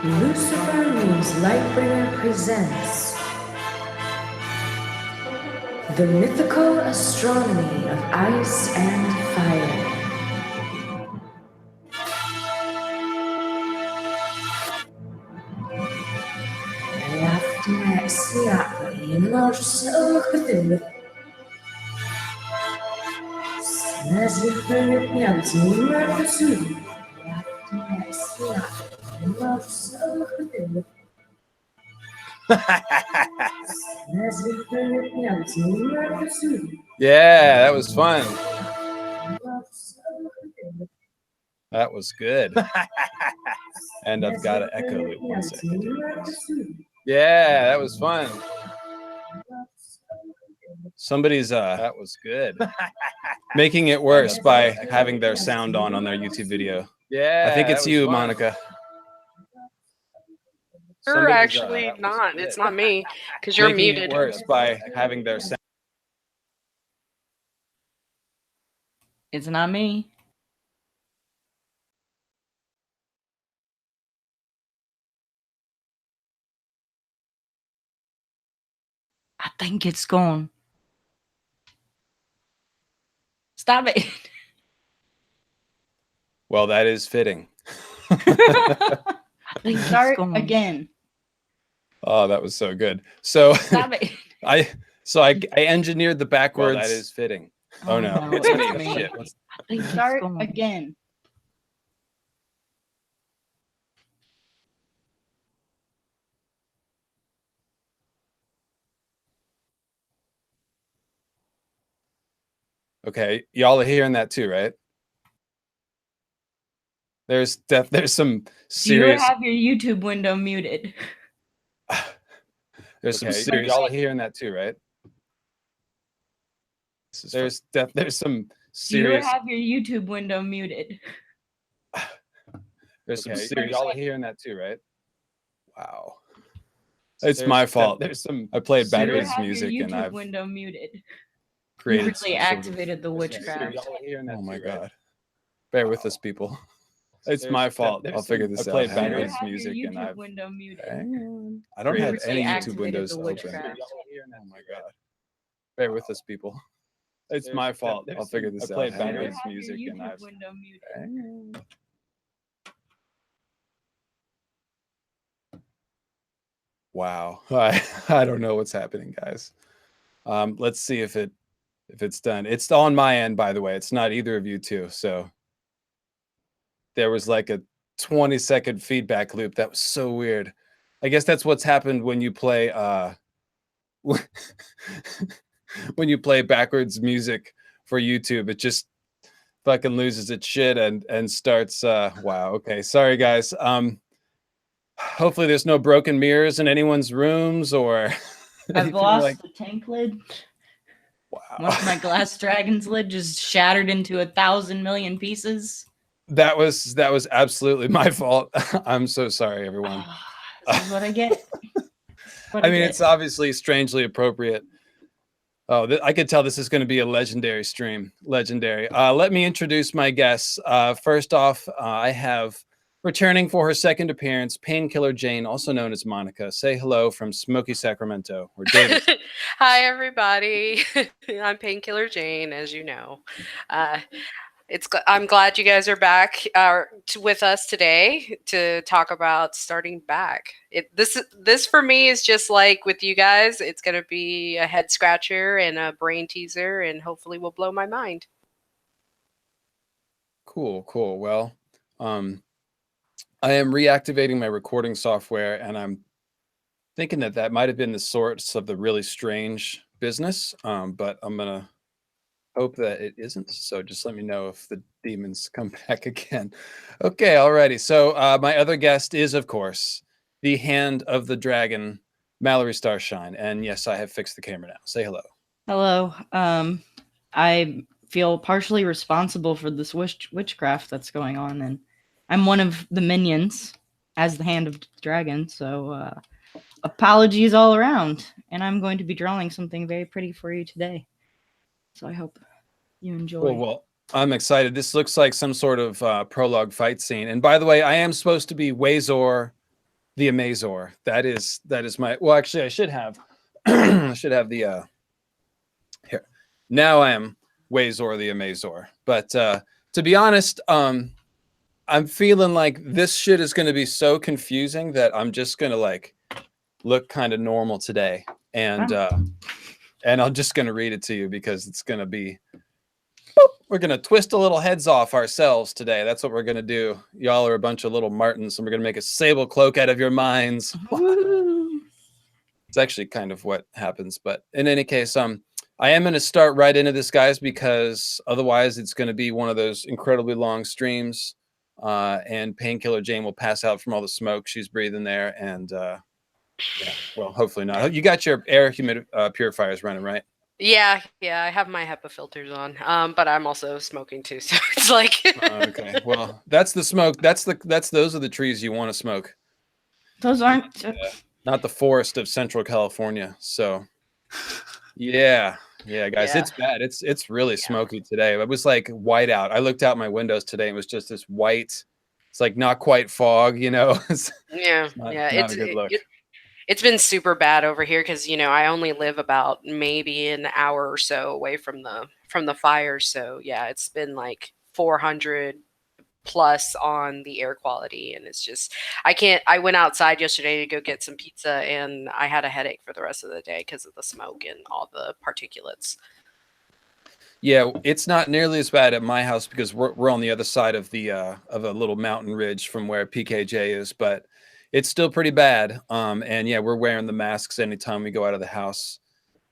Lucifer News Lightbringer presents the mythical astronomy of ice and fire. Yeah, that was fun. That was good. And I've got an echo loop 1 second. Yeah, that was fun. Somebody's that was good. Making it worse by having their sound on their YouTube video. Yeah, I think it's you, fun. Monica. You're actually not. It's not me, because you're Making muted. It worse by having their sound. It's not me. I think it's gone. Stop it. Well, that is fitting. Start again. Oh, that was so good. So Stop it. I engineered the backwards. Well, that is fitting. Oh no, it's me. Shit. Start again. Okay, y'all are hearing that too, right? There's some serious. Do you have your YouTube window muted? There's some serious. Y'all are hearing that too, right? There's some serious. Do you have your YouTube window muted? There's some serious. Y'all are hearing that too, right? Wow. It's my fault. There's some. I played backwards music your YouTube and I've window muted. created. Really activated the witchcraft. Oh my god! Bear with us, people. It's my fault. I'll figure this out. I played backwards music and I've. Window muted. I don't have any YouTube Activated windows the open. witchcraft. Oh my god! Bear with us, people. It's my fault. I'll figure this out. I played backwards music and I've. Window muted. Wow. I don't know what's happening, guys. Let's see if it's done. It's on my end, by the way. It's not either of you two. So there was like a 20-second feedback loop. That was so weird. I guess that's what's happened when you play when you play backwards music for YouTube. It just fucking loses its shit and starts wow. Okay. Sorry guys. Hopefully there's no broken mirrors in anyone's rooms or I've lost the tank lid. Wow. One of my glass dragon's lid just shattered into 1,000 million pieces. That was absolutely my fault. I'm so sorry, everyone. This is what I get. I mean, it's obviously strangely appropriate. Oh, I could tell this is going to be a legendary stream. Legendary. Let me introduce my guests. First off, I have returning for her second appearance, Painkiller Jane, also known as Monica. Say hello from Smoky Sacramento. Or David. Hi, everybody. I'm Painkiller Jane, as you know. I'm glad you guys are back with us today to talk about starting back. This for me is just like with you guys. It's going to be a head scratcher and a brain teaser, and hopefully will blow my mind. Cool. Well, I am reactivating my recording software, and I'm thinking that might have been the source of the really strange business, but I'm going to hope that it isn't. So just let me know if the demons come back again. Okay, alrighty. So my other guest is, of course, the Hand of the Dragon, Mallory Starshine. And yes, I have fixed the camera now. Say hello. Hello. I feel partially responsible for this witchcraft that's going on, and I'm one of the minions as the Hand of the Dragon. So apologies all around. And I'm going to be drawing something very pretty for you today. So I hope you enjoy. Well, I'm excited. This looks like some sort of prologue fight scene. And by the way, I am supposed to be Wazor the Amazor. That is my, well, actually I should have I should have the here. Now I am Wayzor the Amazor. But to be honest, I'm feeling like this shit is going to be so confusing that I'm just going to like look kind of normal today, and I'm just going to read it to you because it's going to be boop, we're going to twist a little heads off ourselves today. That's what we're going to do. Y'all are a bunch of little martins, and we're going to make a sable cloak out of your minds. It's actually kind of what happens, but in any case, I am going to start right into this, guys, because otherwise it's going to be one of those incredibly long streams, and Painkiller Jane will pass out from all the smoke she's breathing there, and yeah, well, hopefully not. You got your air purifiers running, right? Yeah, I have my HEPA filters on, but I'm also smoking too, so it's like. Okay, well, that's the smoke. Those are the trees you want to smoke. Those aren't. Not the forest of Central California. So, yeah, guys, Yeah. it's bad. It's really smoky today. It was like white out. I looked out my windows today and it was just this white. It's like not quite fog, you know. Yeah, not it's a good look. It's been super bad over here because I only live about maybe an hour or so away from the fire. So yeah, it's been like 400 plus on the air quality, and it's just I went outside yesterday to go get some pizza, and I had a headache for the rest of the day because of the smoke and all the particulates. Yeah, it's not nearly as bad at my house because we're on the other side of a little mountain ridge from where PKJ is, but it's still pretty bad. And yeah, we're wearing the masks anytime we go out of the house.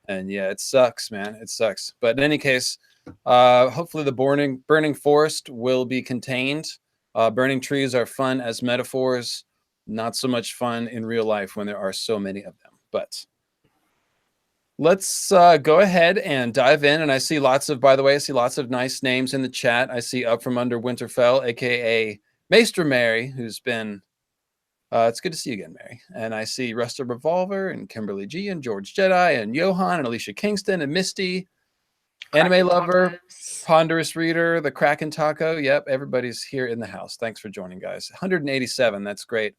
And yeah, it sucks, man. It sucks. But in any case, hopefully the burning forest will be contained. Burning trees are fun as metaphors, not so much fun in real life when there are so many of them. But let's go ahead and dive in. And I see lots of nice names in the chat. I see Up From Under Winterfell, aka Maester Mary, who's been it's good to see you again, Mary. And I see Rusted Revolver and Kimberly G and George Jedi and Johan and Alicia Kingston and Misty, Anime Lover, Ponderous Reader, the Kraken Taco. Yep, everybody's here in the house. Thanks for joining, guys. 187. That's great.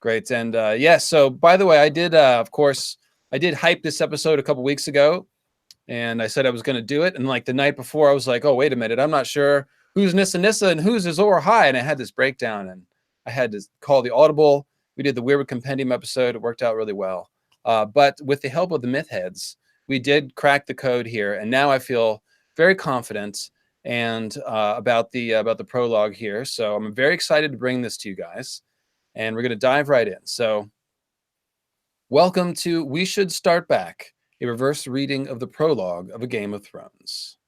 Great. And yeah, so by the way, I did hype this episode a couple weeks ago, and I said I was going to do it. And like the night before, I was like, oh, wait a minute. I'm not sure who's Nissa Nissa and who's Azor High. And I had this breakdown, and I had to call the audible. We did the Weirwood Compendium episode. It worked out really well. But with the help of the myth heads, we did crack the code here. And now I feel very confident and about the prologue here. So I'm very excited to bring this to you guys. And we're going to dive right in. So welcome to We Should Start Back, a reverse reading of the prologue of A Game of Thrones.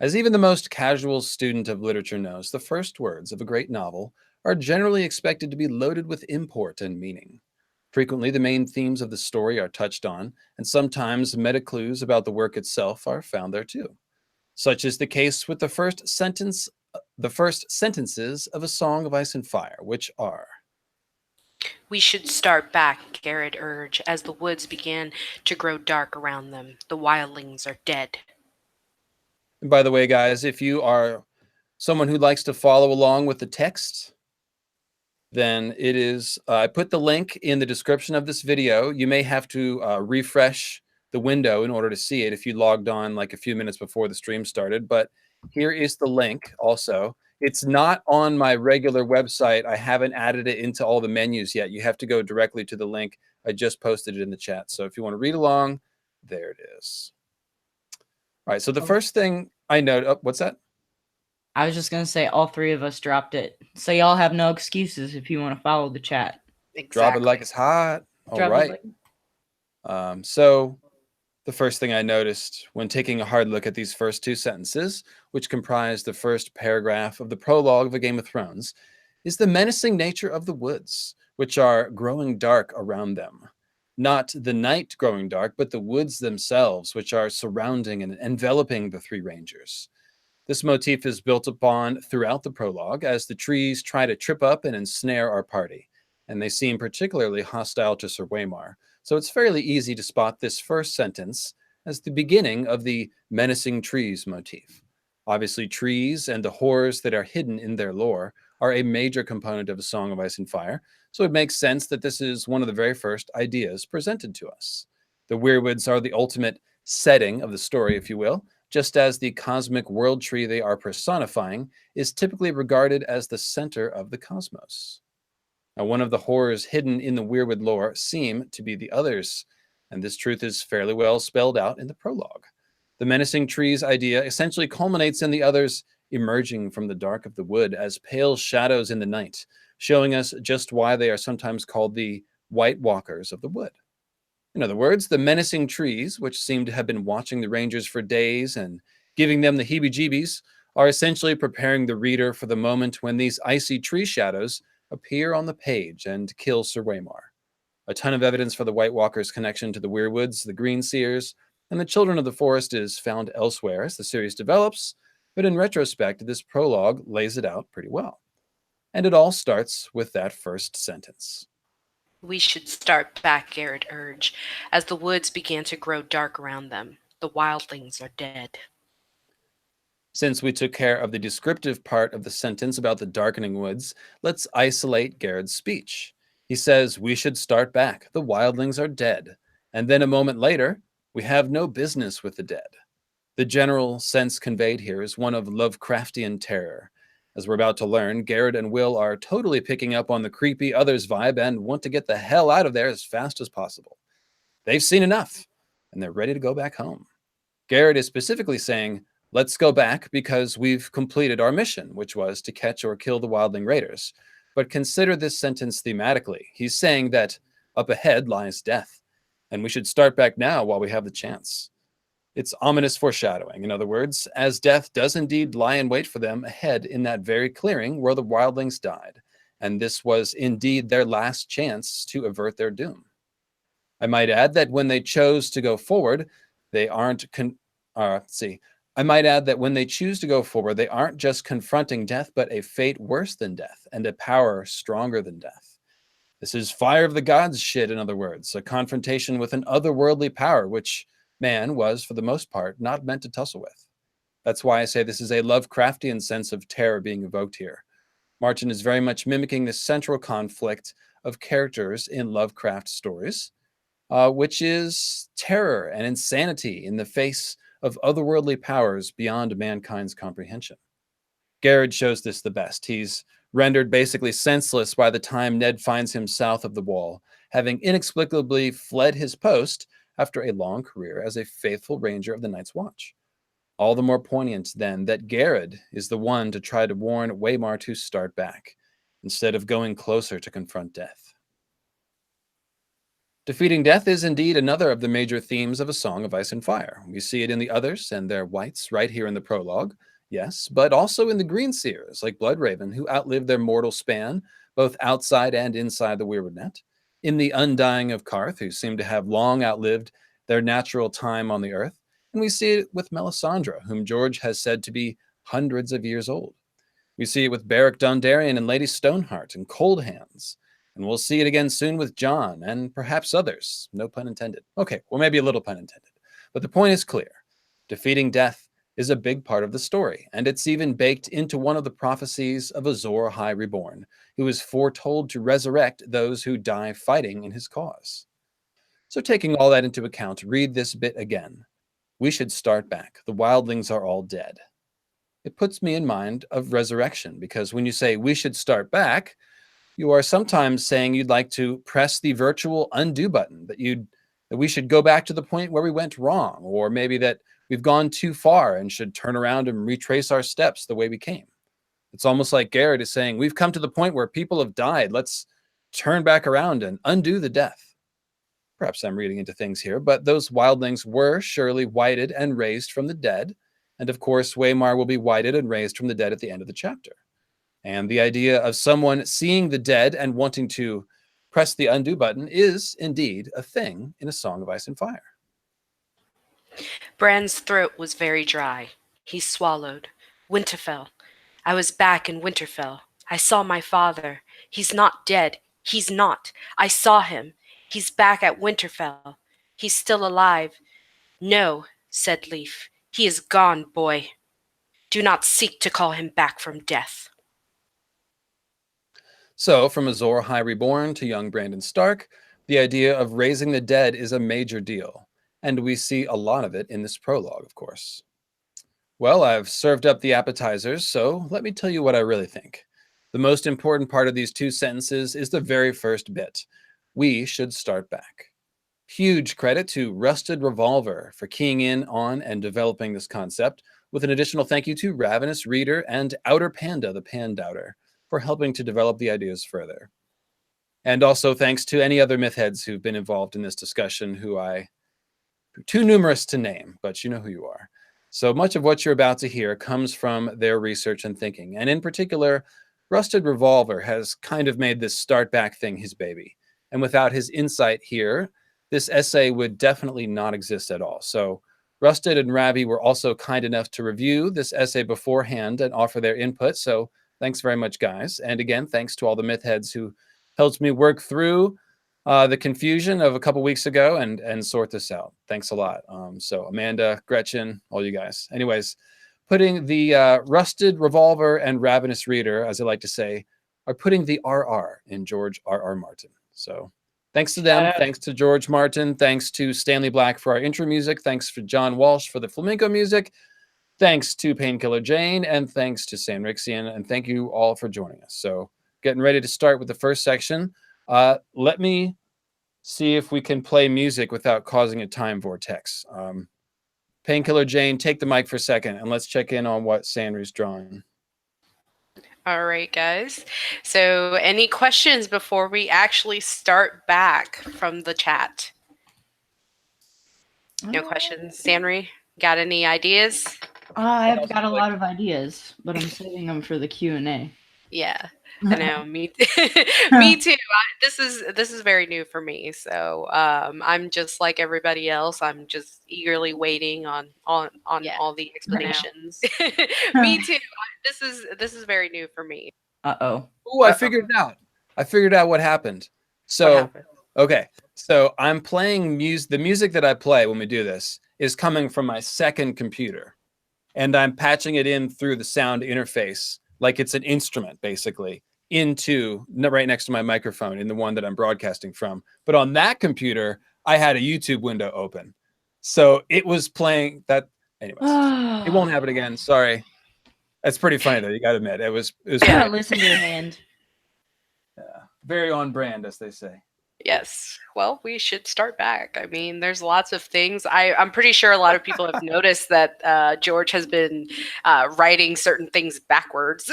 As even the most casual student of literature knows, the first words of a great novel are generally expected to be loaded with import and meaning. Frequently, the main themes of the story are touched on, and sometimes meta clues about the work itself are found there too. Such is the case with the first sentences of A Song of Ice and Fire, which are: We should start back, Garrett urged, as the woods began to grow dark around them. The wildlings are dead. And by the way, guys, if you are someone who likes to follow along with the text, then it is, I put the link in the description of this video. You may have to refresh the window in order to see it if you logged on like a few minutes before the stream started. But here is the link also. It's not on my regular website. I haven't added it into all the menus yet. You have to go directly to the link. I just posted it in the chat. So if you want to read along, there it is. All right. So the first thing I note, oh, what's that? I was just going to say all three of us dropped it. So y'all have no excuses if you want to follow the chat. Exactly. Drop it like it's hot. All Drop it right. like- So the first thing I noticed when taking a hard look at these first two sentences, which comprise the first paragraph of the prologue of A Game of Thrones, is the menacing nature of the woods, which are growing dark around them. Not the night growing dark, but the woods themselves, which are surrounding and enveloping the three rangers. This motif is built upon throughout the prologue as the trees try to trip up and ensnare our party, and they seem particularly hostile to Sir Waymar. So it's fairly easy to spot this first sentence as the beginning of the menacing trees motif. Obviously, trees and the horrors that are hidden in their lore are a major component of A Song of Ice and Fire, so it makes sense that this is one of the very first ideas presented to us. The weirwoods are the ultimate setting of the story, if you will, just as the cosmic world tree they are personifying is typically regarded as the center of the cosmos. Now, one of the horrors hidden in the weirwood lore seem to be the others, and this truth is fairly well spelled out in the prologue. The menacing trees idea essentially culminates in the others emerging from the dark of the wood as pale shadows in the night, showing us just why they are sometimes called the White Walkers of the wood. In other words, the menacing trees, which seem to have been watching the Rangers for days and giving them the heebie-jeebies, are essentially preparing the reader for the moment when these icy tree shadows appear on the page and kill Sir Waymar. A ton of evidence for the White Walkers' connection to the Weirwoods, the Green Seers, and the Children of the Forest is found elsewhere as the series develops, but in retrospect, this prologue lays it out pretty well. And it all starts with that first sentence. We should start back, Garrett urged, as the woods began to grow dark around them. The wildlings are dead. Since we took care of the descriptive part of the sentence about the darkening woods, let's isolate Garrett's speech. He says, we should start back. The wildlings are dead. And then a moment later, we have no business with the dead. The general sense conveyed here is one of Lovecraftian terror. As we're about to learn, Garrett and Will are totally picking up on the creepy others vibe and want to get the hell out of there as fast as possible. They've seen enough, and they're ready to go back home. Garrett is specifically saying, let's go back because we've completed our mission, which was to catch or kill the wildling raiders. But consider this sentence thematically. He's saying that up ahead lies death, and we should start back now while we have the chance. It's ominous foreshadowing, in other words, as death does indeed lie in wait for them ahead in that very clearing where the wildlings died, and this was indeed their last chance to avert their doom. I might add that when they chose to go forward, they aren't I might add that when they choose to go forward, they aren't just confronting death, but a fate worse than death and a power stronger than death. This is fire of the gods shit, in other words, a confrontation with an otherworldly power, which man was, for the most part, not meant to tussle with. That's why I say this is a Lovecraftian sense of terror being evoked here. Martin is very much mimicking the central conflict of characters in Lovecraft stories, which is terror and insanity in the face of otherworldly powers beyond mankind's comprehension. Garrett shows this the best. He's rendered basically senseless by the time Ned finds him south of the wall, having inexplicably fled his post after a long career as a faithful ranger of the Night's Watch. All the more poignant, then, that Garrett is the one to try to warn Waymar to start back, instead of going closer to confront death. Defeating death is indeed another of the major themes of A Song of Ice and Fire. We see it in the others and their whites right here in the prologue, yes, but also in the Green Seers, like Bloodraven, who outlived their mortal span, both outside and inside the Weirwood Net. In the Undying of Karth, who seem to have long outlived their natural time on the earth. And we see it with Melisandre, whom George has said to be hundreds of years old. We see it with Beric Dondarrion and Lady Stoneheart and Cold Hands. And we'll see it again soon with John and perhaps others. No pun intended. Okay, well, maybe a little pun intended. But the point is clear. Defeating death is a big part of the story, and it's even baked into one of the prophecies of Azor Ahai Reborn, who is foretold to resurrect those who die fighting in his cause. So taking all that into account, read this bit again. We should start back. The wildlings are all dead. It puts me in mind of resurrection, because when you say we should start back, you are sometimes saying you'd like to press the virtual undo button, that we should go back to the point where we went wrong, or maybe that we've gone too far and should turn around and retrace our steps the way we came. It's almost like Garrett is saying, we've come to the point where people have died. Let's turn back around and undo the death. Perhaps I'm reading into things here, but those wildlings were surely whited and raised from the dead. And of course, Waymar will be whited and raised from the dead at the end of the chapter. And the idea of someone seeing the dead and wanting to press the undo button is indeed a thing in A Song of Ice and Fire. Bran's throat was very dry. He swallowed. Winterfell. I was back in Winterfell. I saw my father. He's not dead. He's not. I saw him. He's back at Winterfell. He's still alive. No, said Leaf. He is gone, boy. Do not seek to call him back from death. So, from Azor High Reborn to young Brandon Stark, the idea of raising the dead is a major deal, and we see a lot of it in this prologue, of course. Well, I've served up the appetizers, so let me tell you what I really think. The most important part of these 2 sentences is the very first bit. We should start back. Huge credit to Rusted Revolver for keying in on and developing this concept, with an additional thank you to Ravenous Reader and Outer Panda, the Pandouter, for helping to develop the ideas further. And also thanks to any other mythheads who've been involved in this discussion who too numerous to name, but you know who you are. So much of what you're about to hear comes from their research and thinking. And in particular, Rusted Revolver has kind of made this start back thing his baby. And without his insight here, this essay would definitely not exist at all. So Rusted and Ravi were also kind enough to review this essay beforehand and offer their input. So thanks very much, guys. And again, thanks to all the myth heads who helped me work through the confusion of a couple weeks ago and sort this out. Thanks a lot. So Amanda, Gretchen, all you guys. Anyways, putting the Rusted Revolver and Ravenous Reader, as I like to say, are putting the RR in George R.R. Martin. So thanks to them. Thanks to George Martin. Thanks to Stanley Black for our intro music. Thanks for John Walsh for the flamenco music. Thanks to Painkiller Jane. And thanks to Sanrixian. And thank you all for joining us. So getting ready to start with the first section. Let me see if we can play music without causing a time vortex. Painkiller Jane, take the mic for a second and let's check in on what Sandry's drawing. All right, guys. So any questions before we actually start back from the chat? No questions. Sandry, got any ideas? I've got a lot of ideas, but I'm saving them for the Q&A. Yeah, I know. Me too. This is very new for me, so I'm just like everybody else. I'm just eagerly waiting on all the explanations. Me too. This is very new for me. Uh-oh. Oh, I figured it out. I figured out what happened. So, okay. So I'm playing music. The music that I play when we do this is coming from my second computer, and I'm patching it in through the sound interface like it's an instrument, basically, into right next to my microphone in the one that I'm broadcasting from. But on that computer, I had a YouTube window open. So it was playing that. Anyways, it won't happen again. Sorry. That's pretty funny, though. You got to admit. It was Yeah, listen to your hand. Very on brand, as they say. Yes. Well, we should start back. I mean, there's lots of things. I'm pretty sure a lot of people have noticed that George has been writing certain things backwards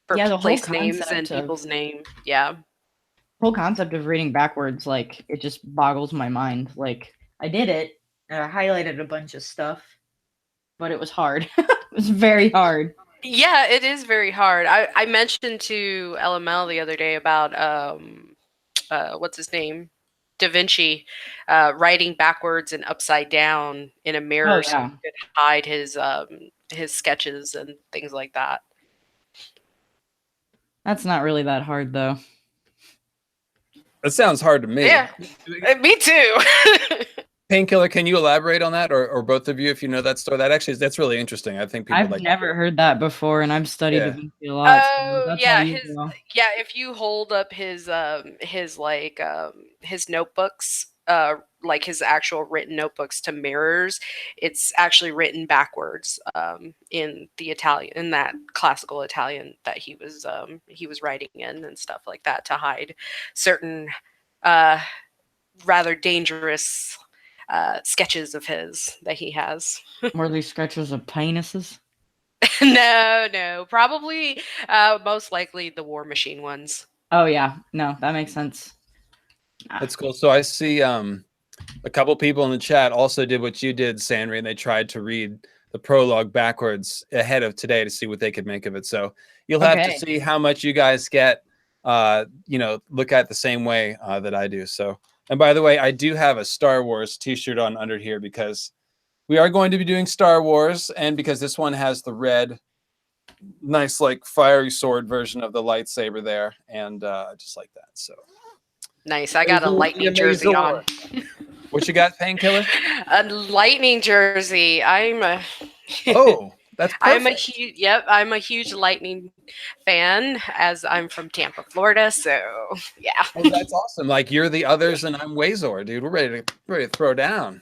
for the place whole names and people's name. Yeah. Whole concept of reading backwards, like, it just boggles my mind. Like, I did it, and I highlighted a bunch of stuff, but it was hard. It was very hard. Yeah, it is very hard. I mentioned to LML the other day about what's his name? Da Vinci writing backwards and upside down in a mirror so he could hide his sketches and things like that. That's not really that hard, though. That sounds hard to me. Yeah, me too. Painkiller, can you elaborate on that, or both of you, if you know that story? That's really interesting. I think people I've never heard that before, and I've studied Da Vinci a lot. Oh, yeah, if you hold up his notebooks, like his actual written notebooks to mirrors, it's actually written backwards in that classical Italian that he was writing in and stuff like that to hide certain rather dangerous sketches of his that he has. Were these sketches of penises? No, probably most likely the War Machine ones. Oh yeah, no, that makes sense. That's cool. So I see a couple people in the chat also did what you did, Sandry, and they tried to read the prologue backwards ahead of today to see what they could make of it. So you'll have to see how much you guys get, look at the same way that I do. So, and by the way, I do have a Star Wars t-shirt on under here because we are going to be doing Star Wars, and because this one has the red, nice, like, fiery sword version of the lightsaber there, and just like that. So nice. I got a lightning jersey on. What you got, Painkiller? A lightning jersey. Oh, That's I'm a perfect. huge I'm a huge lightning fan as I'm from Tampa, Florida. So yeah. Oh, that's awesome. Like you're the others and I'm Wazor, dude. We're ready to throw down.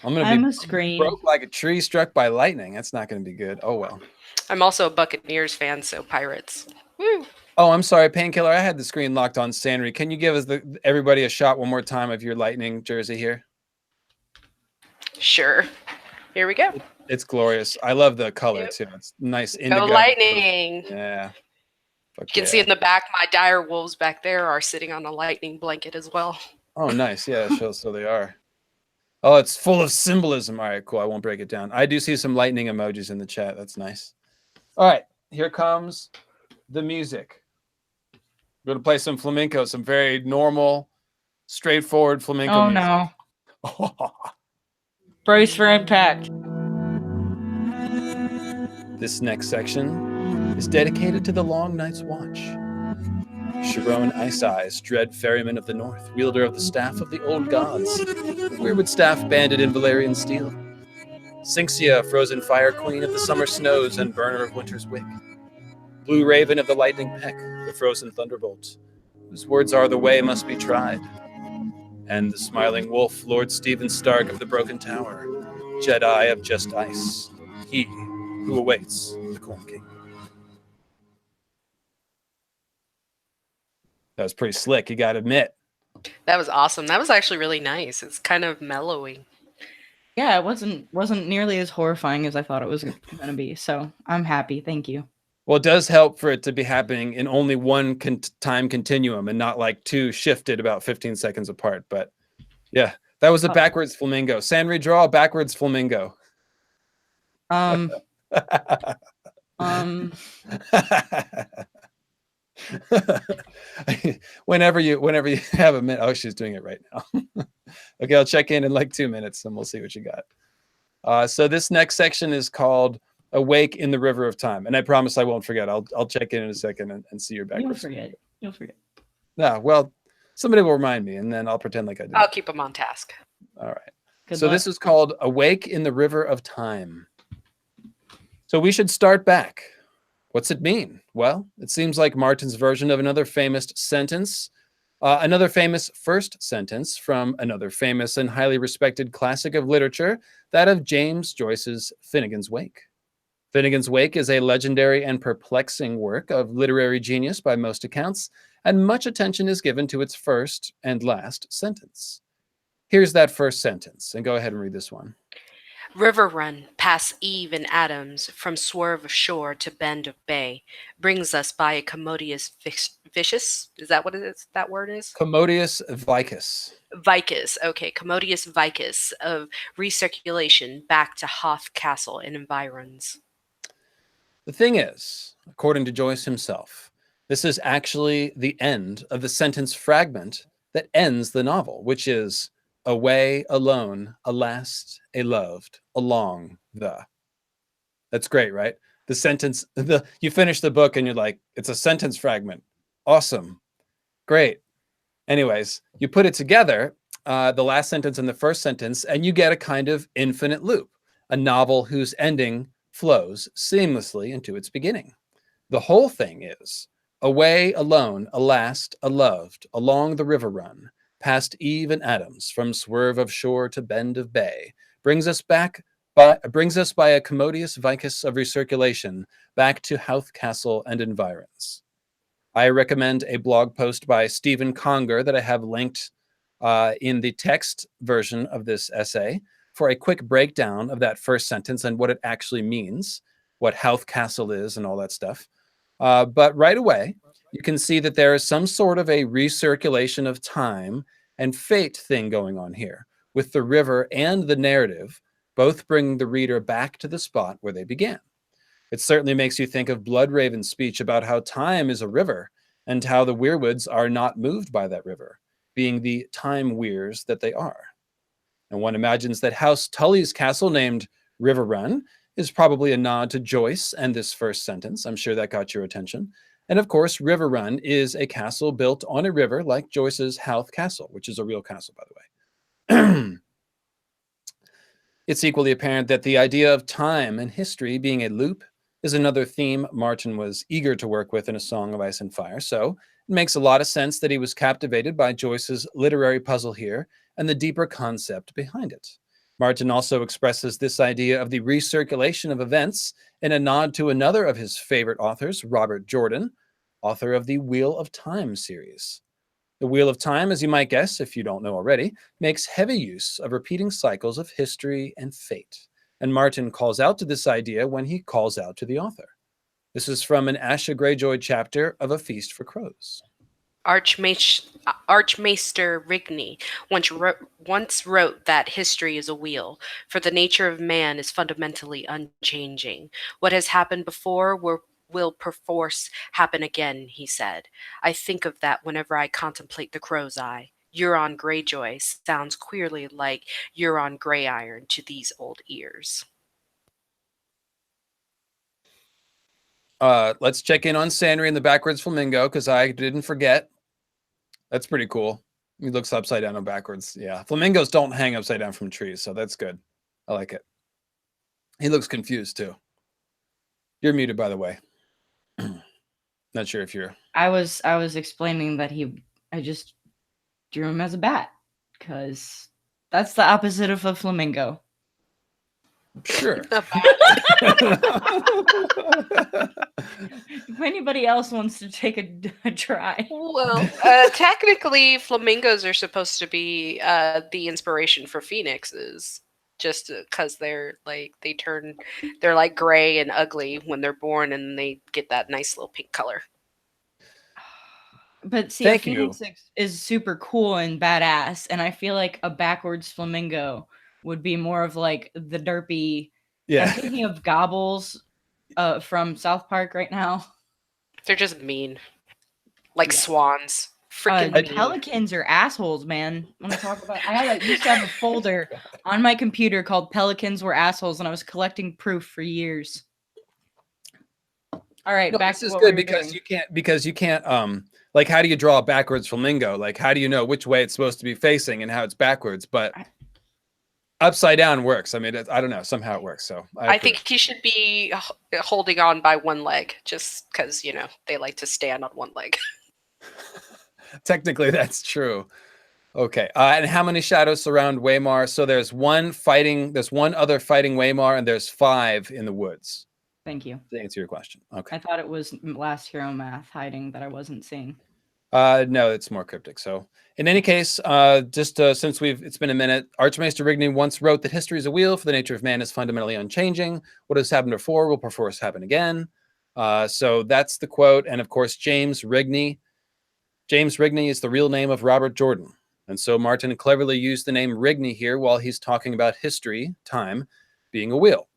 I'm gonna I'm be a screen. broke like a tree struck by lightning. That's not gonna be good. Oh well. I'm also a Buccaneers fan, so Pirates. Woo. Oh, I'm sorry, Painkiller. I had the screen locked on Sanri. Can you give us everybody a shot one more time of your lightning jersey here? Sure. Here we go. It's glorious. I love the color Yep. too. It's nice Go indigo. Lightning. Yeah. Fuck You can yeah. see in the back, my dire wolves back there are sitting on a lightning blanket as well. Oh, nice. Yeah, so they are. Oh, it's full of symbolism. All right, cool. I won't break it down. I do see some lightning emojis in the chat. That's nice. All right, here comes the music. We're going to play some flamenco, some very normal, straightforward flamenco Oh music. no. Brace for impact. This next section is dedicated to the long night's watch. Sharon Ice Eyes, dread ferryman of the north, wielder of the staff of the old gods, the weirwood staff banded in Valerian steel. Synxia, frozen fire queen of the summer snows and burner of winter's wick. Blue raven of the lightning peck, the frozen thunderbolt, whose words are the way must be tried. And the smiling wolf, Lord Stephen Stark of the broken tower, Jedi of just ice, he who awaits the Corn King. That was pretty slick, you gotta admit. That was awesome. That was actually really nice. It's kind of mellowing. Yeah, it wasn't nearly as horrifying as I thought it was gonna be. So I'm happy. Thank you. Well, it does help for it to be happening in only one time continuum and not like two shifted about 15 seconds apart. But yeah, that was a backwards flamingo. Sanri, draw a backwards flamingo. whenever you have a minute. Oh, she's doing it right now. Okay, I'll check in like 2 minutes and we'll see what you got. So this next section is called Awake in the River of Time, and I promise I won't forget. I'll check in a second and see your backwards. You'll forget. No, well, somebody will remind me, and then I'll pretend like I did. I'll keep them on task. All right. Good So luck. this is called Awake in the River of Time. So we should start back. What's it mean? Well, it seems like Martin's version of another famous sentence, another famous first sentence from another famous and highly respected classic of literature, that of James Joyce's Finnegan's Wake. Finnegan's Wake is a legendary and perplexing work of literary genius by most accounts, and much attention is given to its first and last sentence. Here's that first sentence, and go ahead and read this one. River run past Eve and Adams, from swerve of shore to bend of bay, brings us by a commodious vicious. Is that what it is? That word is? Commodious vicus. Vicus. Okay, commodious vicus of recirculation back to Hoth Castle and environs. The thing is, according to Joyce himself, this is actually the end of the sentence fragment that ends the novel, which is away, alone, alast, a loved, along, the. That's great, right? The sentence, you finish the book and you're like, it's a sentence fragment. Awesome. Great. Anyways, you put it together, the last sentence and the first sentence, and you get a kind of infinite loop, a novel whose ending flows seamlessly into its beginning. The whole thing is, away, alone, alast, a loved, along the river run, past Eve and Adams, from swerve of shore to bend of bay, brings us by a commodious vicus of recirculation back to Hoth Castle and environs. I recommend a blog post by Stephen Conger that I have linked in the text version of this essay for a quick breakdown of that first sentence and what it actually means, what Hoth Castle is and all that stuff. But right away, you can see that there is some sort of a recirculation of time and fate thing going on here, with the river and the narrative both bringing the reader back to the spot where they began. It certainly makes you think of Bloodraven's speech about how time is a river and how the weirwoods are not moved by that river, being the time weirs that they are. And one imagines that House Tully's castle, named River Run, is probably a nod to Joyce and this first sentence. I'm sure that got your attention. And of course, River Run is a castle built on a river like Joyce's Hoth Castle, which is a real castle, by the way. It's equally apparent that the idea of time and history being a loop is another theme Martin was eager to work with in A Song of Ice and Fire, so it makes a lot of sense that he was captivated by Joyce's literary puzzle here and the deeper concept behind it. Martin also expresses this idea of the recirculation of events in a nod to another of his favorite authors, Robert Jordan, author of the Wheel of Time series. The Wheel of Time, as you might guess, if you don't know already, makes heavy use of repeating cycles of history and fate. And Martin calls out to this idea when he calls out to the author. This is from an Asha Greyjoy chapter of A Feast for Crows. Archmaester Rigney once wrote that history is a wheel, for the nature of man is fundamentally unchanging. What has happened before will perforce happen again, he said. I think of that whenever I contemplate the crow's eye. Euron Greyjoy sounds queerly like Euron Grey Iron to these old ears. Let's check in on Sandry and the backwards flamingo, because I didn't forget. That's pretty cool. He looks upside down and backwards. Yeah, flamingos don't hang upside down from trees, so that's good. I like it. He looks confused too. You're muted, by the way. Not sure if you're. I was explaining that I just drew him as a bat because that's the opposite of a flamingo. Sure. If anybody else wants to take a try. Well, technically, flamingos are supposed to be the inspiration for phoenixes, just because they're like gray and ugly when they're born, and they get that nice little pink color. But see, Thank a phoenix is super cool and badass, and I feel like a backwards flamingo would be more of like the derpy. Yeah. I'm thinking of Gobbles from South Park right now. They're just mean, like swans. Freaking mean. Pelicans are assholes, man. When I talk about, I used to have a folder on my computer called "Pelicans Were Assholes," and I was collecting proof for years. All right, back this to is what good we were because doing. you can't like, how do you draw a backwards flamingo? Like, how do you know which way it's supposed to be facing and how it's backwards? But upside down works. I mean, I don't know. Somehow it works. So I think he should be holding on by one leg, just because they like to stand on one leg. Technically, that's true. Okay. And how many shadows surround Waymar? So there's one other fighting Waymar, and there's 5 in the woods. Thank you. To answer your question. Okay. I thought it was Last Hero Math hiding that I wasn't seeing. No, it's more cryptic. So in any case, since it's been a minute, Archmaester Rigney once wrote that history is a wheel, for the nature of man is fundamentally unchanging. What has happened before will perforce happen again. So that's the quote. And of course, James Rigney is the real name of Robert Jordan. And so Martin cleverly used the name Rigney here while he's talking about history, time, being a wheel.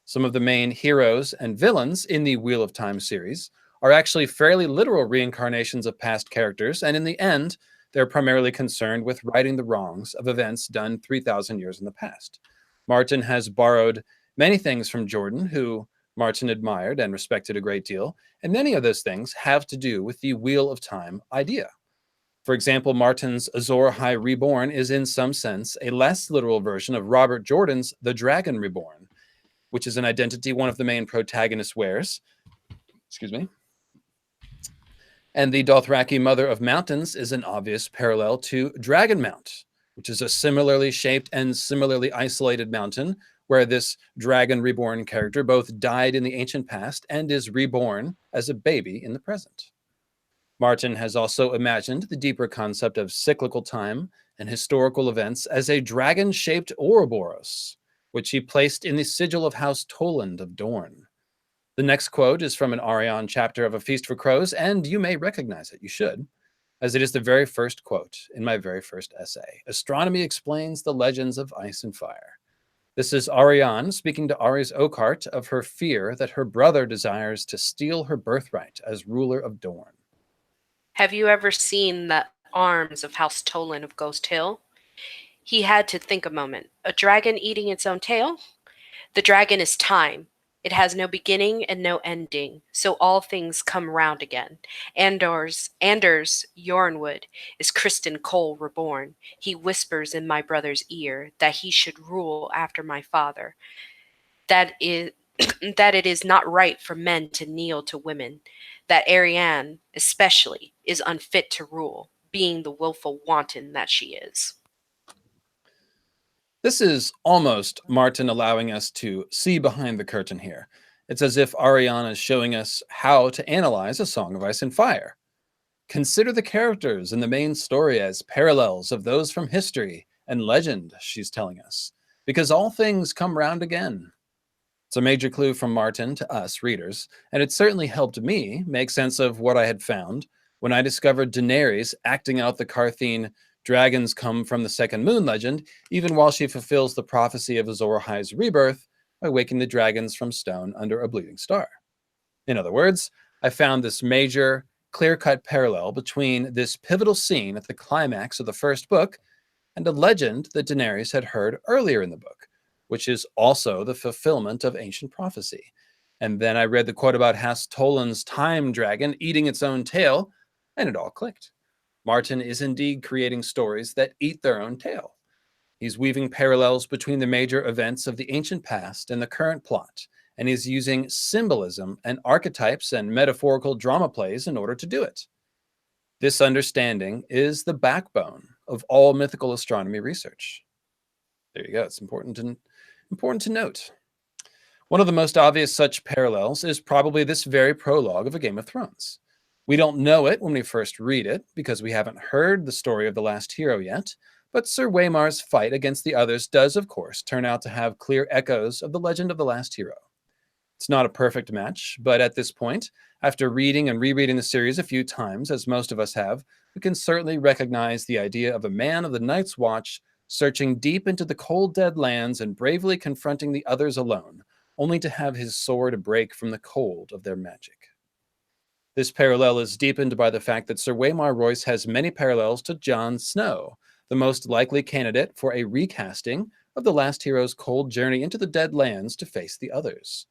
Some of the main heroes and villains in the Wheel of Time series are actually fairly literal reincarnations of past characters, and in the end, they're primarily concerned with righting the wrongs of events done 3,000 years in the past. Martin has borrowed many things from Jordan, who Martin admired and respected a great deal, and many of those things have to do with the Wheel of Time idea. For example, Martin's Azor Ahai Reborn is in some sense a less literal version of Robert Jordan's The Dragon Reborn, which is an identity one of the main protagonists wears. Excuse me. And the Dothraki Mother of Mountains is an obvious parallel to Dragonmount, which is a similarly shaped and similarly isolated mountain where this Dragon Reborn character both died in the ancient past and is reborn as a baby in the present. Martin has also imagined the deeper concept of cyclical time and historical events as a dragon-shaped Ouroboros, which he placed in the sigil of House Toland of Dorne. The next quote is from an Arion chapter of A Feast for Crows, and you may recognize it. You should, as it is the very first quote in my very first essay. Astronomy explains the legends of ice and fire. This is Arion speaking to Ares Oakheart of her fear that her brother desires to steal her birthright as ruler of Dorne. Have you ever seen the arms of House Toland of Ghost Hill? He had to think a moment. A dragon eating its own tail? The dragon is time. It has no beginning and no ending, so all things come round again. Anders Yornwood is Kristen Cole reborn. He whispers in my brother's ear that he should rule after my father, that is that it is not right for men to kneel to women, that Ariane, especially, is unfit to rule, being the willful wanton that she is. This is almost Martin allowing us to see behind the curtain here. It's as if Ariana is showing us how to analyze A Song of Ice and Fire. Consider the characters in the main story as parallels of those from history and legend, she's telling us, because all things come round again. It's a major clue from Martin to us readers, and it certainly helped me make sense of what I had found when I discovered Daenerys acting out the Carthene dragons come from the second moon legend, even while she fulfills the prophecy of Azor Ahai's rebirth by waking the dragons from stone under a bleeding star. In other words, I found this major, clear-cut parallel between this pivotal scene at the climax of the first book and a legend that Daenerys had heard earlier in the book, which is also the fulfillment of ancient prophecy. And then I read the quote about Hastolan's time dragon eating its own tail, and it all clicked. Martin is indeed creating stories that eat their own tail. He's weaving parallels between the major events of the ancient past and the current plot, and he's using symbolism and archetypes and metaphorical drama plays in order to do it. This understanding is the backbone of all mythical astronomy research. There you go. It's important to note. One of the most obvious such parallels is probably this very prologue of A Game of Thrones. We don't know it when we first read it because we haven't heard the story of the last hero yet, but Sir Waymar's fight against the others does, of course, turn out to have clear echoes of the legend of the last hero. It's not a perfect match, but at this point, after reading and rereading the series a few times, as most of us have, we can certainly recognize the idea of a man of the Night's Watch searching deep into the cold, dead lands and bravely confronting the others alone, only to have his sword break from the cold of their magic. This parallel is deepened by the fact that Sir Waymar Royce has many parallels to Jon Snow, the most likely candidate for a recasting of the last hero's cold journey into the dead lands to face the others.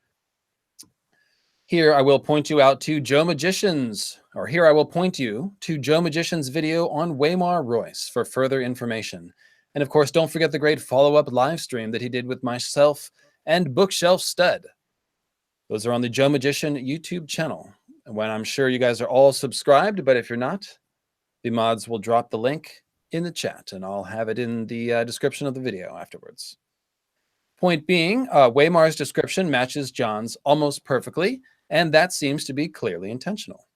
Here I will point you to Joe Magician's video on Waymar Royce for further information. And of course, don't forget the great follow-up live stream that he did with myself and Bookshelf Stud. Those are on the Joe Magician YouTube channel. And when I'm sure you guys are all subscribed, but if you're not, the mods will drop the link in the chat and I'll have it in the description of the video afterwards. Point being, Waymar's description matches John's almost perfectly, and that seems to be clearly intentional.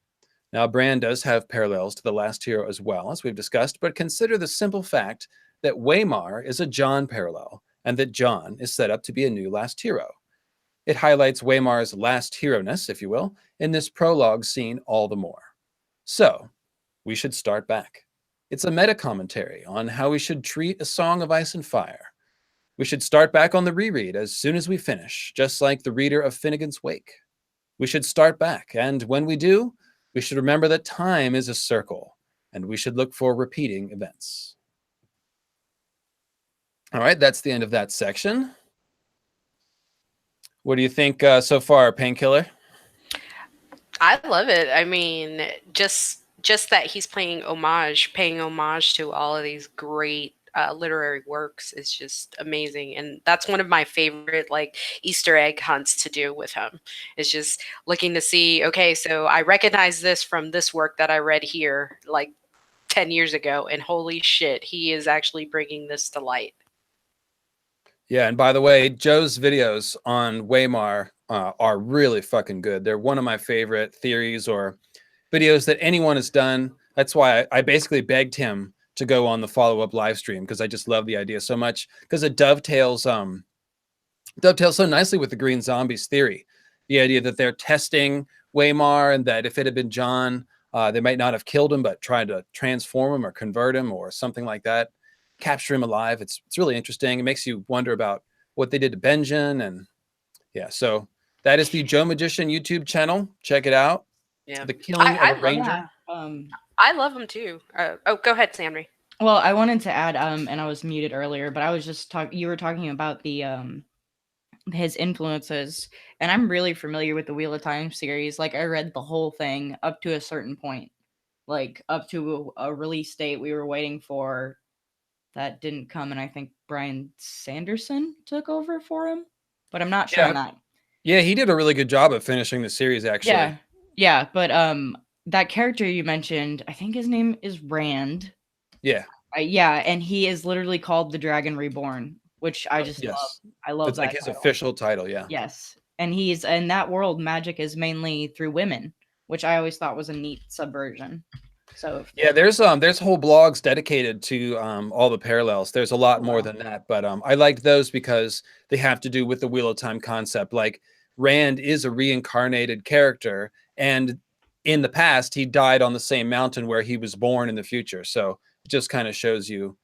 Now, Bran does have parallels to the last hero as well, as we've discussed, but consider the simple fact that Waymar is a Jon parallel and that Jon is set up to be a new last hero. It highlights Waymar's last hero-ness, if you will, in this prologue scene all the more. So, we should start back. It's a meta-commentary on how we should treat A Song of Ice and Fire. We should start back on the reread as soon as we finish, just like the reader of Finnegan's Wake. We should start back, and when we do, we should remember that time is a circle, and we should look for repeating events. All right, that's the end of that section. What do you think so far, Painkiller? I love it. I mean, just that he's paying homage to all of these great literary works is just amazing, and that's one of my favorite Easter egg hunts to do with him. Is just looking to see, okay, so I recognize this from this work that I read here 10 years ago, and holy shit, he is actually bringing this to light. Yeah, and by the way, Joe's videos on Waymar are really fucking good. They're one of my favorite theories or videos that anyone has done. That's why I basically begged him to go on the follow-up live stream, because I just love the idea so much, because it dovetails so nicely with the Green Zombies theory. The idea that they're testing Waymar, and that if it had been Jon, they might not have killed him, but tried to transform him or convert him or something like that. Capture him alive. It's really interesting. It makes you wonder about what they did to Benjen. And yeah, so that is the Joe Magician YouTube channel. Check it out. Yeah. The Killing of a Ranger. I love him too. Go ahead, Samri. Well, I wanted to add, and I was muted earlier, but I was just you were talking about the his influences. And I'm really familiar with the Wheel of Time series. Like, I read the whole thing up to a certain point, like up to a release date we were waiting for that didn't come, and I think Brian Sanderson took over for him, but I'm not sure on Yeah. that. Yeah, he did a really good job of finishing the series, actually. Yeah, but that character you mentioned, I think his name is Rand. Yeah. Yeah, and he is literally called the Dragon Reborn, which I just love. Yes. I love It's like that his title. official title, yeah. Yes, and he's in that world. Magic is mainly through women, which I always thought was a neat subversion. So Yeah, there's whole blogs dedicated to all the parallels. There's a lot more wow. than that, but I liked those because they have to do with the Wheel of Time concept. Like Rand is a reincarnated character, and in the past he died on the same mountain where he was born in the future. So it just kind of shows you,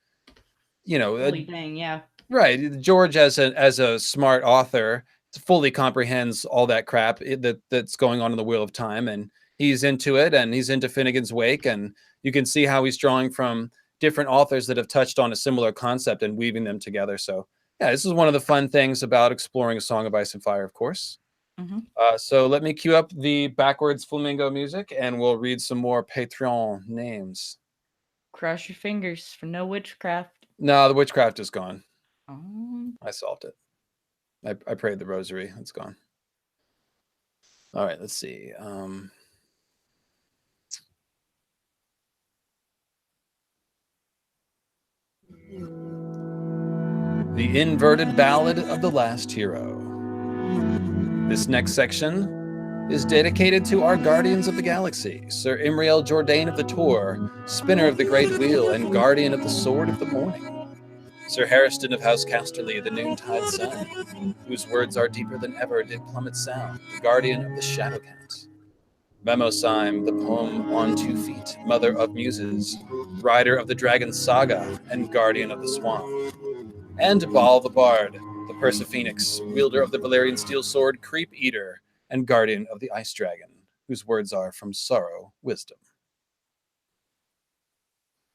Holy dang, yeah. right? George, as a smart author, fully comprehends all that crap that's going on in the Wheel of Time, and he's into it, and he's into Finnegan's Wake, and you can see how he's drawing from different authors that have touched on a similar concept and weaving them together. So yeah, this is one of the fun things about exploring A Song of Ice and Fire, of course. Mm-hmm. So let me cue up the backwards flamingo music, and we'll read some more Patreon names. Cross your fingers for no witchcraft. No, the witchcraft is gone. Oh. I solved it. I prayed the rosary. It's gone. All right, let's see. The Inverted Ballad of the Last Hero. This next section is dedicated to our Guardians of the Galaxy, Sir Imriel Jordain of the Tor, Spinner of the Great Wheel and Guardian of the Sword of the Morning. Sir Harriston of House Casterly, the Noontide Sun, whose words are deeper than ever did plummet sound, the Guardian of the Shadowcant. Memosyme, the poem On 2 Feet, Mother of Muses, Rider of the Dragon Saga, and Guardian of the Swamp. And Baal the Bard, the Persephoenix, wielder of the Valerian Steel Sword, Creep Eater, and Guardian of the Ice Dragon, whose words are from sorrow, wisdom.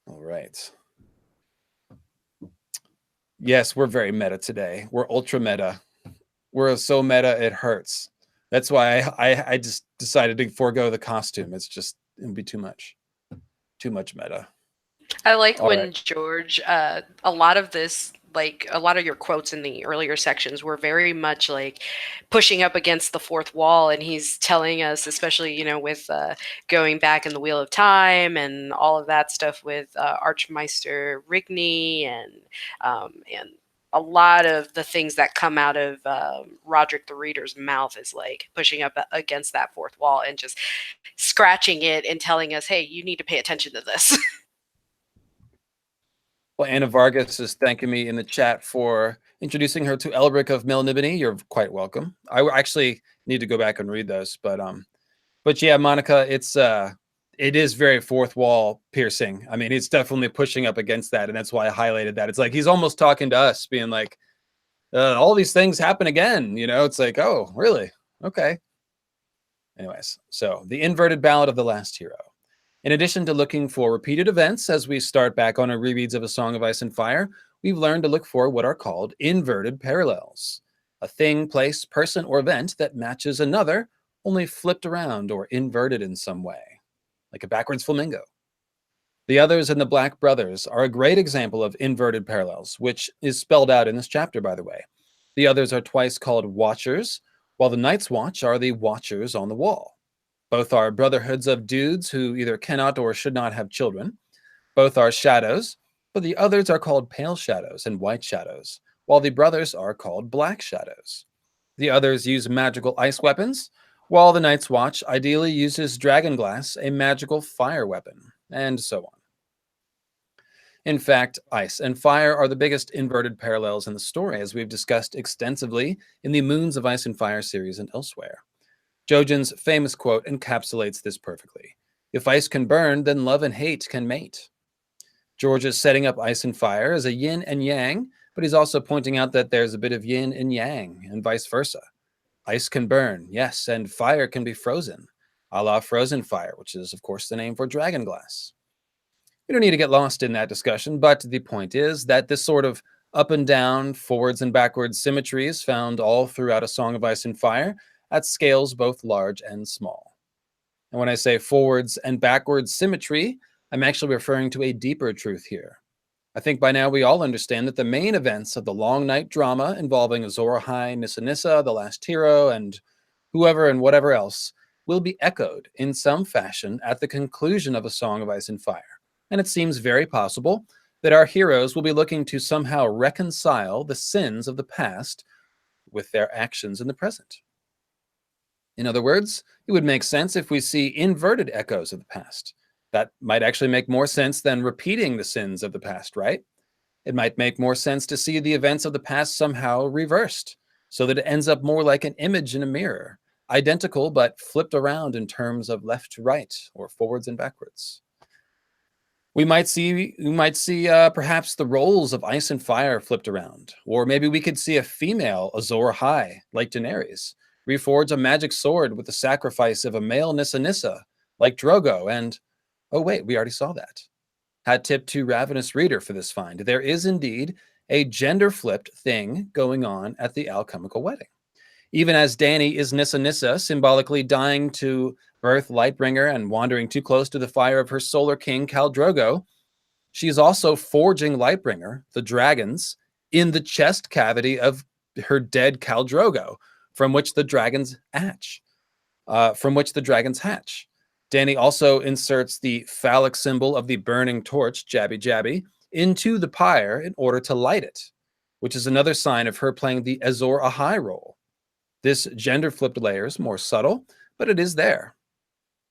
All right. Yes, we're very meta today. We're ultra meta. We're so meta it hurts. That's why I just decided to forego the costume. It would be too much meta. I like All when right. George, a lot of this, like a lot of your quotes in the earlier sections were very much like pushing up against the fourth wall. And he's telling us, especially, with going back in the Wheel of Time and all of that stuff with Archmeister Rigney and a lot of the things that come out of Roderick the Reader's mouth is like pushing up against that fourth wall and just scratching it and telling us, hey, you need to pay attention to this. Well, Anna Vargas is thanking me in the chat for introducing her to Elric of Melnibone. You're quite welcome. I actually need to go back and read those, but yeah, Monica, it is very fourth wall piercing. I mean, it's definitely pushing up against that, and that's why I highlighted that. It's like he's almost talking to us, being like, all these things happen again. It's like, oh, really? Okay. Anyways, so the Inverted Ballad of the Last Hero. In addition to looking for repeated events as we start back on our rereads of A Song of Ice and Fire, we've learned to look for what are called inverted parallels. A thing, place, person, or event that matches another, only flipped around or inverted in some way, like a backwards flamingo. The Others and the Black Brothers are a great example of inverted parallels, which is spelled out in this chapter, by the way. The Others are twice called Watchers, while the Night's Watch are the Watchers on the Wall. Both are brotherhoods of dudes who either cannot or should not have children. Both are shadows, but the others are called pale shadows and white shadows, while the brothers are called black shadows. The others use magical ice weapons, while the Night's Watch ideally uses dragonglass, a magical fire weapon, and so on. In fact, ice and fire are the biggest inverted parallels in the story, as we've discussed extensively in the Moons of Ice and Fire series and elsewhere. Jojen's famous quote encapsulates this perfectly. If ice can burn, then love and hate can mate. George is setting up ice and fire as a yin and yang, but he's also pointing out that there's a bit of yin and yang, and vice versa. Ice can burn, yes, and fire can be frozen, a la frozen fire, which is, of course, the name for dragonglass. We don't need to get lost in that discussion, but the point is that this sort of Up and down, forwards and backwards symmetry is found all throughout A Song of Ice and Fire at scales both large and small. And when I say forwards and backwards symmetry, I'm actually referring to a deeper truth here. I think by now we all understand that the main events of the long night drama involving Azor Ahai, Nissa Nissa, the last hero, and whoever and whatever else will be echoed in some fashion at the conclusion of A Song of Ice and Fire. And it seems very possible that our heroes will be looking to somehow reconcile the sins of the past with their actions in the present. In other words, it would make sense if we see inverted echoes of the past. That might actually make more sense than repeating the sins of the past, right? It might make more sense to see the events of the past somehow reversed, so that it ends up more like an image in a mirror, identical but flipped around in terms of left to right or forwards and backwards. We might see perhaps the roles of ice and fire flipped around, or maybe we could see a female Azor Ahai, like Daenerys, reforge a magic sword with the sacrifice of a male Nissa Nissa, like Drogo, and oh wait, we already saw that. Hat tip to Ravenous Reader for this find. There is indeed a gender-flipped thing going on at the alchemical wedding. Even as Dany is Nissa Nissa, symbolically dying to birth Lightbringer and wandering too close to the fire of her solar king, Khal Drogo, she is also forging Lightbringer, the dragons, in the chest cavity of her dead Khal Drogo, from which the dragons hatch. Dany also inserts the phallic symbol of the burning torch, Jabby Jabby, into the pyre in order to light it, which is another sign of her playing the Azor Ahai role. This gender-flipped layer is more subtle, but it is there.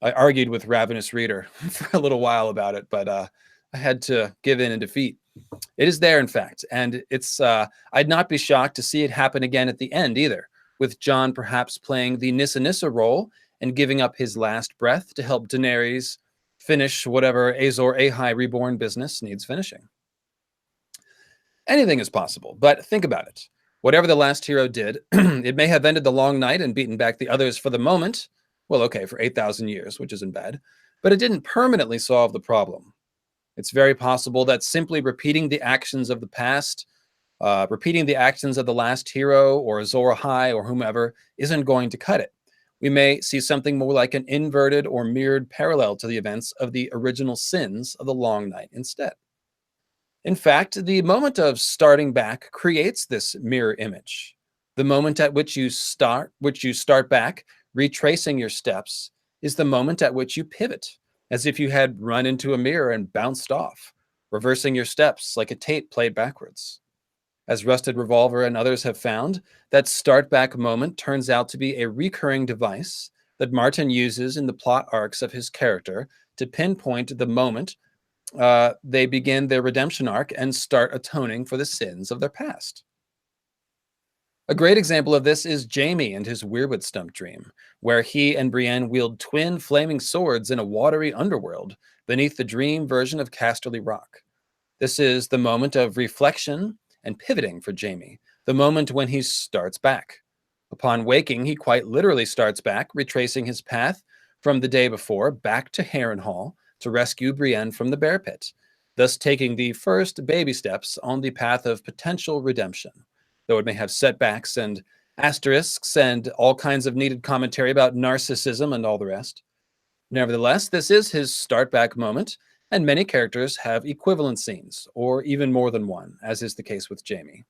I argued with Ravenous Reader for a little while about it, but I had to give in defeat. It is there, in fact, and I'd not be shocked to see it happen again at the end either, with Jon perhaps playing the Nissa Nissa role and giving up his last breath to help Daenerys finish whatever Azor Ahai reborn business needs finishing. Anything is possible, but think about it. Whatever the last hero did, it may have ended the long night and beaten back the others for the moment. Well, okay, for 8,000 years, which isn't bad, but it didn't permanently solve the problem. It's very possible that simply repeating the actions of the past, repeating the actions of the last hero or Azor Ahai or whomever isn't going to cut it. We may see something more like an inverted or mirrored parallel to the events of the original sins of the long night instead. In fact, the moment of starting back creates this mirror image. The moment at which you start back, retracing your steps, is the moment at which you pivot, as if you had run into a mirror and bounced off, reversing your steps like a tape played backwards. As Rusted Revolver and others have found, that start back moment turns out to be a recurring device that Martin uses in the plot arcs of his character to pinpoint the moment they begin their redemption arc and start atoning for the sins of their past. A great example of this is Jaime and his Weirwood Stump dream, where he and Brienne wield twin flaming swords in a watery underworld beneath the dream version of Casterly Rock. This is the moment of reflection and pivoting for Jaime, the moment when he starts back. Upon waking, he quite literally starts back, retracing his path from the day before back to Harrenhal to rescue Brienne from the bear pit, thus taking the first baby steps on the path of potential redemption, though it may have setbacks and asterisks and all kinds of needed commentary about narcissism and all the rest. Nevertheless, this is his start back moment, and many characters have equivalent scenes, or even more than one, as is the case with Jaime.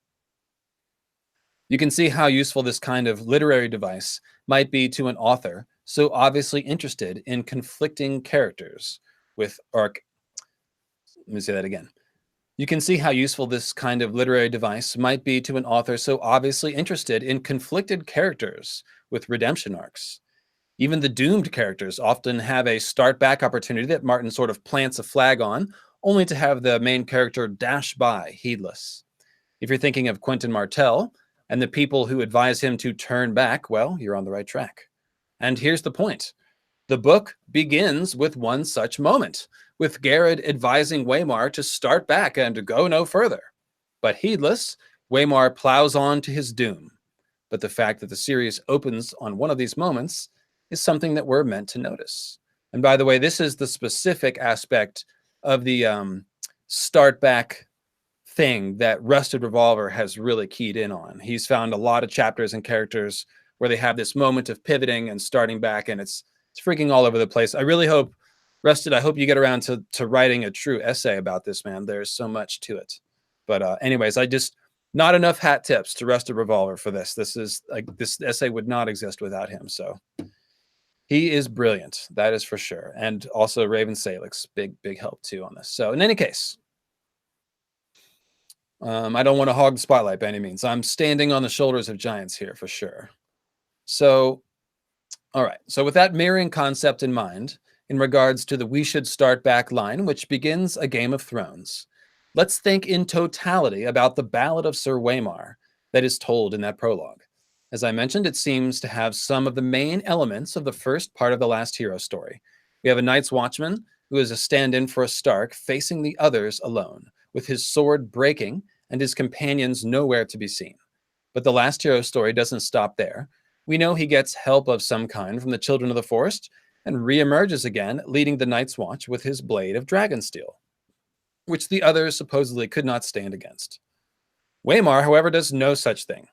You can see how useful this kind of literary device might be to an author so obviously interested in conflicting characters with Let me say that again. You can see how useful this kind of literary device might be to an author so obviously interested in conflicted characters with redemption arcs. Even the doomed characters often have a start back opportunity that Martin sort of plants a flag on, only to have the main character dash by, heedless. If you're thinking of Quentin Martell and the people who advise him to turn back, well, you're on the right track. And here's the point. The book begins with one such moment, with Garrett advising Waymar to start back and to go no further. But heedless, Waymar plows on to his doom. But the fact that the series opens on one of these moments is something that we're meant to notice. And by the way, this is the specific aspect of the start back thing that Rusted Revolver has really keyed in on. He's found a lot of chapters and characters where they have this moment of pivoting and starting back, and it's freaking all over the place. I really hope, Rusted, I hope you get around to writing a true essay about this, man. There's so much to it. But anyways, not enough hat tips to Rusted Revolver for this. This essay would not exist without him. So he is brilliant. That is for sure. And also Raven Salix, big help too on this. So in any case, I don't want to hog the spotlight by any means. I'm standing on the shoulders of giants here for sure. So, all right. So with that mirroring concept in mind, in regards to the we should start back line, which begins a Game of Thrones, let's think in totality about the Ballad of Sir Waymar that is told in that prologue. As I mentioned, it seems to have some of the main elements of the first part of the Last Hero story. We have a Night's Watchman who is a stand-in for a Stark facing the others alone, with his sword breaking and his companions nowhere to be seen. But the Last Hero story doesn't stop there. We know he gets help of some kind from the Children of the Forest and re-emerges again, leading the Night's Watch with his blade of dragon steel, which the others supposedly could not stand against. Waymar, however, does no such thing.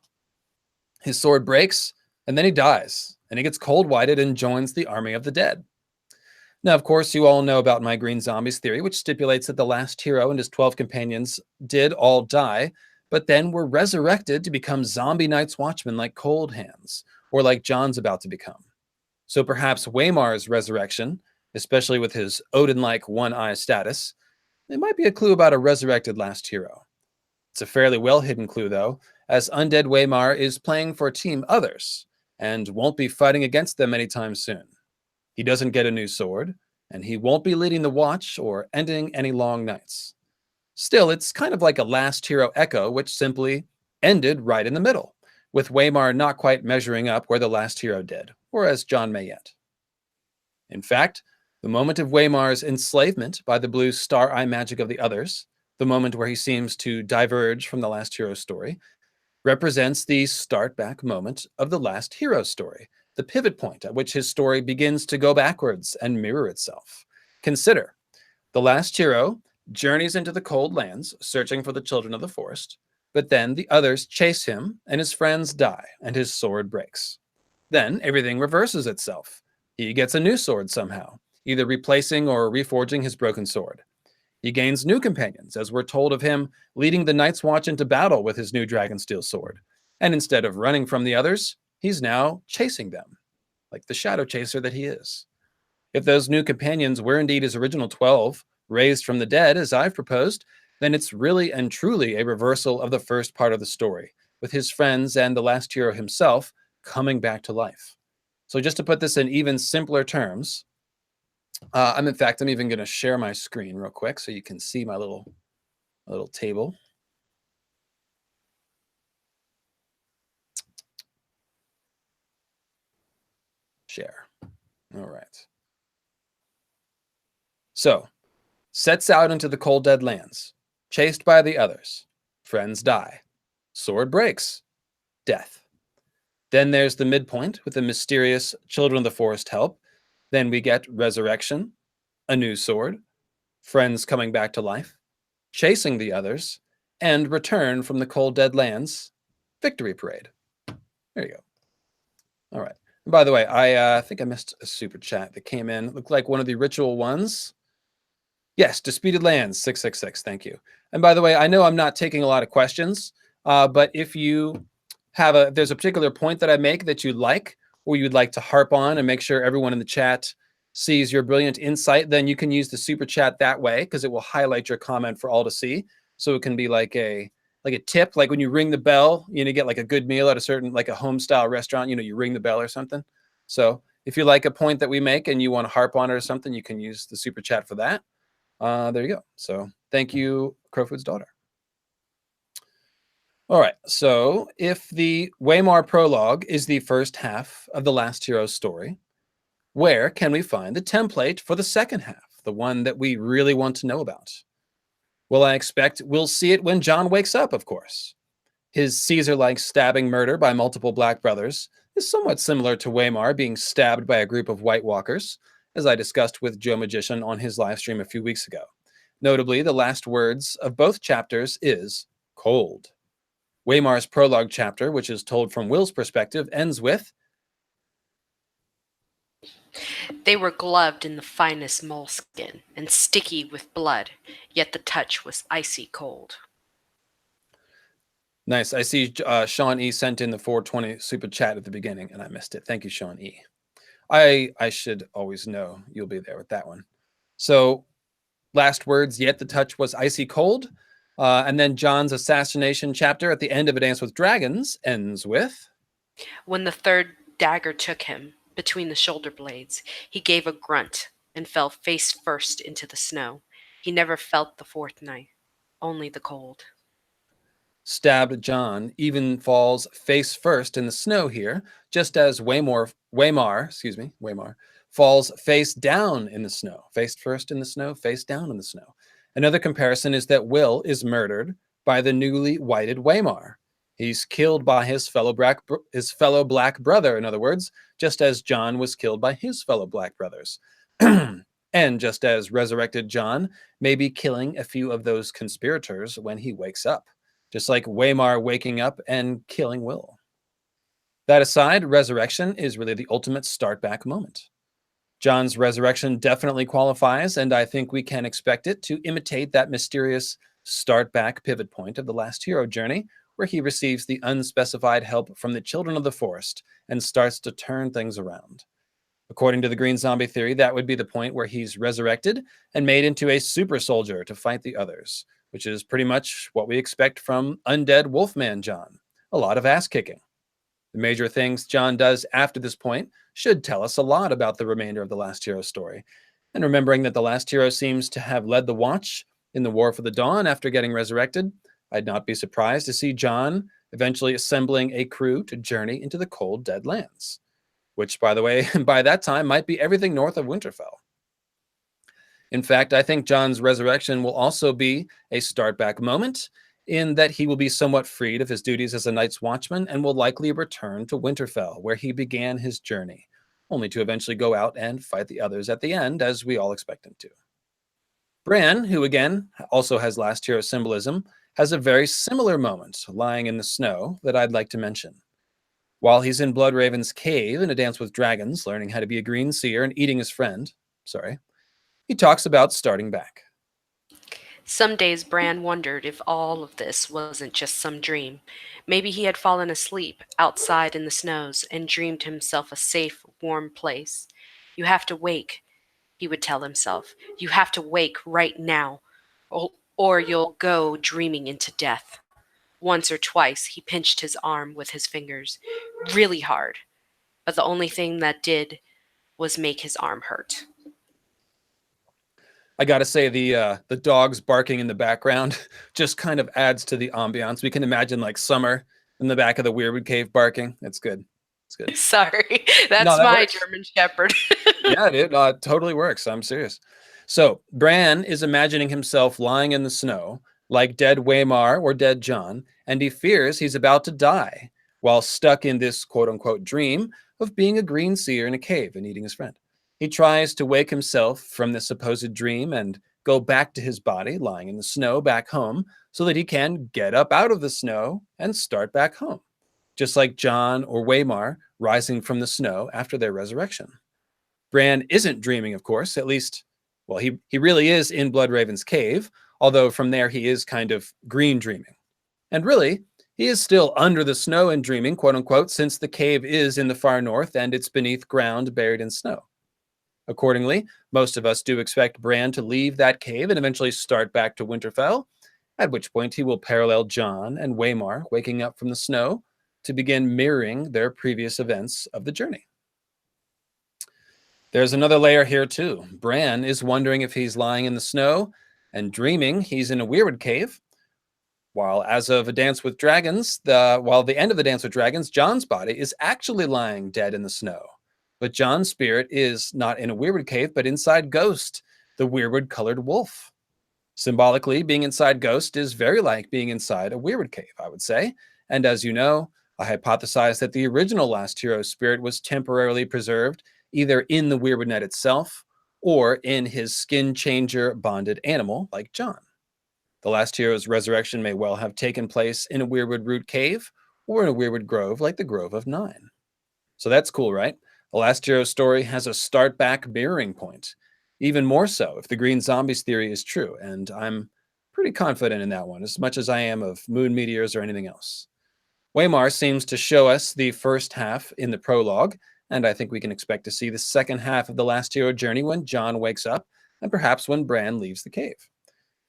His sword breaks, and then he dies, and he gets cold-whited and joins the army of the dead. Now, of course, you all know about my Green Zombies theory, which stipulates that the last hero and his 12 companions did all die, but then were resurrected to become zombie Night's Watchmen like Cold Hands, or like John's about to become. So perhaps Waymar's resurrection, especially with his Odin-like one-eye status, it might be a clue about a resurrected last hero. It's a fairly well-hidden clue, though, as undead Waymar is playing for Team Others, and won't be fighting against them anytime soon. He doesn't get a new sword, and he won't be leading the watch or ending any long nights. Still, it's kind of like a last hero echo, which simply ended right in the middle, with Waymar not quite measuring up where the last hero did, or as John may yet. In fact, the moment of Waymar's enslavement by the blue star eye magic of the others, the moment where he seems to diverge from the last hero story, represents the start back moment of the last hero story, the pivot point at which his story begins to go backwards and mirror itself. Consider, the last hero journeys into the cold lands, searching for the Children of the Forest, but then the others chase him, and his friends die, and his sword breaks. Then everything reverses itself. He gets a new sword somehow, either replacing or reforging his broken sword. He gains new companions, as we're told of him leading the Night's Watch into battle with his new Dragonsteel sword. And instead of running from the others, he's now chasing them, like the shadow chaser that he is. If those new companions were indeed his original 12, raised from the dead, as I've proposed, then it's really and truly a reversal of the first part of the story, with his friends and the last hero himself coming back to life. So just to put this in even simpler terms, I'm even going to share my screen real quick so you can see my little table. Share. All right. So, sets out into the cold dead lands, chased by the others. Friends die. Sword breaks. Death. Then there's the midpoint with the mysterious Children of the Forest help. Then we get resurrection, a new sword, friends coming back to life, chasing the others, and return from the cold dead lands, victory parade. There you go. All right. And by the way, I think I missed a super chat that came in. Looked like one of the ritual ones. Yes, Disputed Lands, 666. Thank you. And by the way, I know I'm not taking a lot of questions, but if you have there's a particular point that I make that you like, or you'd like to harp on and make sure everyone in the chat sees your brilliant insight, then you can use the super chat that way, because it will highlight your comment for all to see. So it can be like a tip, like when you ring the bell, get like a good meal at a certain, like a home style restaurant, you ring the bell or something. So if you like a point that we make and you want to harp on it or something, you can use the super chat for that. There you go. So thank you, Crowfoot's daughter. All right, so if the Waymar prologue is the first half of the last hero's story, where can we find the template for the second half, the one that we really want to know about? Well, I expect we'll see it when John wakes up, of course. His Caesar-like stabbing murder by multiple Black brothers is somewhat similar to Waymar being stabbed by a group of White Walkers, as I discussed with Joe Magician on his live stream a few weeks ago. Notably, the last words of both chapters is cold. Waymar's prologue chapter, which is told from Will's perspective, ends with, They were gloved in the finest moleskin and sticky with blood, yet the touch was icy cold. Nice. I see Sean E sent in the 420 super chat at the beginning, and I missed it. Thank you, Sean E. I should always know you'll be there with that one. So, last words, yet the touch was icy cold. And then John's assassination chapter at the end of A Dance with Dragons ends with, When the third dagger took him between the shoulder blades, he gave a grunt and fell face first into the snow. He never felt the fourth knife, only the cold. stabbed John even falls face first in the snow here, just as Waymar falls face down in the snow. Face first in the snow, face down in the snow. Another comparison is that Will is murdered by the newly whited Waymar. He's killed by his fellow black brother, in other words, just as John was killed by his fellow black brothers. And just as resurrected John may be killing a few of those conspirators when he wakes up, just like Waymar waking up and killing Will. That aside, resurrection is really the ultimate start back moment. John's resurrection definitely qualifies, and I think we can expect it to imitate that mysterious start back pivot point of the last hero journey, where he receives the unspecified help from the children of the forest and starts to turn things around. According to the Green Zombie theory, that would be the point where he's resurrected and made into a super soldier to fight the others, which is pretty much what we expect from undead Wolfman John. A lot of ass kicking. The major things John does after this point should tell us a lot about the remainder of the Last Hero story. And remembering that the Last Hero seems to have led the Watch in the War for the Dawn after getting resurrected, I'd not be surprised to see John eventually assembling a crew to journey into the cold, dead lands, which, by the way, by that time might be everything north of Winterfell. In fact, I think John's resurrection will also be a start back moment, in that he will be somewhat freed of his duties as a Night's Watchman and will likely return to Winterfell, where he began his journey, only to eventually go out and fight the others at the end, as we all expect him to. Bran, who again also has Last Hero symbolism, has a very similar moment lying in the snow that I'd like to mention. While he's in Bloodraven's cave in A Dance with Dragons, learning how to be a green seer and eating his friend, he talks about starting back. Some days Bran wondered if all of this wasn't just some dream. Maybe he had fallen asleep outside in the snows and dreamed himself a safe, warm place. You have to wake, he would tell himself. You have to wake right now, or you'll go dreaming into death. Once or twice he pinched his arm with his fingers, really hard, but the only thing that did was make his arm hurt. I gotta say, the dogs barking in the background just kind of adds to the ambiance. We can imagine like Summer in the back of the Weirwood cave barking. It's good. It's good. Sorry, that's No, that my works. German Shepherd. Yeah, it totally works. I'm serious. So Bran is imagining himself lying in the snow like dead Waymar or dead John, and he fears he's about to die while stuck in this quote-unquote dream of being a green seer in a cave and eating his friend. He tries to wake himself from the supposed dream and go back to his body lying in the snow back home so that he can get up out of the snow and start back home, just like John or Waymar rising from the snow after their resurrection. Bran isn't dreaming, of course, at least, well, he really is in Bloodraven's cave, although from there he is kind of green dreaming. And really, he is still under the snow and dreaming, quote unquote, since the cave is in the far north and it's beneath ground buried in snow. Accordingly, most of us do expect Bran to leave that cave and eventually start back to Winterfell, at which point he will parallel John and Waymar waking up from the snow to begin mirroring their previous events of the journey. There's another layer here too. Bran is wondering if he's lying in the snow and dreaming he's in a weirwood cave, while as of A Dance with Dragons, the end of The Dance with Dragons, Jon's body is actually lying dead in the snow. But Jon's spirit is not in a weirwood cave, but inside Ghost, the weirwood-colored wolf. Symbolically, being inside Ghost is very like being inside a weirwood cave, I would say. And as you know, I hypothesized that the original Last Hero spirit was temporarily preserved either in the weirwood net itself or in his skin changer bonded animal like John. The last hero's resurrection may well have taken place in a weirwood root cave or in a weirwood grove like the Grove of Nine. So that's cool, right? The last hero's story has a start back mirroring point. Even more so if the green zombies theory is true, and I'm pretty confident in that one, as much as I am of moon meteors or anything else. Waymar seems to show us the first half in the prologue, and I think we can expect to see the second half of the last hero journey when John wakes up, and perhaps when Bran leaves the cave.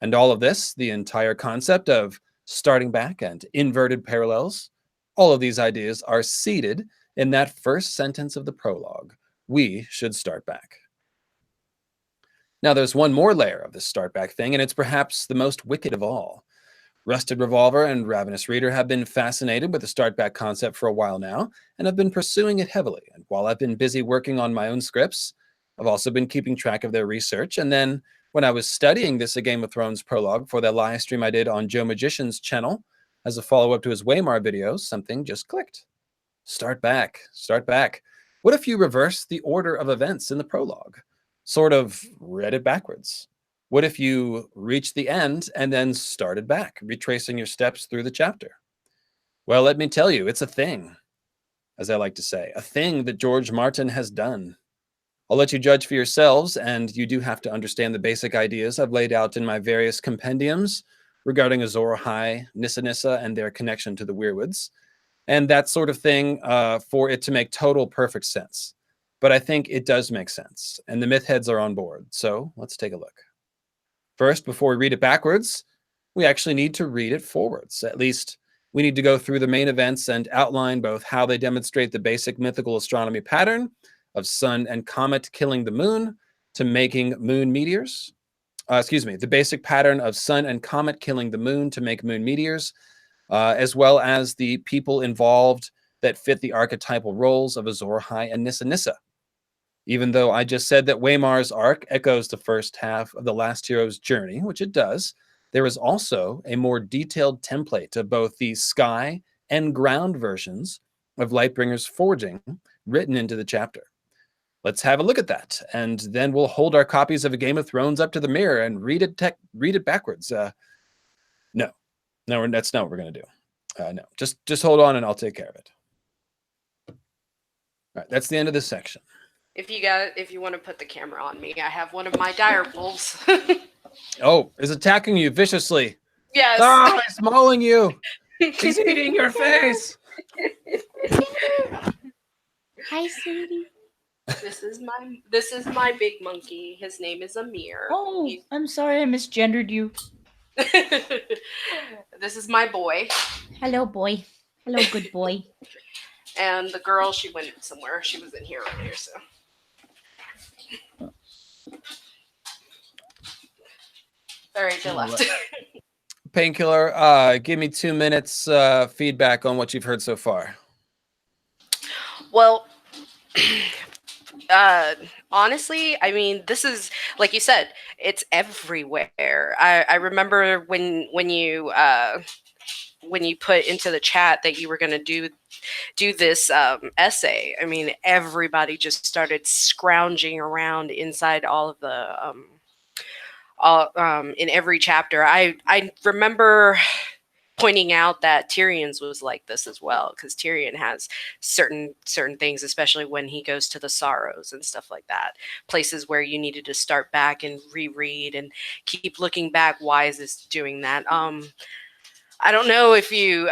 And all of this, the entire concept of starting back and inverted parallels, all of these ideas are seated in that first sentence of the prologue. We should start back. Now, there's one more layer of this start back thing, and it's perhaps the most wicked of all. Rusted Revolver and Ravenous Reader have been fascinated with the start back concept for a while now, and have been pursuing it heavily. And while I've been busy working on my own scripts, I've also been keeping track of their research. And then when I was studying this A Game of Thrones prologue for that live stream I did on Joe Magician's channel, as a follow-up to his Waymar videos, something just clicked. Start back, start back. What if you reverse the order of events in the prologue? Sort of read it backwards. What if you reached the end and then started back, retracing your steps through the chapter? Well, let me tell you, it's a thing, as I like to say, a thing that George Martin has done. I'll let you judge for yourselves, and you do have to understand the basic ideas I've laid out in my various compendiums regarding Azor Ahai, Nissa Nissa, and their connection to the weirwoods, and that sort of thing for it to make total perfect sense. But I think it does make sense, and the myth heads are on board. So let's take a look. First, before we read it backwards, we actually need to read it forwards. At least we need to go through the main events and outline both how they demonstrate the basic mythical astronomy pattern of sun and comet killing the moon to making moon meteors. The basic pattern of sun and comet killing the moon to make moon meteors, as well as the people involved that fit the archetypal roles of Azor Ahai and Nissa Nissa. Even though I just said that Waymar's arc echoes the first half of the last hero's journey, which it does, there is also a more detailed template of both the sky and ground versions of Lightbringer's forging written into the chapter. Let's have a look at that, and then we'll hold our copies of A Game of Thrones up to the mirror and read it backwards. No, that's not what we're going to do. No, just hold on and I'll take care of it. All right, that's the end of this section. If you want to put the camera on me, I have one of my dire wolves. Oh, is attacking you viciously. Yes. Oh, he's mauling you. He's eating your face. Hi, sweetie. This is my big monkey. His name is Amir. Oh, I'm sorry I misgendered you. This is my boy. Hello, boy. Hello, good boy. And the girl, she went somewhere. She was in here earlier, so. All right, they left. Painkiller, give me 2 minutes feedback on what you've heard so far. Well, honestly, I mean, this is, like you said, it's everywhere. I remember when you put into the chat that you were going to do this essay. I mean, everybody just started scrounging around inside all of the in every chapter. I remember pointing out that Tyrion's was like this as well, because Tyrion has certain things, especially when he goes to the Sorrows and stuff like that, places where you needed to start back and reread and keep looking back. Why is this doing that? I don't know if you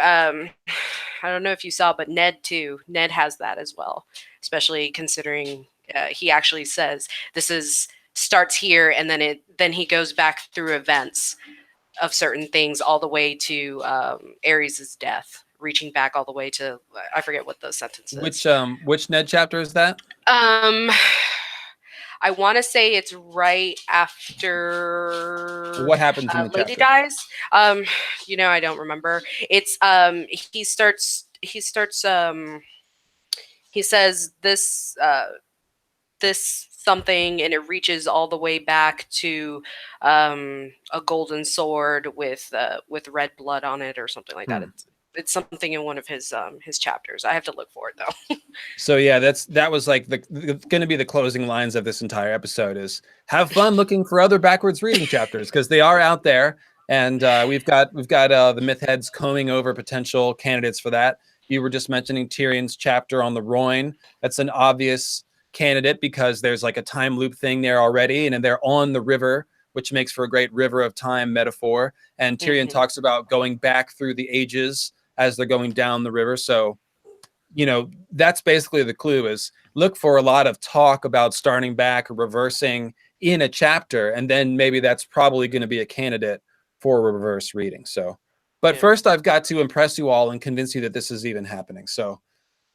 saw, but Ned too. Ned has that as well, especially considering he actually says this starts here, and then he goes back through events of certain things all the way to Aerys' death, reaching back all the way to, I forget what the sentence is. Which Ned chapter is that? I want to say it's right after What happens in the Lady chapter? dies. I don't remember. It's he says this something, and it reaches all the way back to a golden sword with red blood on it or something like that. It's something in one of his chapters. I have to look for it though. So yeah, that was like going to be the closing lines of this entire episode is have fun looking for other backwards reading chapters because they are out there, and we've got the myth heads combing over potential candidates for that. You were just mentioning Tyrion's chapter on the Rhoyne. That's an obvious candidate because there's like a time loop thing there already, and they're on the river, which makes for a great river of time metaphor. And Tyrion talks about going back through the ages as they're going down the river. So, you know, that's basically the clue is look for a lot of talk about starting back or reversing in a chapter. And then maybe that's probably going to be a candidate for a reverse reading. So, but first I've got to impress you all and convince you that this is even happening. So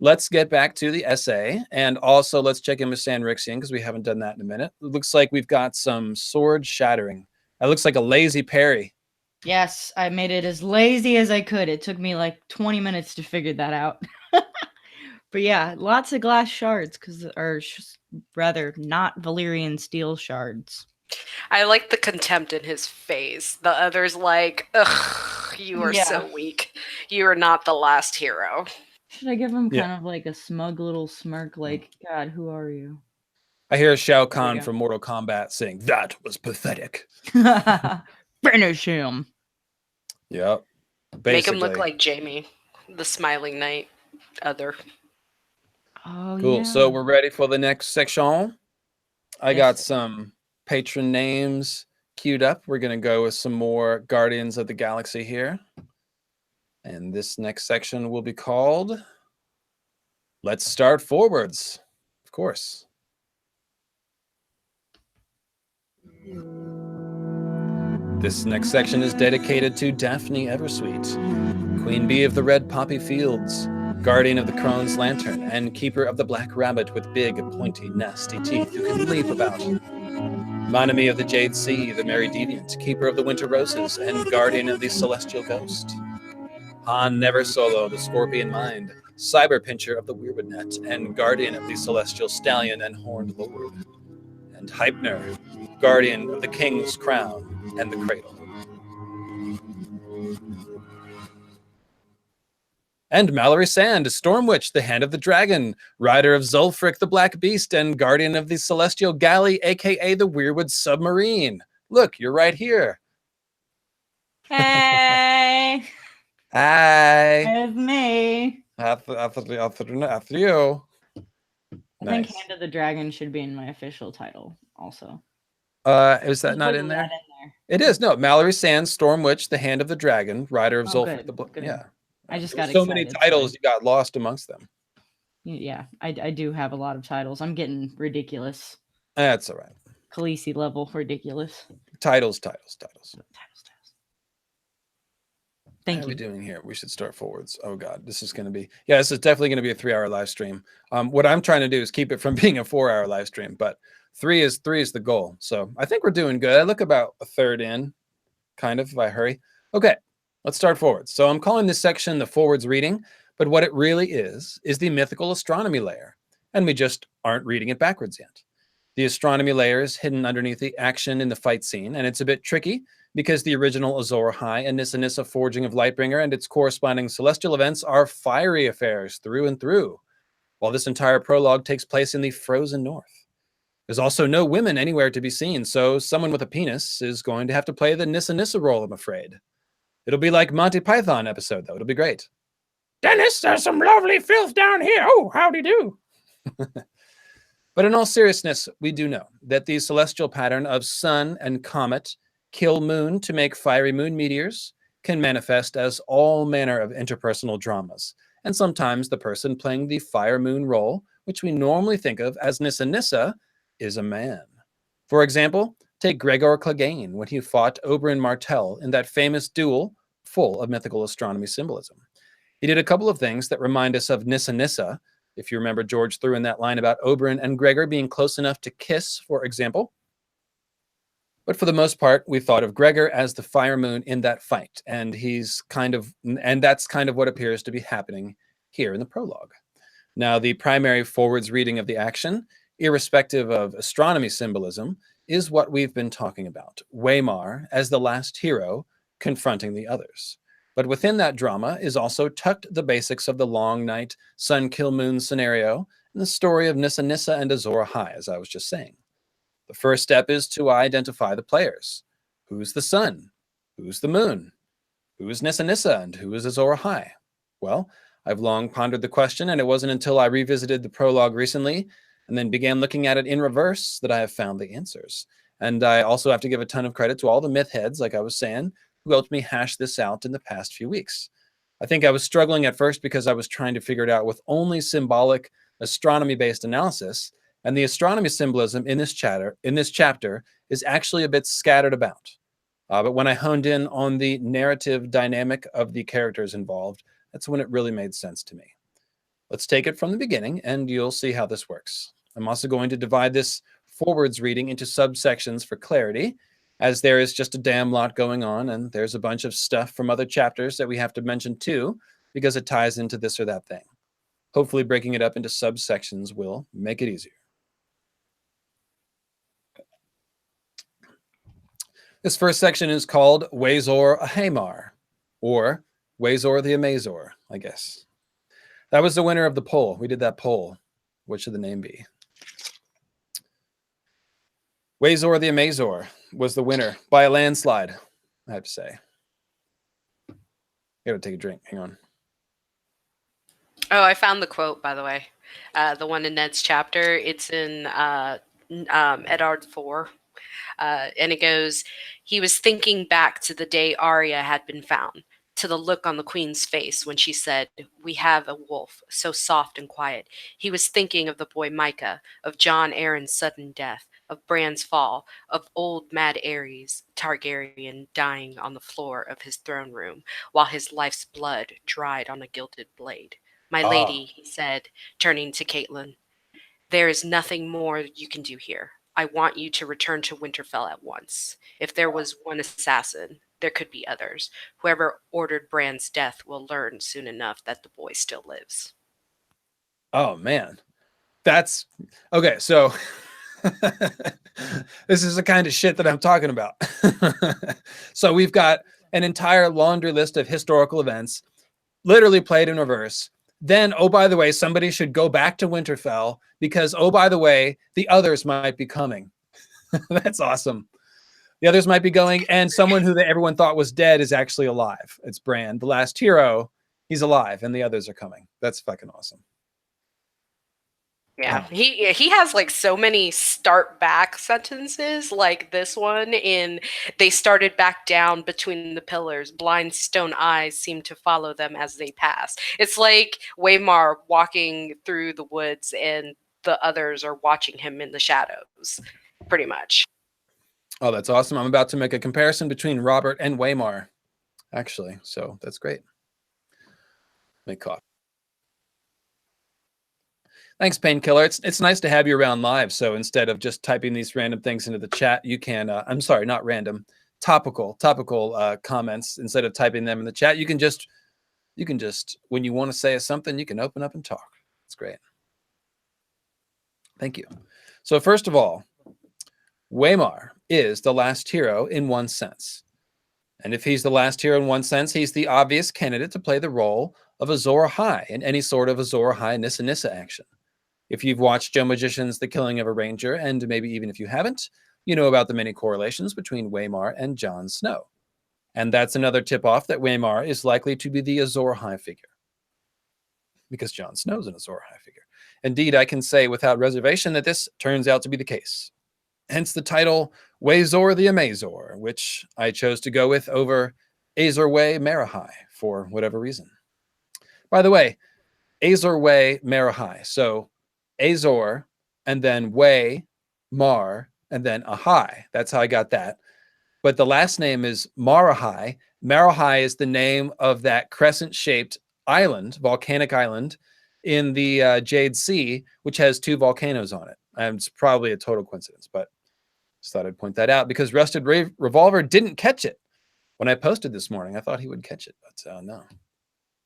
let's get back to the essay. And also let's check in with Sanrixian because we haven't done that in a minute. It looks like we've got some sword shattering. That looks like a lazy parry. Yes, I made it as lazy as I could. It took me like 20 minutes to figure that out. But yeah, lots of glass shards are rather not Valyrian steel shards. I like the contempt in his face. The others like, ugh, you are so weak. You are not the last hero. Should I give him kind of like a smug little smirk like, God, who are you? I hear Shao Kahn from Mortal Kombat saying, that was pathetic. Finish him. Yep. Basically. Make him look like Jaime, the smiling knight other. Oh, cool. Yeah. So we're ready for the next section. I got some patron names queued up. We're going to go with some more Guardians of the Galaxy here. And this next section will be called Let's Start Forwards. Of course. This next section is dedicated to Daphne Eversweet, Queen Bee of the Red Poppy Fields, Guardian of the Crone's Lantern, and Keeper of the Black Rabbit with big, pointy, nasty teeth who can leap about. Monami of the Jade Sea, the Merry Deviant, Keeper of the Winter Roses, and Guardian of the Celestial Ghost. Han Never Solo, the Scorpion Mind, Cyber Pincher of the Weirwood Net, and Guardian of the Celestial Stallion and Horned Lord. And Hypner, Guardian of the King's Crown and the Cradle. And Mallory Sand, Storm Witch, the Hand of the Dragon, Rider of Zulfric the Black Beast, and Guardian of the Celestial Galley, aka the Weirwood Submarine. Look, you're right here. Hey! Hi. It's me. After you. I think Hand of the Dragon should be in my official title also. Is that not in there? It is. No, Mallory Sands, Storm Witch, the Hand of the Dragon, Rider of Zulfric the Black. Yeah. I just got so many titles, you got lost amongst them. Yeah, I do have a lot of titles. I'm getting ridiculous. That's all right. Khaleesi level ridiculous. Titles. Thank How you. are we doing here? We should start forwards. Oh God, this is going to be, this is definitely going to be a 3-hour live stream. What I'm trying to do is keep it from being a 4-hour live stream, but three is the goal. So I think we're doing good. I look about a third in, kind of, if I hurry. Okay, let's start forwards. So I'm calling this section the forwards reading, but what it really is the mythical astronomy layer, and we just aren't reading it backwards yet. The astronomy layer is hidden underneath the action in the fight scene, and it's a bit tricky because the original Azor High and Nissa Nissa Forging of Lightbringer and its corresponding celestial events are fiery affairs through and through, while this entire prologue takes place in the frozen north. There's also no women anywhere to be seen, so someone with a penis is going to have to play the Nissa Nissa role, I'm afraid. It'll be like Monty Python episode, though. It'll be great. Dennis, there's some lovely filth down here. Oh, howdy do. But in all seriousness, we do know that the celestial pattern of sun and comet kill moon to make fiery moon meteors can manifest as all manner of interpersonal dramas. And sometimes the person playing the fire moon role, which we normally think of as Nissa Nissa, is a man. For example, take Gregor Clegane when he fought Oberyn Martell in that famous duel full of mythical astronomy symbolism. He did a couple of things that remind us of Nissa Nissa. If you remember, George threw in that line about Oberyn and Gregor being close enough to kiss, for example. But for the most part, we thought of Gregor as the fire moon in that fight, and that's kind of what appears to be happening here in the prologue. Now, the primary forwards reading of the action, irrespective of astronomy symbolism, is what we've been talking about. Waymar as the last hero confronting the others. But within that drama is also tucked the basics of the long night, sun kill moon scenario and the story of Nissa Nissa and Azor Ahai, as I was just saying. The first step is to identify the players. Who's the sun? Who's the moon? Who is Nissa Nissa and who is Azor Ahai? Well, I've long pondered the question, and it wasn't until I revisited the prologue recently and then began looking at it in reverse that I have found the answers. And I also have to give a ton of credit to all the myth heads, like I was saying, who helped me hash this out in the past few weeks. I think I was struggling at first because I was trying to figure it out with only symbolic astronomy-based analysis, and the astronomy symbolism in this chapter is actually a bit scattered about. But when I honed in on the narrative dynamic of the characters involved, that's when it really made sense to me. Let's take it from the beginning, and you'll see how this works. I'm also going to divide this forwards reading into subsections for clarity, as there is just a damn lot going on, and there's a bunch of stuff from other chapters that we have to mention too, because it ties into this or that thing. Hopefully breaking it up into subsections will make it easier. This first section is called Waymar Waymar, or Waymar the Amazor, I guess. That was the winner of the poll. We did that poll. What should the name be? Waymar the Amazor was the winner by a landslide, I have to say. I gotta take a drink. Hang on. Oh, I found the quote, by the way. The one in Ned's chapter. It's in Eddard 4. And it goes, he was thinking back to the day Arya had been found, to the look on the queen's face when she said, "We have a wolf, so soft and quiet." He was thinking of the boy Micah, of Jon Arryn's sudden death, of Bran's fall, of old Mad Aerys Targaryen dying on the floor of his throne room, while his life's blood dried on a gilded blade. "My lady," he said, turning to Caitlin, "there is nothing more you can do here. I want you to return to Winterfell at once. If there was one assassin, there could be others. Whoever ordered Bran's death will learn soon enough that the boy still lives." Oh, man. That's okay. So this is the kind of shit that I'm talking about. So we've got an entire laundry list of historical events, literally played in reverse. Then, oh, by the way, somebody should go back to Winterfell because, oh, by the way, the others might be coming. That's awesome. The others might be going, and someone who everyone thought was dead is actually alive. It's Bran, the last hero. He's alive, and the others are coming. That's fucking awesome. Yeah, he has like so many start back sentences, like this one in "They started back down between the pillars. Blind stone eyes seemed to follow them as they passed." It's like Waymar walking through the woods and the others are watching him in the shadows, pretty much. Oh, that's awesome. I'm about to make a comparison between Robert and Waymar, actually. So that's great. Make coffee. Thanks, Painkiller. It's nice to have you around live. So instead of just typing these random things into the chat, you can, I'm sorry, not random, topical comments. Instead of typing them in the chat, you can just, when you want to say something, you can open up and talk. It's great. Thank you. So first of all, Waymar is the last hero in one sense. And if he's the last hero in one sense, he's the obvious candidate to play the role of Azor Ahai in any sort of Azor Ahai Nissa Nissa action. If you've watched Joe Magician's The Killing of a Ranger, and maybe even if you haven't, you know about the many correlations between Waymar and Jon Snow. And that's another tip-off that Waymar is likely to be the Azor Ahai figure, because Jon Snow's an Azor Ahai figure. Indeed, I can say without reservation that this turns out to be the case. Hence the title Waymar the Amazor, which I chose to go with over Azor Waymar Ahai for whatever reason. By the way, Azor Waymar Ahai. So Azor and then Waymar and then Ahai. That's how I got that. But the last name is Marahai. Marahai is the name of that crescent-shaped island, volcanic island in the Jade Sea, which has two volcanoes on it. And it's probably a total coincidence, but just thought I'd point that out because Rusted Revolver didn't catch it when I posted this morning. I thought he would catch it, but no.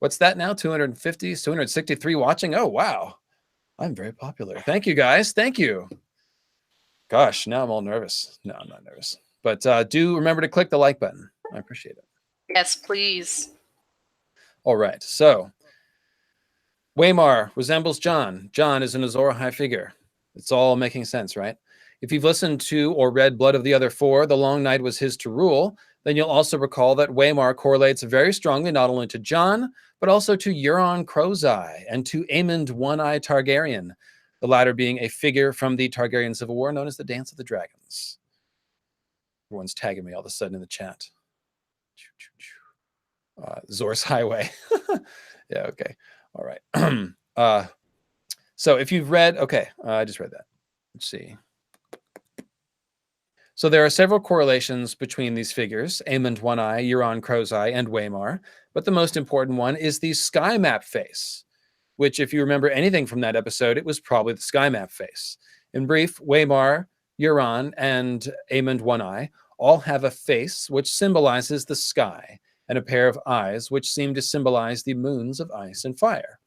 What's that now? 250, 263 watching? Oh, wow. I'm very popular. Thank you, guys. Thank you. Gosh, now I'm all nervous. No, I'm not nervous. But do remember to click the like button. I appreciate it. Yes, please. All right, so Waymar resembles John. John is an Azor Ahai figure. It's all making sense, right? If you've listened to or read Blood of the Other Four, The Long Night Was His to Rule, then you'll also recall that Waymar correlates very strongly not only to John, but also to Euron Crow's Eye and to Aemond One-Eye Targaryen, the latter being a figure from the Targaryen Civil War known as the Dance of the Dragons. Everyone's tagging me all of a sudden in the chat. Zor's Highway. Yeah, okay. All right. So if you've read, okay, I just read that. Let's see. So there are several correlations between these figures, Aemond One-Eye, Euron Crow's Eye, and Waymar, but the most important one is the sky map face, which if you remember anything from that episode, it was probably the sky map face. In brief, Waymar, Euron, and Aemond One-Eye all have a face which symbolizes the sky, and a pair of eyes which seem to symbolize the moons of ice and fire.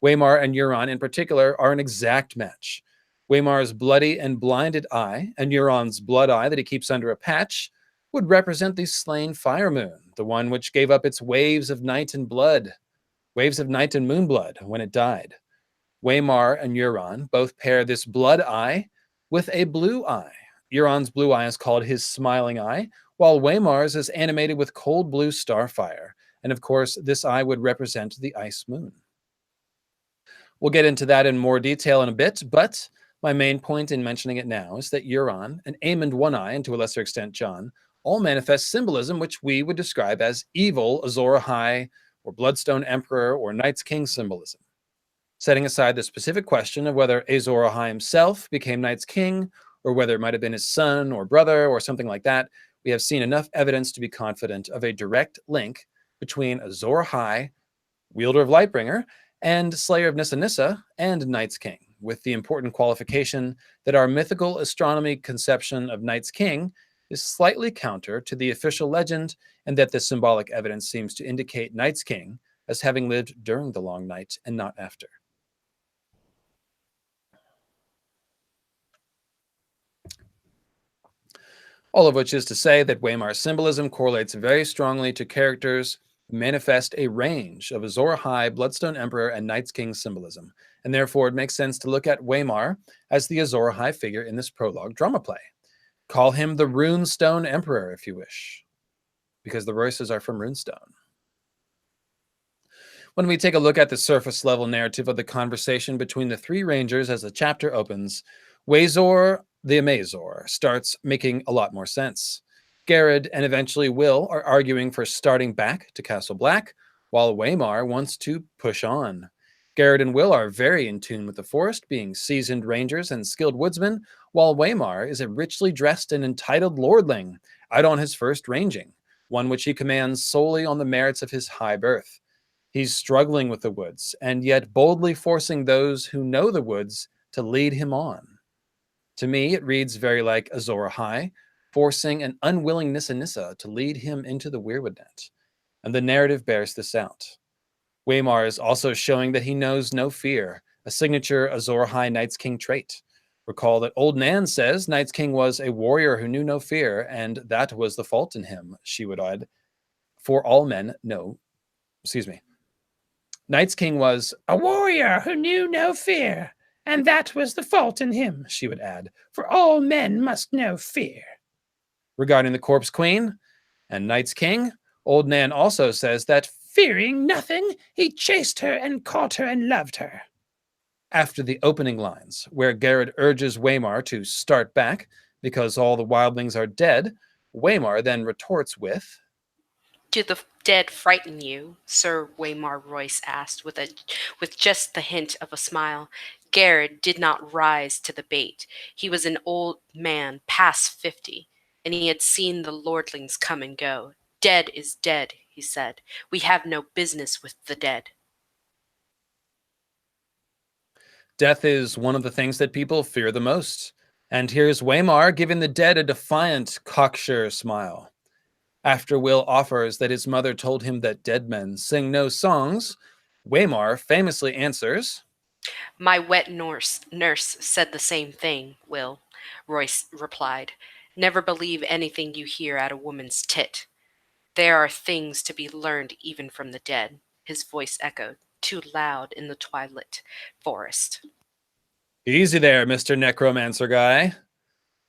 Waymar and Euron in particular are an exact match. Waymar's bloody and blinded eye and Euron's blood eye that he keeps under a patch would represent the slain fire moon, the one which gave up its waves of night and moon blood when it died. Waymar and Euron both pair this blood eye with a blue eye. Euron's blue eye is called his smiling eye, while Waymar's is animated with cold blue starfire. And of course, this eye would represent the ice moon. We'll get into that in more detail in a bit, but my main point in mentioning it now is that Euron and Aemond One-Eye, and to a lesser extent John, all manifest symbolism which we would describe as evil Azor Ahai or Bloodstone Emperor or Night's King symbolism. Setting aside the specific question of whether Azor Ahai himself became Night's King or whether it might have been his son or brother or something like that, we have seen enough evidence to be confident of a direct link between Azor Ahai, wielder of Lightbringer, and Slayer of Nissa Nissa, and Night's King, with the important qualification that our mythical astronomy conception of Night's King is slightly counter to the official legend, and that the symbolic evidence seems to indicate Night's King as having lived during the long night and not after. All of which is to say that Waymar's symbolism correlates very strongly to characters who manifest a range of Azor Ahai, Bloodstone Emperor, and Night's King symbolism, and therefore it makes sense to look at Waymar as the Azor Ahai figure in this prologue drama play. Call him the Runestone Emperor, if you wish, because the Royces are from Runestone. When we take a look at the surface level narrative of the conversation between the three rangers as the chapter opens, Wazor the Amazor starts making a lot more sense. Garrett and eventually Will are arguing for starting back to Castle Black, while Waymar wants to push on. Garrett and Will are very in tune with the forest, being seasoned rangers and skilled woodsmen, while Waymar is a richly dressed and entitled lordling, out on his first ranging, one which he commands solely on the merits of his high birth. He's struggling with the woods, and yet boldly forcing those who know the woods to lead him on. To me, it reads very like Azor Ahai, forcing an unwilling Nissa Nissa to lead him into the weirwood net. And the narrative bears this out. Waymar is also showing that he knows no fear, a signature Azor Ahai Night's King trait. Recall that Old Nan says Night's King was a warrior who knew no fear, and that was the fault in him, she would add. For all men Night's King was a warrior who knew no fear, and that was the fault in him, she would add, for all men must know fear. Regarding the Corpse Queen and Night's King, Old Nan also says that, fearing nothing, he chased her and caught her and loved her. After the opening lines, where Garrett urges Waymar to start back because all the wildlings are dead, Waymar then retorts with, "Do the dead frighten you?" Sir Waymar Royce asked with just the hint of a smile. Garrett did not rise to the bait. He was an old man past 50, and he had seen the lordlings come and go. "Dead is dead," he said. "We have no business with the dead." Death is one of the things that people fear the most. And here's Waymar giving the dead a defiant, cocksure smile. After Will offers that his mother told him that dead men sing no songs, Waymar famously answers, "My wet nurse said the same thing, Will," Royce replied. "Never believe anything you hear at a woman's tit. There are things to be learned even from the dead." His voice echoed, too loud in the twilight forest. Easy there, Mr. Necromancer guy.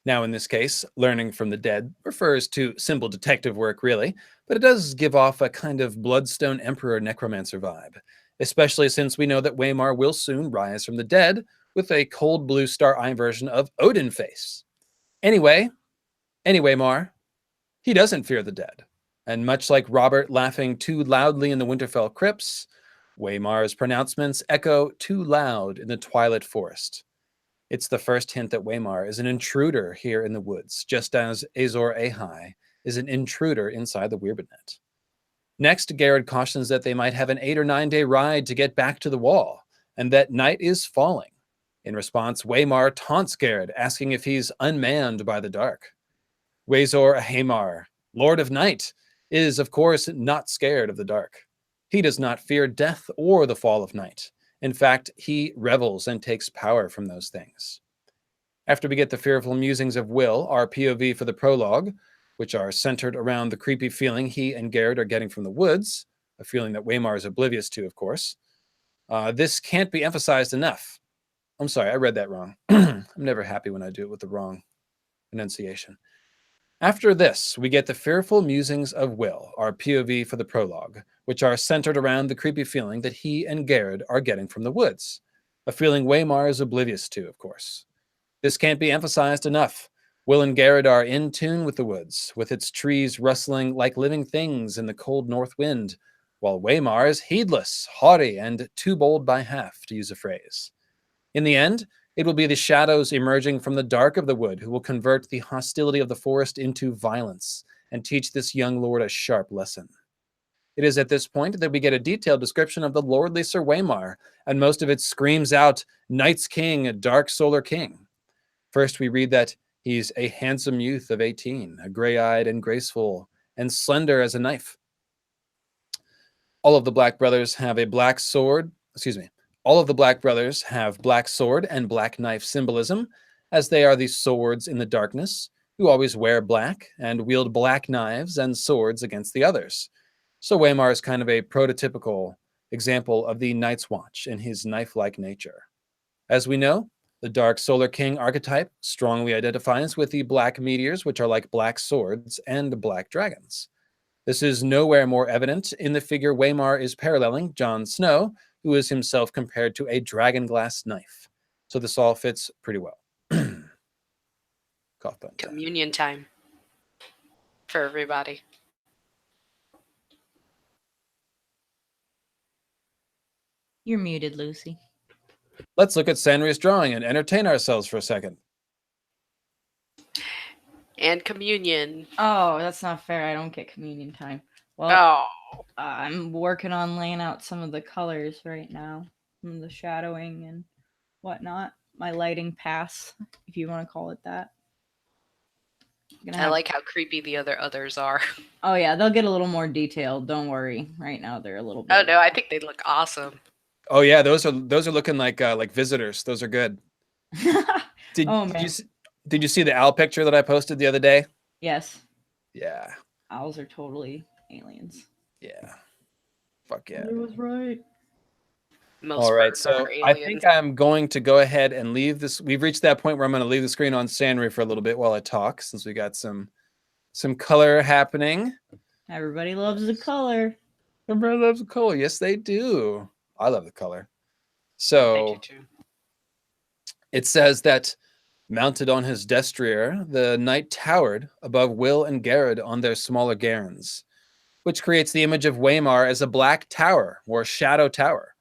Now, in this case, learning from the dead refers to simple detective work, really, but it does give off a kind of Bloodstone Emperor Necromancer vibe, especially since we know that Waymar will soon rise from the dead with a cold blue star eye version of Odin face. Anyway, Mar, he doesn't fear the dead. And much like Robert laughing too loudly in the Winterfell crypts, Waymar's pronouncements echo too loud in the Twilight Forest. It's the first hint that Waymar is an intruder here in the woods, just as Azor Ahai is an intruder inside the Weirwood. Next, Garrett cautions that they might have an 8 or 9 day ride to get back to the wall, and that night is falling. In response, Waymar taunts Garrett, asking if he's unmanned by the dark. Azor Ahai, Lord of Night, is, of course, not scared of the dark. He does not fear death or the fall of night. In fact, he revels and takes power from those things. After we get the fearful musings of Will, our POV for the prologue, which are centered around the creepy feeling he and Garrett are getting from the woods, a feeling that Waymar is oblivious to, of course. This can't be emphasized enough. I'm sorry, I read that wrong. I'm never happy when I do it with the wrong enunciation. After this, we get the fearful musings of Will, our POV for the prologue, which are centered around the creepy feeling that he and Garrett are getting from the woods, a feeling Waymar is oblivious to, of course. This can't be emphasized enough. Will and Garrett are in tune with the woods, with its trees rustling like living things in the cold north wind, while Waymar is heedless, haughty, and too bold by half, to use a phrase. In the end, it will be the shadows emerging from the dark of the wood who will convert the hostility of the forest into violence and teach this young lord a sharp lesson. It is at this point that we get a detailed description of the lordly Sir Waymar, and most of it screams out, Night's King, Dark Solar King. First, we read that he's a handsome youth of 18, a gray-eyed and graceful, and slender as a knife. All of the Black Brothers have a black sword, All of the Black Brothers have black sword and black knife symbolism, as they are the swords in the darkness, who always wear black and wield black knives and swords against the others. So Waymar is kind of a prototypical example of the Night's Watch in his knife-like nature. As we know, the Dark Solar King archetype strongly identifies with the black meteors, which are like black swords, and black dragons. This is nowhere more evident in the figure Waymar is paralleling, Jon Snow, who is himself compared to a dragon glass knife. So this all fits pretty well. Cough button. Communion time for everybody. You're muted, Lucy. Let's look at Sanri's drawing and entertain ourselves for a second. And communion. Oh, that's not fair. I don't get communion time. Well, Oh, I'm working on laying out some of the colors right now, some of the shadowing and whatnot. My lighting pass, if you want to call it that. I like how creepy the others are. Oh yeah, they'll get a little more detailed. Don't worry. Right now they're a little bit. Oh no, I think they look awesome. Oh yeah, those are looking like visitors. Those are good. Did you see the owl picture that I posted the other day? Yes. Yeah. Owls are totally aliens. Yeah. Fuck yeah. It was right. Most All right, birds so are I aliens. think I'm going to go ahead and leave this. We've reached that point where I'm going to leave the screen on Sanri for a little bit while I talk, since we got some color happening. Everybody loves the color. Everybody loves the color. Yes, they do. I love the color. I So do too. it says that mounted on his destrier, the knight towered above Will and Garrett on their smaller garrons, which creates the image of Waymar as a black tower or shadow tower.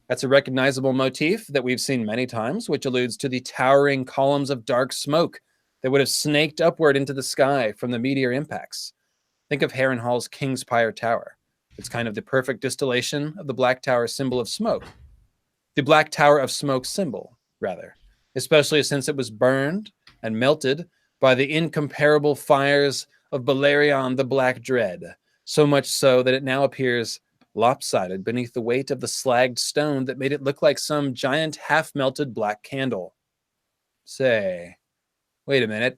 That's a recognizable motif that we've seen many times, which alludes to the towering columns of dark smoke that would have snaked upward into the sky from the meteor impacts. Think of Harrenhal's Kingspire Tower. It's kind of the perfect distillation of the Black Tower symbol of smoke. The Black Tower of Smoke symbol, rather, especially since it was burned and melted by the incomparable fires of Balerion the Black Dread, so much so that it now appears lopsided beneath the weight of the slagged stone that made it look like some giant half-melted black candle. Say, wait a minute.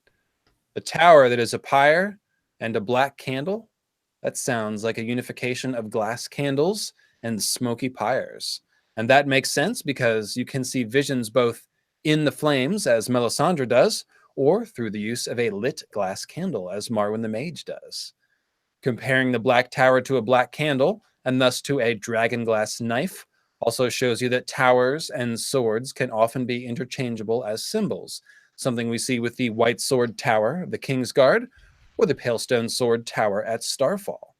The tower that is a pyre and a black candle? That sounds like a unification of glass candles and smoky pyres. And that makes sense because you can see visions both in the flames, as Melisandre does, or through the use of a lit glass candle, as Marwyn the Mage does. Comparing the black tower to a black candle, and thus to a dragon glass knife, also shows you that towers and swords can often be interchangeable as symbols, something we see with the white sword tower of the Kingsguard, or the pale stone sword tower at Starfall.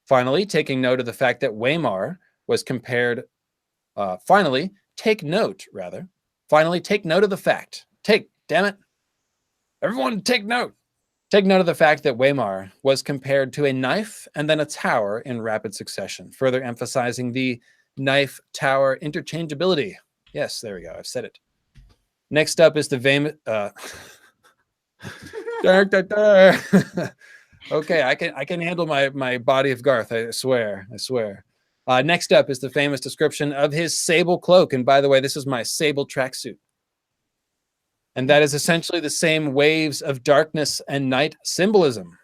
Finally, taking note of the fact that Waymar was compared, take note of the fact, everyone take note. Take note of the fact that Waymar was compared to a knife and then a tower in rapid succession, further emphasizing the knife-tower interchangeability. Yes, there we go. I've said it. Next up is the Okay, I can handle my body of Garth. I swear. Next up is the famous description of his sable cloak, and by the way, this is my sable tracksuit. And that is essentially the same waves of darkness and night symbolism.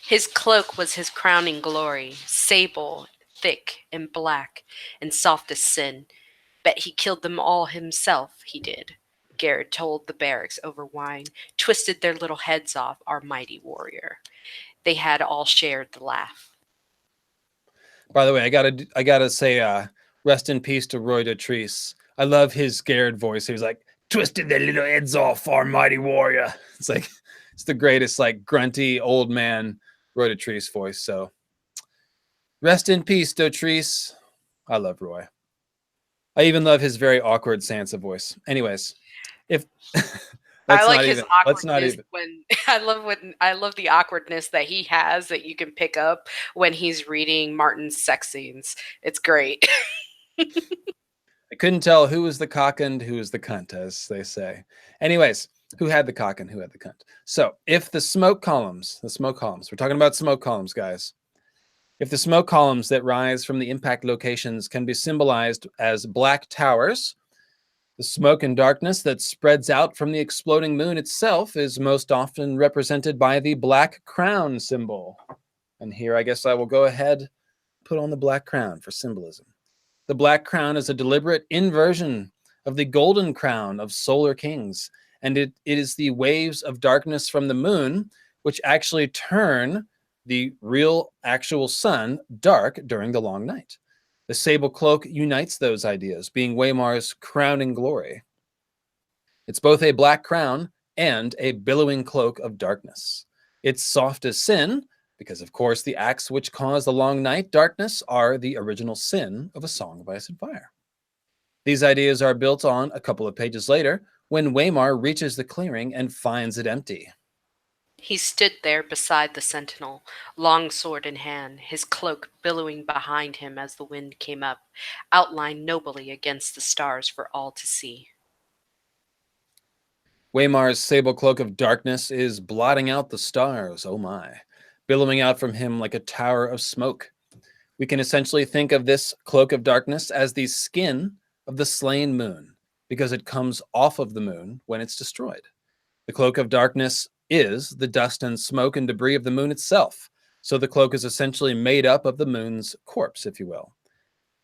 His cloak was his crowning glory, sable, thick and black, and soft as sin. Bet he killed them all himself, he did. Garrett told the barracks over wine, twisted their little heads off, our mighty warrior. They had all shared the laugh. By the way, I gotta say, rest in peace to Roy Dotrice. I love his Garrett voice. He was like, twisted their little heads off, our mighty warrior. It's like, it's the greatest, like, grunty old man Roy Dotrice voice. So rest in peace, Dotrice. I love Roy. I even love his very awkward Sansa voice. Anyways, if I like his awkwardness when I love the awkwardness that he has that you can pick up when he's reading Martin's sex scenes. It's great. I couldn't tell who was the cock and who was the cunt, as they say. Anyways, who had the cock and who had the cunt? So if the smoke columns, we're talking about smoke columns, guys. If the smoke columns that rise from the impact locations can be symbolized as black towers, the smoke and darkness that spreads out from the exploding moon itself is most often represented by the black crown symbol. And here I guess I will go ahead, put on the black crown for symbolism. The black crown is a deliberate inversion of the golden crown of solar kings, and it is the waves of darkness from the moon which actually turn the real actual sun dark during the long night. The sable cloak unites those ideas, being Waymar's crowning glory. It's both a black crown and a billowing cloak of darkness. It's soft as sin, because of course the acts which cause the long night darkness are the original sin of A Song of Ice and Fire. These ideas are built on a couple of pages later when Waymar reaches the clearing and finds it empty. He stood there beside the sentinel, long sword in hand, his cloak billowing behind him as the wind came up, outlined nobly against the stars for all to see. Waymar's sable cloak of darkness is blotting out the stars, oh my, billowing out from him like a tower of smoke. We can essentially think of this cloak of darkness as the skin of the slain moon, because it comes off of the moon when it's destroyed. The cloak of darkness is the dust and smoke and debris of the moon itself, so the cloak is essentially made up of the moon's corpse, if you will.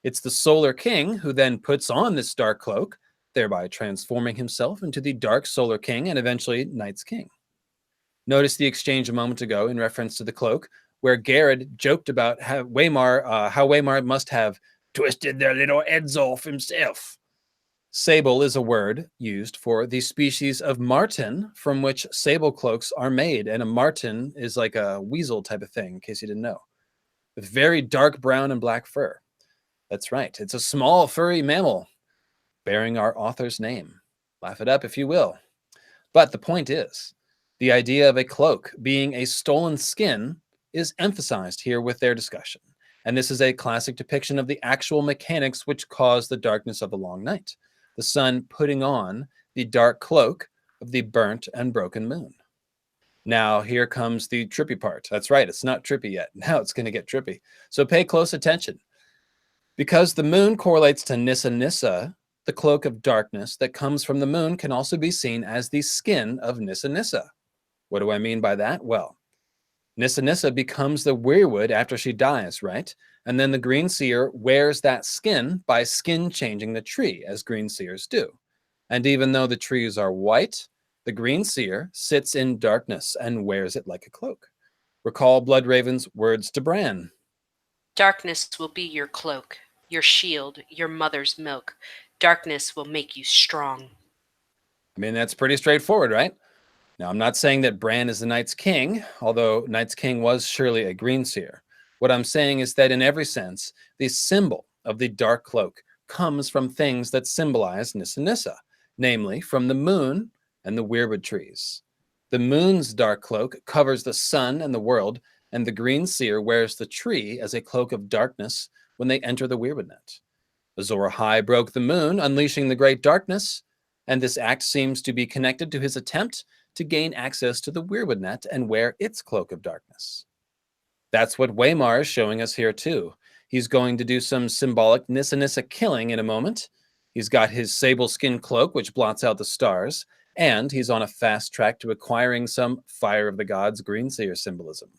It's the solar king who then puts on this dark cloak, thereby transforming himself into the dark solar king and eventually night's king. Notice the exchange a moment ago in reference to the cloak, where Garrett joked about how Waymar must have twisted their little heads off himself. Sable is a word used for the species of marten from which sable cloaks are made, and a marten is like a weasel type of thing, in case you didn't know, with very dark brown and black fur. That's right, it's a small furry mammal bearing our author's name. Laugh it up if you will. But the point is, the idea of a cloak being a stolen skin is emphasized here with their discussion. And this is a classic depiction of the actual mechanics which cause the darkness of the long night. The sun putting on the dark cloak of the burnt and broken moon. Now, here comes the trippy part. That's right, it's not trippy yet. Now it's going to get trippy. So pay close attention. Because the moon correlates to Nissa Nissa, the cloak of darkness that comes from the moon can also be seen as the skin of Nissa Nissa. What do I mean by that? Well, Nissa Nissa becomes the weirwood after she dies, right? And then the green seer wears that skin by skin changing the tree, as green seers do. And even though the trees are white, the green seer sits in darkness and wears it like a cloak. Recall Bloodraven's words to Bran. Darkness will be your cloak, your shield, your mother's milk. Darkness will make you strong. I mean, that's pretty straightforward, right? Now, I'm not saying that Bran is the Night's King, although Night's King was surely a green seer. What I'm saying is that in every sense, the symbol of the dark cloak comes from things that symbolize Nissa Nissa, namely from the moon and the weirwood trees. The moon's dark cloak covers the sun and the world, and the green seer wears the tree as a cloak of darkness when they enter the weirwood net. Azor Ahai broke the moon, unleashing the great darkness, and this act seems to be connected to his attempt to gain access to the weirwood net and wear its cloak of darkness. That's what Waymar is showing us here too. He's going to do some symbolic Nissa Nissa killing in a moment. He's got his sable skin cloak, which blots out the stars, and he's on a fast track to acquiring some Fire of the Gods green seer symbolism.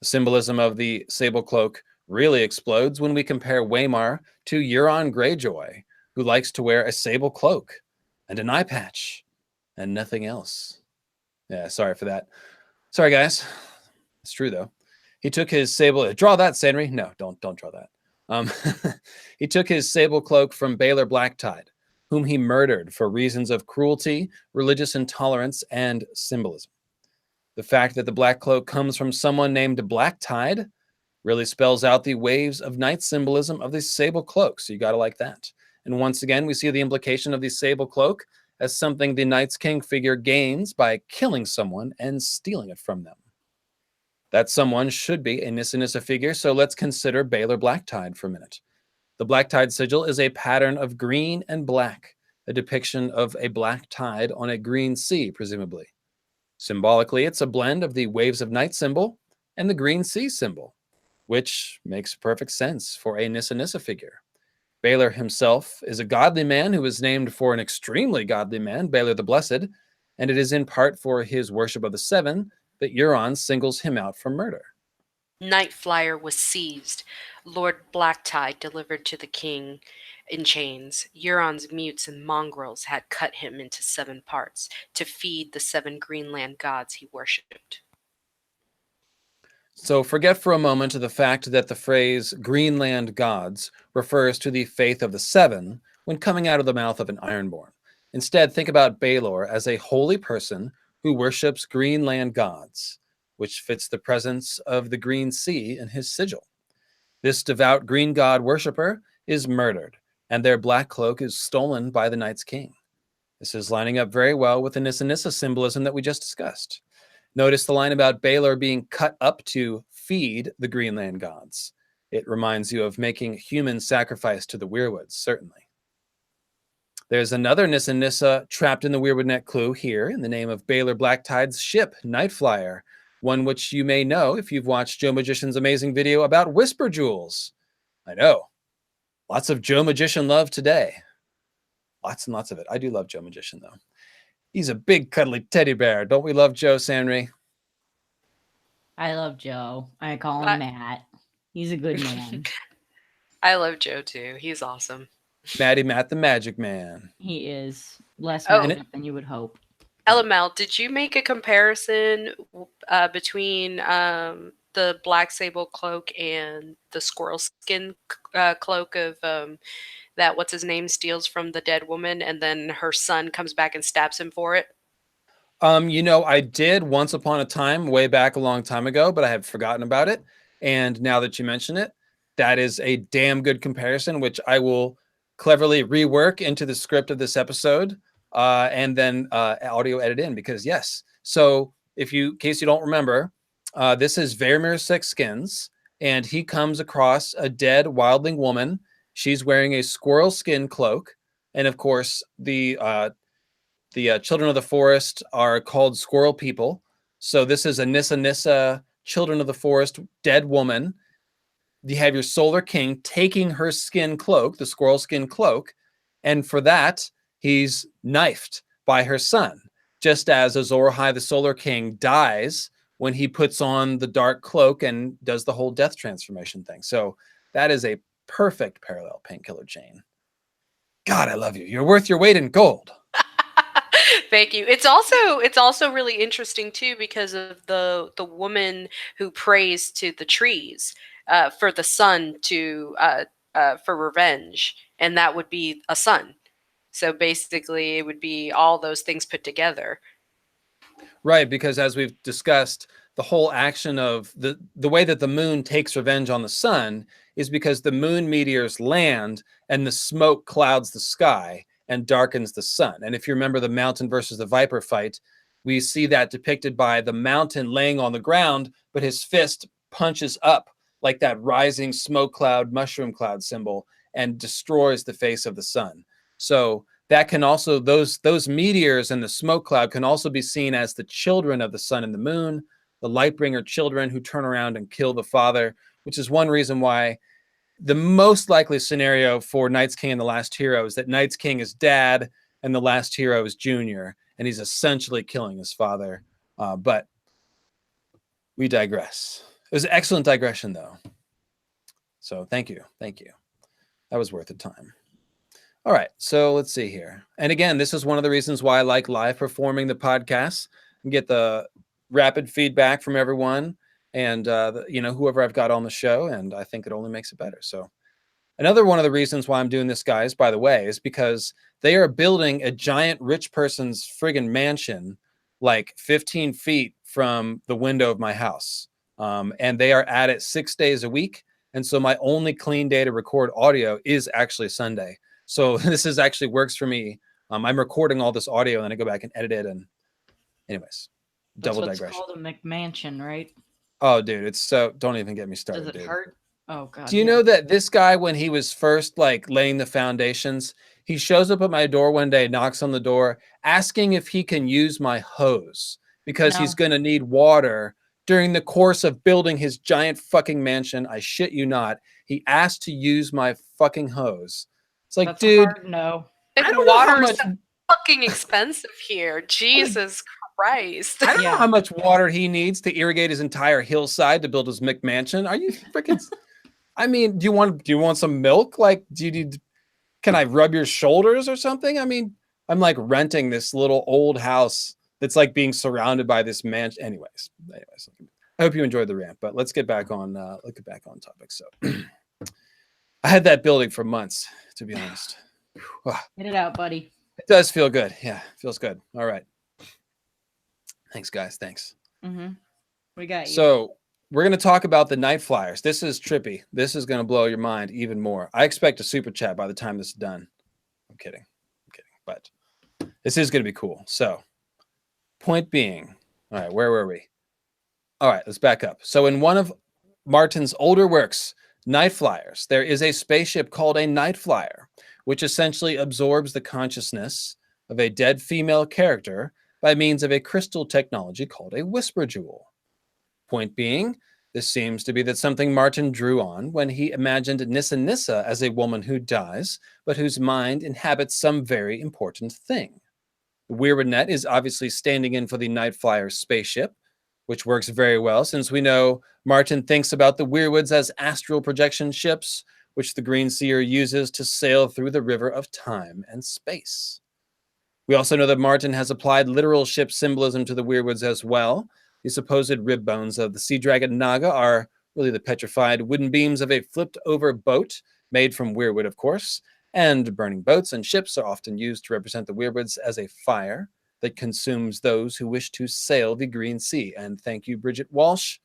The symbolism of the sable cloak really explodes when we compare Waymar to Euron Greyjoy, who likes to wear a sable cloak and an eye patch and nothing else. Yeah, sorry for that. Sorry, guys. It's true, though. He took his sable... Draw that, Sanri. No, don't draw that. He took his sable cloak from Baelor Blacktide, whom he murdered for reasons of cruelty, religious intolerance, and symbolism. The fact that the black cloak comes from someone named Blacktide really spells out the waves of night symbolism of the sable cloak, so you got to like that. And once again, we see the implication of the sable cloak as something the Night's King figure gains by killing someone and stealing it from them. That someone should be a Nissa Nissa figure, so let's consider Baelor Blacktide for a minute. The Blacktide sigil is a pattern of green and black, a depiction of a black tide on a green sea, presumably. Symbolically, it's a blend of the Waves of Night symbol and the green sea symbol, which makes perfect sense for a Nissa Nissa figure. Baelor himself is a godly man who is named for an extremely godly man, Baelor the Blessed, and it is in part for his worship of the Seven that Euron singles him out for murder. Nightflyer was seized. Lord Blacktide delivered to the king in chains. Euron's mutes and mongrels had cut him into 7 parts to feed the 7 Greenland gods he worshipped. So forget for a moment the fact that the phrase Greenland gods refers to the faith of the Seven when coming out of the mouth of an Ironborn. Instead, think about Baelor as a holy person who worships Greenland gods, which fits the presence of the Green Sea in his sigil. This devout green god worshipper is murdered, and their black cloak is stolen by the Night's King. This is lining up very well with the Nissa Nissa symbolism that we just discussed. Notice the line about Baelor being cut up to feed the Greenland gods. It reminds you of making human sacrifice to the weirwoods, certainly. There's another Nissa Nissa trapped in the weirwood net clue here in the name of Baelor Blacktide's ship, Nightflyer, one which you may know if you've watched Joe Magician's amazing video about Whisper Jewels. I know. Lots of Joe Magician love today. Lots and lots of it. I do love Joe Magician, though. He's a big, cuddly teddy bear. Don't we love Joe, Sanri? I love Joe. I call him Matt. He's a good man. I love Joe, too. He's awesome. Maddie Matt the Magic Man. He is less Oh. magic than you would hope. LML, did you make a comparison between the black sable cloak and the squirrel skin cloak of that what's his name steals from the dead woman, and then her son comes back and stabs him for it? I did once upon a time, way back a long time ago, but I had forgotten about it. And now that you mention it, that is a damn good comparison, which I will cleverly rework into the script of this episode and then audio edit in, because yes. So in case you don't remember, this is Vermeer Six Skins, and he comes across a dead wildling woman. She's wearing a squirrel skin cloak. And of course, the children of the forest are called squirrel people. So this is a Nissa Nissa, children of the forest, dead woman. You have your Solar King taking her skin cloak, the squirrel skin cloak, and for that, he's knifed by her son. Just as Azor Ahai, the Solar King, dies when he puts on the dark cloak and does the whole death transformation thing. So that is a perfect parallel, Painkiller Jane. God, I love you. You're worth your weight in gold. Thank you. It's also really interesting too because of the woman who prays to the trees for the sun to for revenge, and that would be a sun. So basically, it would be all those things put together. Right, because as we've discussed, the whole action of the way that the moon takes revenge on the sun is because the moon meteors land and the smoke clouds the sky and darkens the sun. And if you remember the mountain versus the viper fight, we see that depicted by the mountain laying on the ground, but his fist punches up like that rising smoke cloud, mushroom cloud symbol and destroys the face of the sun. So that can also, those meteors and the smoke cloud can also be seen as the children of the sun and the moon, the Lightbringer children who turn around and kill the father, which is one reason why the most likely scenario for Night's King and the Last Hero is that Night's King is dad and the Last Hero is Junior, and he's essentially killing his father. But we digress. It was an excellent digression, though. So thank you. Thank you. That was worth the time. All right, so let's see here. And again, this is one of the reasons why I like live performing the podcasts and get the rapid feedback from everyone and whoever I've got on the show, and I think it only makes it better. So another one of the reasons why I'm doing this, guys, by the way, is because they are building a giant rich person's friggin' mansion like 15 feet from the window of my house. And they are at it 6 days a week. And so my only clean day to record audio is actually Sunday. So this is actually works for me. I'm recording all this audio and then I go back and edit it. And anyways, That's double what's digression. called a McMansion, right? Oh, dude, it's so, don't even get me started. Does it dude. hurt? Oh, God. Do you know that this guy, when he was first like laying the foundations, he shows up at my door one day, knocks on the door, asking if he can use my hose because he's No. going to need water during the course of building his giant fucking mansion. I shit you not. He asked to use my fucking hose. It's like, That's dude, a hard no. And I don't know how water is much. fucking expensive here. Jesus Christ. I don't know Yeah. how much water he needs to irrigate his entire hillside to build his McMansion. Are you freaking? I mean, do you want some milk? Like, can I rub your shoulders or something? I mean, I'm like renting this little old house that's like being surrounded by this mansion. Anyways, I hope you enjoyed the rant, but let's get back on topic. So I had that building for months, to be honest. Get it out, buddy. It does feel good. Yeah, feels good. All right. Thanks, guys. Thanks. Mm-hmm. We got you. So we're going to talk about the Night Flyers. This is trippy. This is going to blow your mind even more. I expect a super chat by the time this is done. I'm kidding. But this is going to be cool. So point being, all right, where were we? All right, let's back up. So in one of Martin's older works, Night Flyers, there is a spaceship called a Night Flyer, which essentially absorbs the consciousness of a dead female character by means of a crystal technology called a whisper jewel. Point being, this seems to be that something Martin drew on when he imagined Nissa Nissa as a woman who dies, but whose mind inhabits some very important thing. The weirwood net is obviously standing in for the Night Flyer spaceship, which works very well since we know Martin thinks about the weirwoods as astral projection ships, which the Green Seer uses to sail through the river of time and space. We also know that Martin has applied literal ship symbolism to the weirwoods as well. The supposed rib bones of the sea dragon Naga are really the petrified wooden beams of a flipped over boat, made from weirwood, of course, and burning boats and ships are often used to represent the weirwoods as a fire that consumes those who wish to sail the Green Sea. And thank you, Bridget Walsh.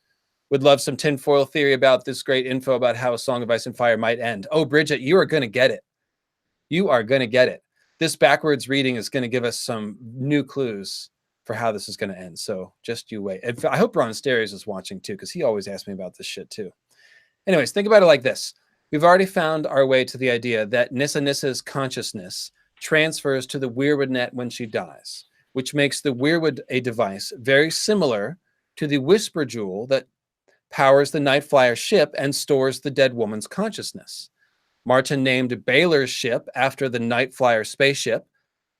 Would love some tinfoil theory about this great info about how A Song of Ice and Fire might end. Oh, Bridget, you are going to get it. You are going to get it. This backwards reading is going to give us some new clues for how this is going to end. So just you wait. And I hope Ron Sterios is watching too, because he always asks me about this shit too. Anyways, think about it like this. We've already found our way to the idea that Nissa Nissa's consciousness transfers to the weirwood net when she dies, which makes the weirwood a device very similar to the whisper jewel that powers the Night Flyer ship and stores the dead woman's consciousness. Martin named Baylor's ship after the Night Flyer spaceship,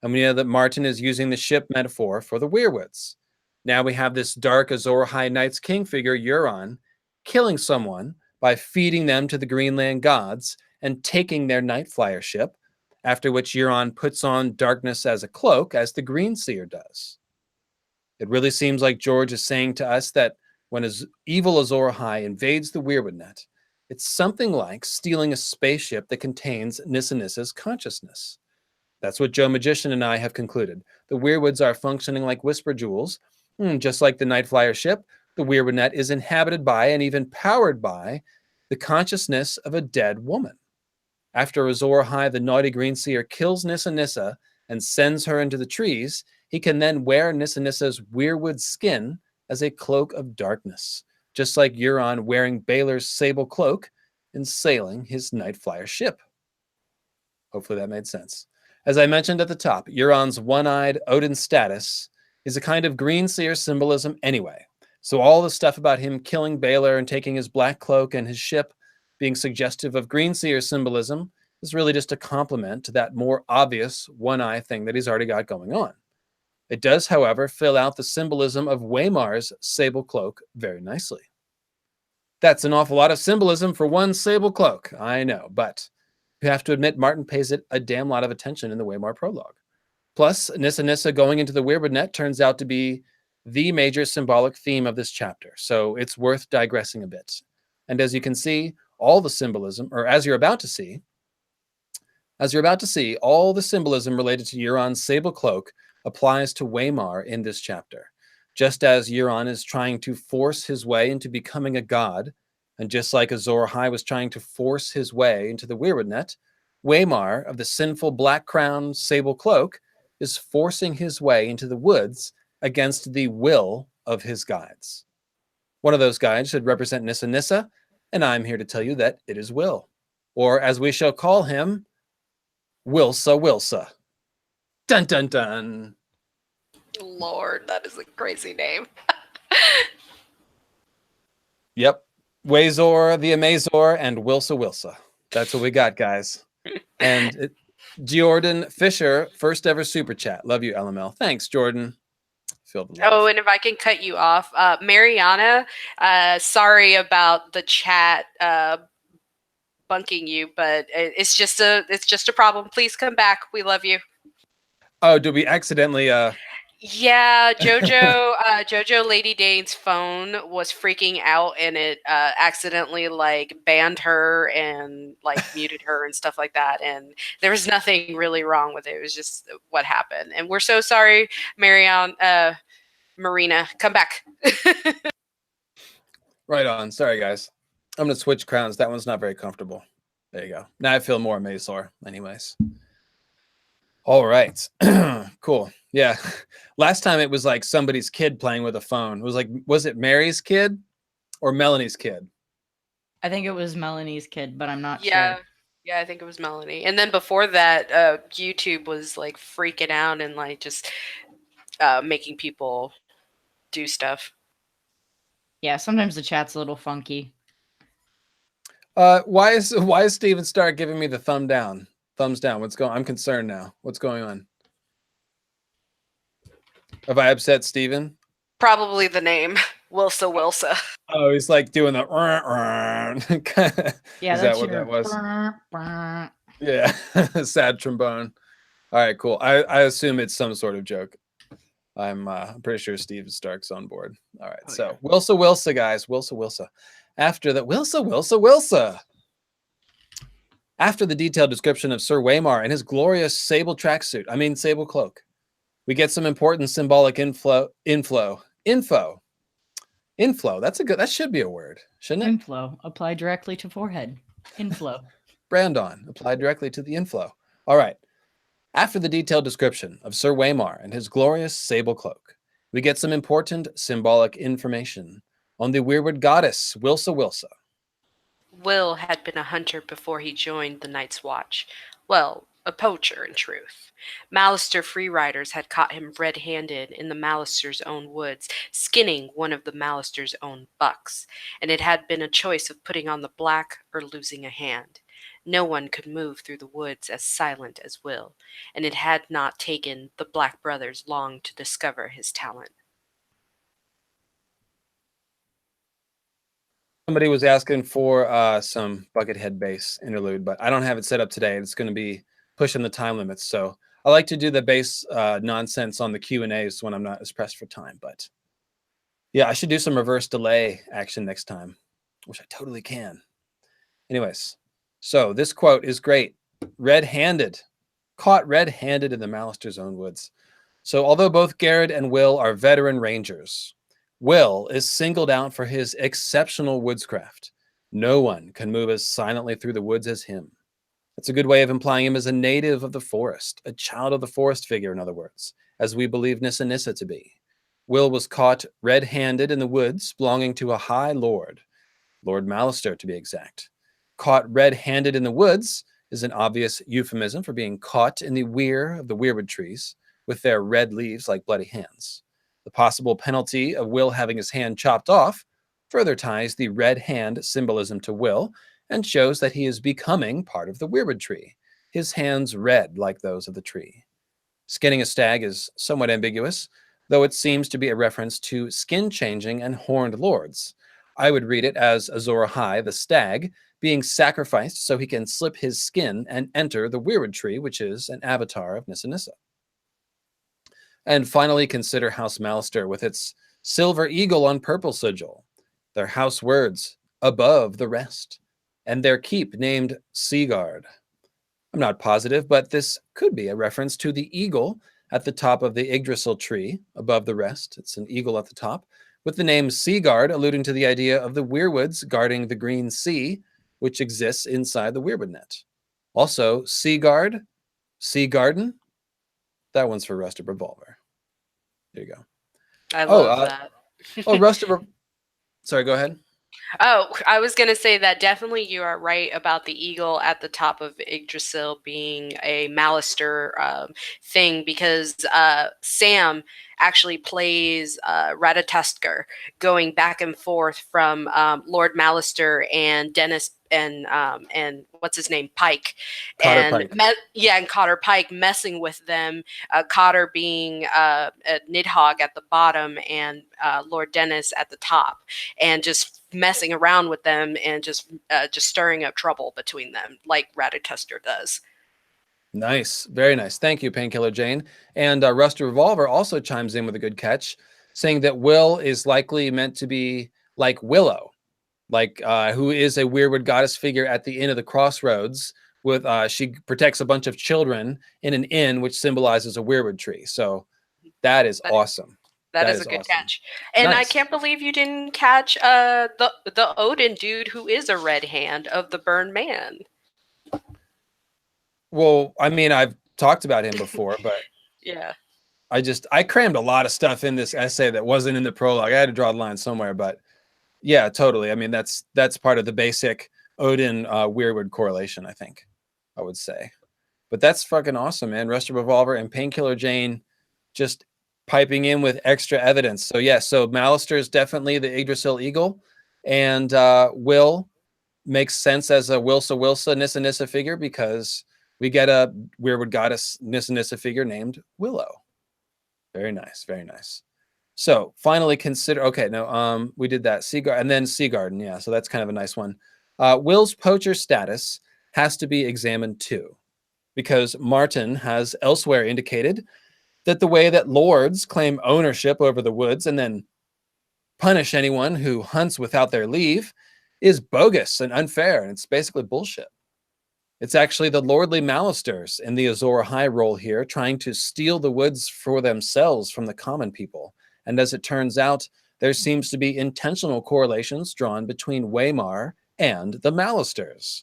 and we know that Martin is using the ship metaphor for the weirwoods. Now we have this dark Azor High Knight's king figure, Euron, killing someone by feeding them to the Greenland gods and taking their night flyer ship, after which Euron puts on darkness as a cloak, as the Green Seer does. It really seems like George is saying to us that when evil Azor High invades the Weirwood Net, it's something like stealing a spaceship that contains Nissa Nissa's consciousness. That's what Joe Magician and I have concluded. The Weirwoods are functioning like whisper jewels. Just like the Night Flyer ship, the Weirwood Net is inhabited by and even powered by the consciousness of a dead woman. After Azor High, the naughty Green Seer, kills Nissa Nissa and sends her into the trees, he can then wear Nissa Nissa's weirwood skin as a cloak of darkness, just like Euron wearing Baelor's sable cloak and sailing his Night Flyer ship. Hopefully that made sense. As I mentioned at the top, Euron's one-eyed Odin status is a kind of Green Seer symbolism anyway. So all the stuff about him killing Baelor and taking his black cloak and his ship being suggestive of Green Seer symbolism is really just a complement to that more obvious one-eye thing that he's already got going on. It does, however, fill out the symbolism of Waymar's sable cloak very nicely. That's an awful lot of symbolism for one sable cloak, I know, but you have to admit Martin pays it a damn lot of attention in the Waymar prologue. Plus, Nissa Nissa going into the Weirwood Net turns out to be the major symbolic theme of this chapter, so it's worth digressing a bit. And as you can see, all the symbolism, or as you're about to see, all the symbolism related to Euron's sable cloak applies to Waymar in this chapter. Just as Euron is trying to force his way into becoming a god, and just like Azor High was trying to force his way into the Weirwood Net, Waymar of the sinful black crown sable cloak is forcing his way into the woods against the will of his guides. One of those guides should represent Nissa Nissa, and I'm here to tell you that it is Will. Or as we shall call him, Wilsa Wilsa. Dun dun dun. Lord, that is a crazy name. Yep. Wazor, the Amazor, and Wilsa Wilsa. That's what we got, guys. And Jordan Fisher, first ever super chat. Love you, LML. Thanks, Jordan. Feel the love. Oh, and if I can cut you off, Mariana, sorry about the chat bunking you, but it's just a problem. Please come back. We love you. Oh, did we accidentally Yeah, Jojo Lady Dane's phone was freaking out, and it accidentally like banned her and like muted her and stuff like that. And there was nothing really wrong with it. It was just what happened. And we're so sorry, Marina. Come back. Right on. Sorry, guys. I'm going to switch crowns. That one's not very comfortable. There you go. Now I feel more Mazor. Anyways. All right. Cool. Yeah. Last time it was like somebody's kid playing with a phone. It was like, was it Mary's kid or Melanie's kid? I think it was Melanie's kid, but I'm not sure. Yeah, I think it was Melanie. And then before that, YouTube was like freaking out and like just making people do stuff. Yeah, sometimes the chat's a little funky. Why is Steven Stark giving me the thumbs down? What's going on? I'm concerned now. What's going on? Have I upset Steven? Probably the name. Wilsa. Oh, he's like doing the Yeah, is that's that what your... that was? Yeah. Sad trombone. All right, cool. I assume it's some sort of joke. I'm pretty sure Steve Stark's on board. All right. Oh, So yeah. Wilsa, guys. Wilsa. After that, Wilsa. After the detailed description of Sir Waymar and his glorious sable tracksuit, sable cloak, we get some important symbolic info. That should be a word, shouldn't it? Inflow. Apply directly to forehead. Inflow. Brandon. Apply directly to the inflow. All right. After the detailed description of Sir Waymar and his glorious sable cloak, we get some important symbolic information on the weirwood goddess, Wilsa. Will had been a hunter before he joined the Night's Watch. Well, a poacher, in truth. Malister free riders had caught him red-handed in the Malister's own woods, skinning one of the Malister's own bucks, and it had been a choice of putting on the black or losing a hand. No one could move through the woods as silent as Will, and it had not taken the Black brothers long to discover his talent. Somebody was asking for some Buckethead bass interlude, but I don't have it set up today. It's going to be pushing the time limits. So I like to do the bass nonsense on the Q&As when I'm not as pressed for time. But yeah, I should do some reverse delay action next time, which I totally can. Anyways, so this quote is great. Red-handed. Caught red-handed in the Malister's own woods. So although both Garrett and Will are veteran rangers, Will is singled out for his exceptional woodscraft. No one can move as silently through the woods as him. That's a good way of implying him as a native of the forest, a child of the forest figure, in other words, as we believe Nissa Nissa to be. Will was caught red-handed in the woods, belonging to a high lord, Lord Malister to be exact. Caught red-handed in the woods is an obvious euphemism for being caught in the weir of the weirwood trees, with their red leaves like bloody hands. The possible penalty of Will having his hand chopped off further ties the red hand symbolism to Will and shows that he is becoming part of the weirwood tree, his hands red like those of the tree. Skinning a stag is somewhat ambiguous, though it seems to be a reference to skin-changing and horned lords. I would read it as Azor Ahai, the stag, being sacrificed so he can slip his skin and enter the weirwood tree, which is an avatar of Nissa Nissa. And finally, consider House Malister with its silver eagle on purple sigil, their house words, above the rest, and their keep named Seaguard. I'm not positive, but this could be a reference to the eagle at the top of the Yggdrasil tree, above the rest. It's an eagle at the top, with the name Seaguard alluding to the idea of the weirwoods guarding the green sea, which exists inside the weirwood net. Also, Seaguard, Sea Garden, that one's for Rusted Revolver. There you go. I love that. Sorry, go ahead. Oh, I was going to say that definitely you are right about the eagle at the top of Yggdrasil being a Malister thing, because Sam actually plays Ratatoskr, going back and forth from Lord Malister and Dennis and what's his name, Pike, Cotter Pike. And Cotter Pike messing with them. Cotter being a Nidhogg at the bottom and Lord Dennis at the top, and just messing around with them and just stirring up trouble between them, like Ratatoskr does. Nice, very nice. Thank you, Painkiller Jane. And Rusty Revolver also chimes in with a good catch, saying that Will is likely meant to be like Willow, who is a weirwood goddess figure at the inn of the crossroads. With she protects a bunch of children in an inn, which symbolizes a weirwood tree. So that is awesome. That is a good catch. And nice. I can't believe you didn't catch the Odin dude who is a red hand of the Burned Man. Well, I mean, I've talked about him before, but yeah, I crammed a lot of stuff in this essay that wasn't in the prologue. I had to draw the line somewhere, but yeah, totally. I mean, that's part of the basic Odin weirwood correlation, I think I would say. But that's fucking awesome, man. Rusted Revolver and Painkiller Jane just piping in with extra evidence. So yeah, so Malister is definitely the Yggdrasil eagle, and Will makes sense as a Wilsa Nissa Nissa figure, because we get a weirwood goddess Nissa Nissa figure named Willow. Very nice, very nice. So finally consider, we did that Seaguard and then Sea Garden. Yeah, so that's kind of a nice one. Will's poacher status has to be examined too, because Martin has elsewhere indicated that the way that lords claim ownership over the woods and then punish anyone who hunts without their leave is bogus and unfair, and it's basically bullshit. It's actually the lordly Malisters in the Azor Ahai role here, trying to steal the woods for themselves from the common people. And as it turns out, there seems to be intentional correlations drawn between Waymar and the Malisters.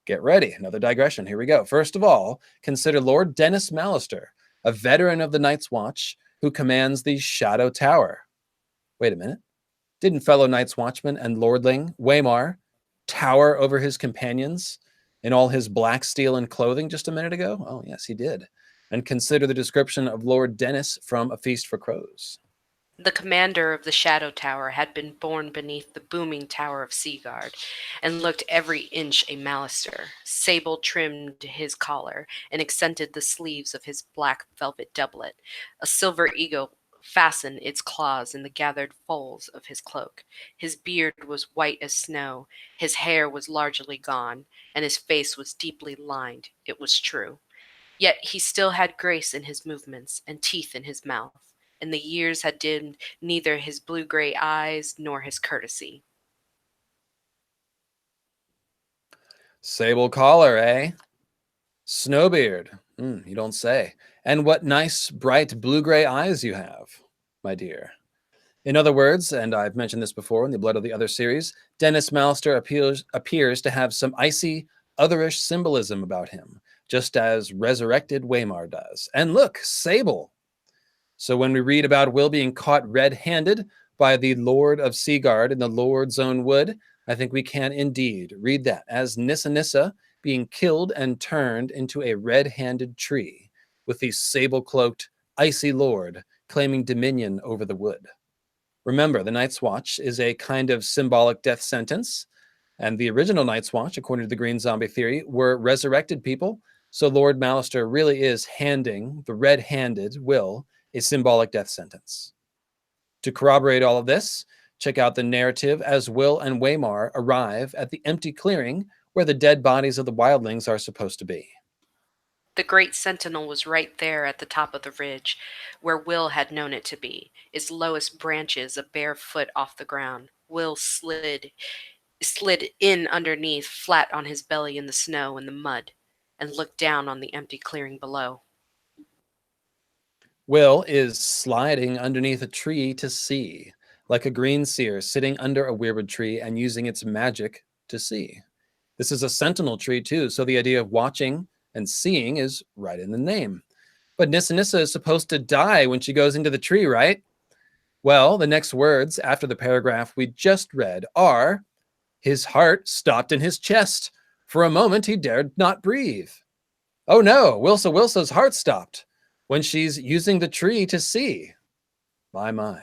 Get ready, another digression. Here we go. First of all, consider Lord Dennis Malister, a veteran of the Night's Watch who commands the Shadow Tower. Wait a minute. Didn't fellow Night's Watchman and Lordling Waymar tower over his companions in all his black steel and clothing just a minute ago? Oh, yes, he did. And consider the description of Lord Dennis from A Feast for Crows. The commander of the Shadow Tower had been born beneath the booming tower of Seaguard, and looked every inch a Malister. Sable trimmed his collar, and accented the sleeves of his black velvet doublet. A silver eagle fasten its claws in the gathered folds of his cloak. His beard was white as snow, his hair was largely gone, and his face was deeply lined, it was true. Yet he still had grace in his movements and teeth in his mouth, and the years had dimmed neither his blue-gray eyes nor his courtesy. Sable collar, eh? Snowbeard. You don't say. And what nice, bright blue-gray eyes you have, my dear. In other words, and I've mentioned this before in the Blood of the Other series, Dennis Mallister appears to have some icy, otherish symbolism about him, just as resurrected Waymar does. And look, sable. So when we read about Will being caught red-handed by the Lord of Seaguard in the Lord's own wood, I think we can indeed read that as Nissa Nissa being killed and turned into a red-handed tree, with the sable-cloaked, icy lord claiming dominion over the wood. Remember, the Night's Watch is a kind of symbolic death sentence, and the original Night's Watch, according to the Green Zombie theory, were resurrected people, so Lord Mallister really is handing the red-handed Will a symbolic death sentence. To corroborate all of this, check out the narrative as Will and Waymar arrive at the empty clearing where the dead bodies of the wildlings are supposed to be. The great sentinel was right there at the top of the ridge, where Will had known it to be, its lowest branches a bare foot off the ground. Will slid in underneath, flat on his belly in the snow and the mud, and looked down on the empty clearing below. Will is sliding underneath a tree to see, like a green seer sitting under a weirwood tree and using its magic to see. This is a sentinel tree too, so the idea of watching and seeing is right in the name. But Nissa Nissa is supposed to die when she goes into the tree, right? Well, the next words after the paragraph we just read are, his heart stopped in his chest. For a moment, he dared not breathe. Oh no, Wilsa's heart stopped when she's using the tree to see. My.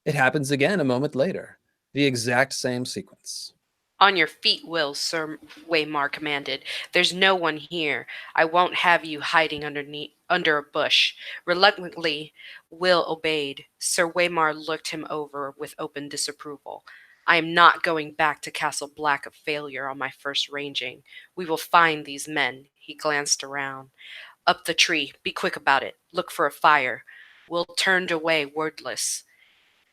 It happens again a moment later. The exact same sequence. On your feet, Will, Sir Waymar commanded. There's no one here. I won't have you hiding under a bush. Reluctantly, Will obeyed. Sir Waymar looked him over with open disapproval. I am not going back to Castle Black of failure on my first ranging. We will find these men. He glanced around. Up the tree. Be quick about it. Look for a fire. Will turned away wordless.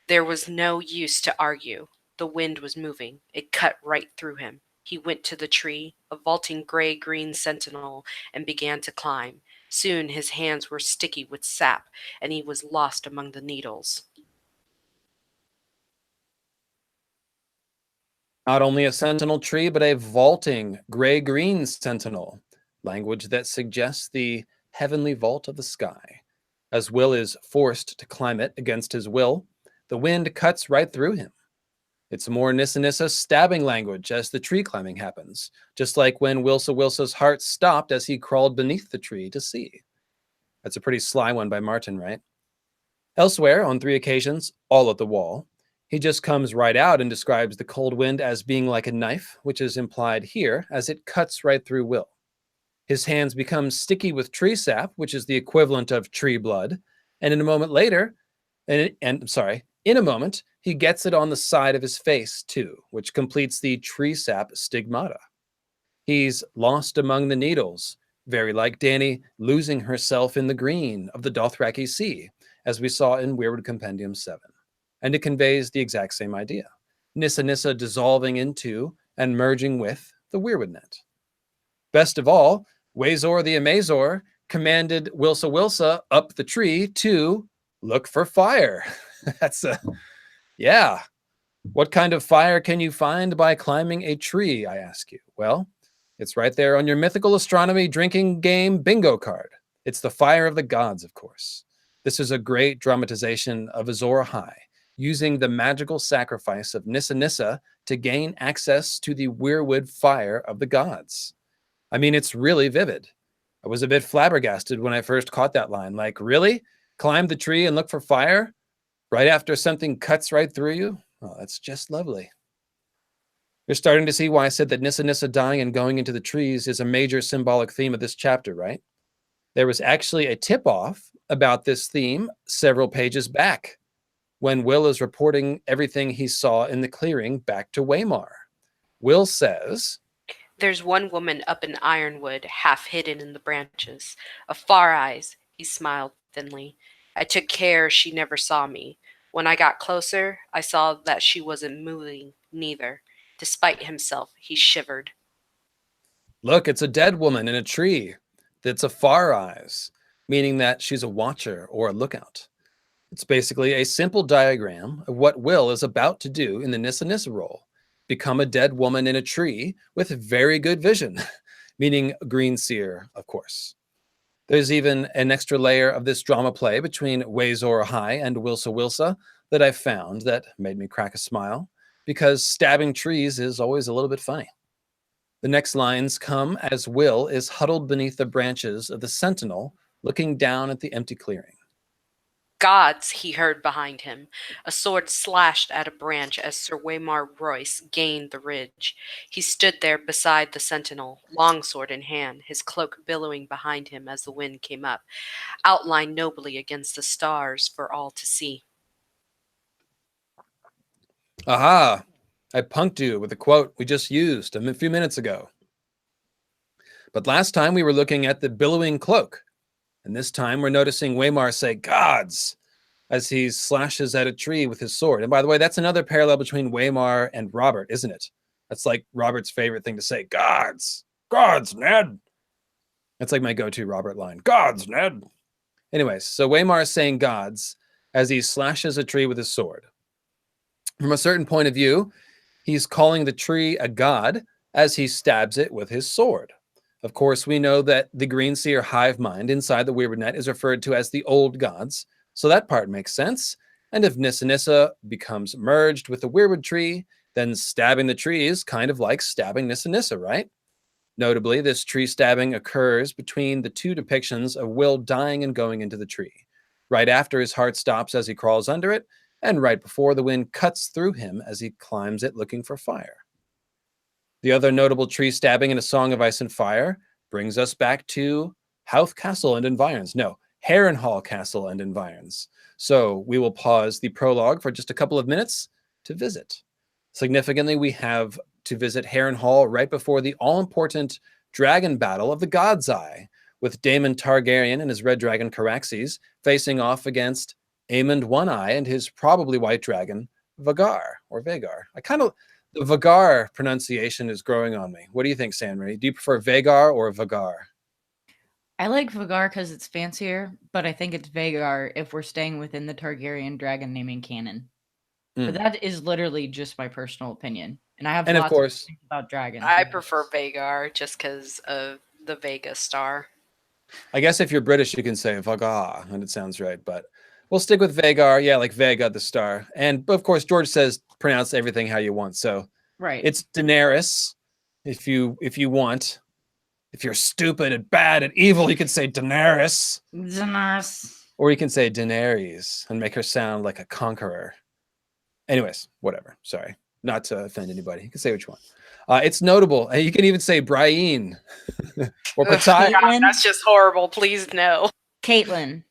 There was no use to argue. The wind was moving. It cut right through him. He went to the tree, a vaulting gray-green sentinel, and began to climb. Soon his hands were sticky with sap, and he was lost among the needles. Not only a sentinel tree, but a vaulting gray-green sentinel, language that suggests the heavenly vault of the sky. As Will is forced to climb it against his will, the wind cuts right through him. It's more Nissa Nissa stabbing language as the tree climbing happens, just like when Wilsa's heart stopped as he crawled beneath the tree to see. That's a pretty sly one by Martin, right? Elsewhere, on 3 occasions, all at the wall, he just comes right out and describes the cold wind as being like a knife, which is implied here as it cuts right through Will. His hands become sticky with tree sap, which is the equivalent of tree blood, and in a moment, he gets it on the side of his face too, which completes the tree sap stigmata. He's lost among the needles, very like Dany losing herself in the green of the Dothraki Sea, as we saw in Weirwood Compendium 7. And it conveys the exact same idea. Nissa Nissa dissolving into and merging with the Weirwood net. Best of all, Wazor the Amazor commanded Wilsa up the tree to look for fire. Yeah. What kind of fire can you find by climbing a tree, I ask you? Well, it's right there on your mythical astronomy drinking game bingo card. It's the fire of the gods, of course. This is a great dramatization of Azor Ahai, using the magical sacrifice of Nissa Nissa to gain access to the weirwood fire of the gods. I mean, it's really vivid. I was a bit flabbergasted when I first caught that line. Like, really? Climb the tree and look for fire? Right after something cuts right through you? Oh, that's just lovely. You're starting to see why I said that Nissa Nissa dying and going into the trees is a major symbolic theme of this chapter, right? There was actually a tip-off about this theme several pages back, when Will is reporting everything he saw in the clearing back to Waymar. Will says, There's one woman up in Ironwood, half hidden in the branches. Of far eyes, he smiled thinly. I took care she never saw me. When I got closer, I saw that she wasn't moving, neither. Despite himself, he shivered. look, it's a dead woman in a tree. That's a far eyes, meaning that she's a watcher or a lookout. It's basically a simple diagram of what Will is about to do in the Nissa Nissa role. Become a dead woman in a tree with very good vision, meaning green seer, of course. There's even an extra layer of this drama play between Wazor High and Wilsa Wilsa that I found that made me crack a smile, because stabbing trees is always a little bit funny. The next lines come as Will is huddled beneath the branches of the sentinel, looking down at the empty clearing. Gods, he heard behind him. A sword slashed at a branch as Sir Waymar Royce gained the ridge. He stood there beside the sentinel, longsword in hand, his cloak billowing behind him as the wind came up, outlined nobly against the stars for all to see. Aha! I punked you with a quote we just used a few minutes ago. But last time we were looking at the billowing cloak, and this time we're noticing Waymar say "gods" as he slashes at a tree with his sword. And by the way, that's another parallel between Waymar and Robert, isn't it? That's like Robert's favorite thing to say, "Gods, gods, Ned." That's like my go-to Robert line, "Gods, Ned." Anyways, so Waymar is saying "gods" as he slashes a tree with his sword. From a certain point of view, he's calling the tree a god as he stabs it with his sword. Of course, we know that the green seer hive mind inside the weirwood net is referred to as the old gods, so that part makes sense. And if Nissa Nissa becomes merged with the weirwood tree, then stabbing the tree is kind of like stabbing Nissa Nissa, right? Notably, this tree stabbing occurs between the two depictions of Will dying and going into the tree, right after his heart stops as he crawls under it, and right before the wind cuts through him as he climbs it looking for fire. The other notable tree stabbing in A Song of Ice and Fire brings us back to Howth Castle and Environs. No, Harrenhal Castle and Environs. So we will pause the prologue for just a couple of minutes to visit. Significantly, we have to visit Harrenhal right before the all-important dragon battle of the God's Eye, with Daemon Targaryen and his red dragon Caraxes facing off against Aemond One-Eye and his probably white dragon Vagar, or Vagar. The Vagar pronunciation is growing on me. What do you think, Sanri? Do you prefer Vagar or Vagar? I like Vagar because it's fancier, but I think it's Vagar if we're staying within the Targaryen dragon naming canon. But that is literally just my personal opinion. And I have And of lots course, of things about dragons. I prefer Vagar just because of the Vega star. I guess if you're British, you can say Vagar, and it sounds right. But we'll stick with Vagar. Yeah, like Vega, the star. And of course, George says pronounce everything how you want. So Right. it's Daenerys. If you want, if you're stupid and bad and evil, you can say Daenerys. Daenerys. Or you can say Daenerys and make her sound like a conqueror. Anyways, whatever. Sorry, not to offend anybody. You can say what you want. It's notable. You can even say Brian or Ugh, Patai. God, that's just horrible. Please no. Caitlyn.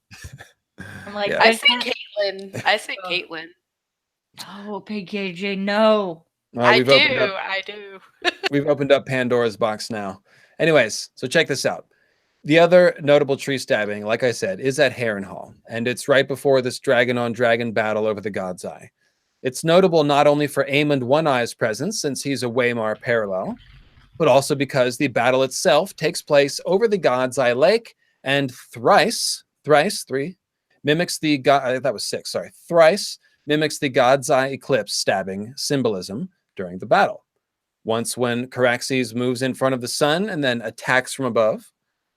I'm like, Yeah. I say Caitlyn. I say Caitlyn. no, PKJ, no. I do. We've opened up Pandora's box now. Anyways, so check this out. The other notable tree stabbing, like I said, is at Harrenhal, and it's right before this dragon-on-dragon battle over the God's Eye. It's notable not only for Aemond One-Eye's presence, since he's a Waymar parallel, but also because the battle itself takes place over the God's Eye Lake, and thrice, three, mimics the God. That was six. Sorry, thrice mimics the God's Eye eclipse stabbing symbolism during the battle. Once when Caraxes moves in front of the sun and then attacks from above.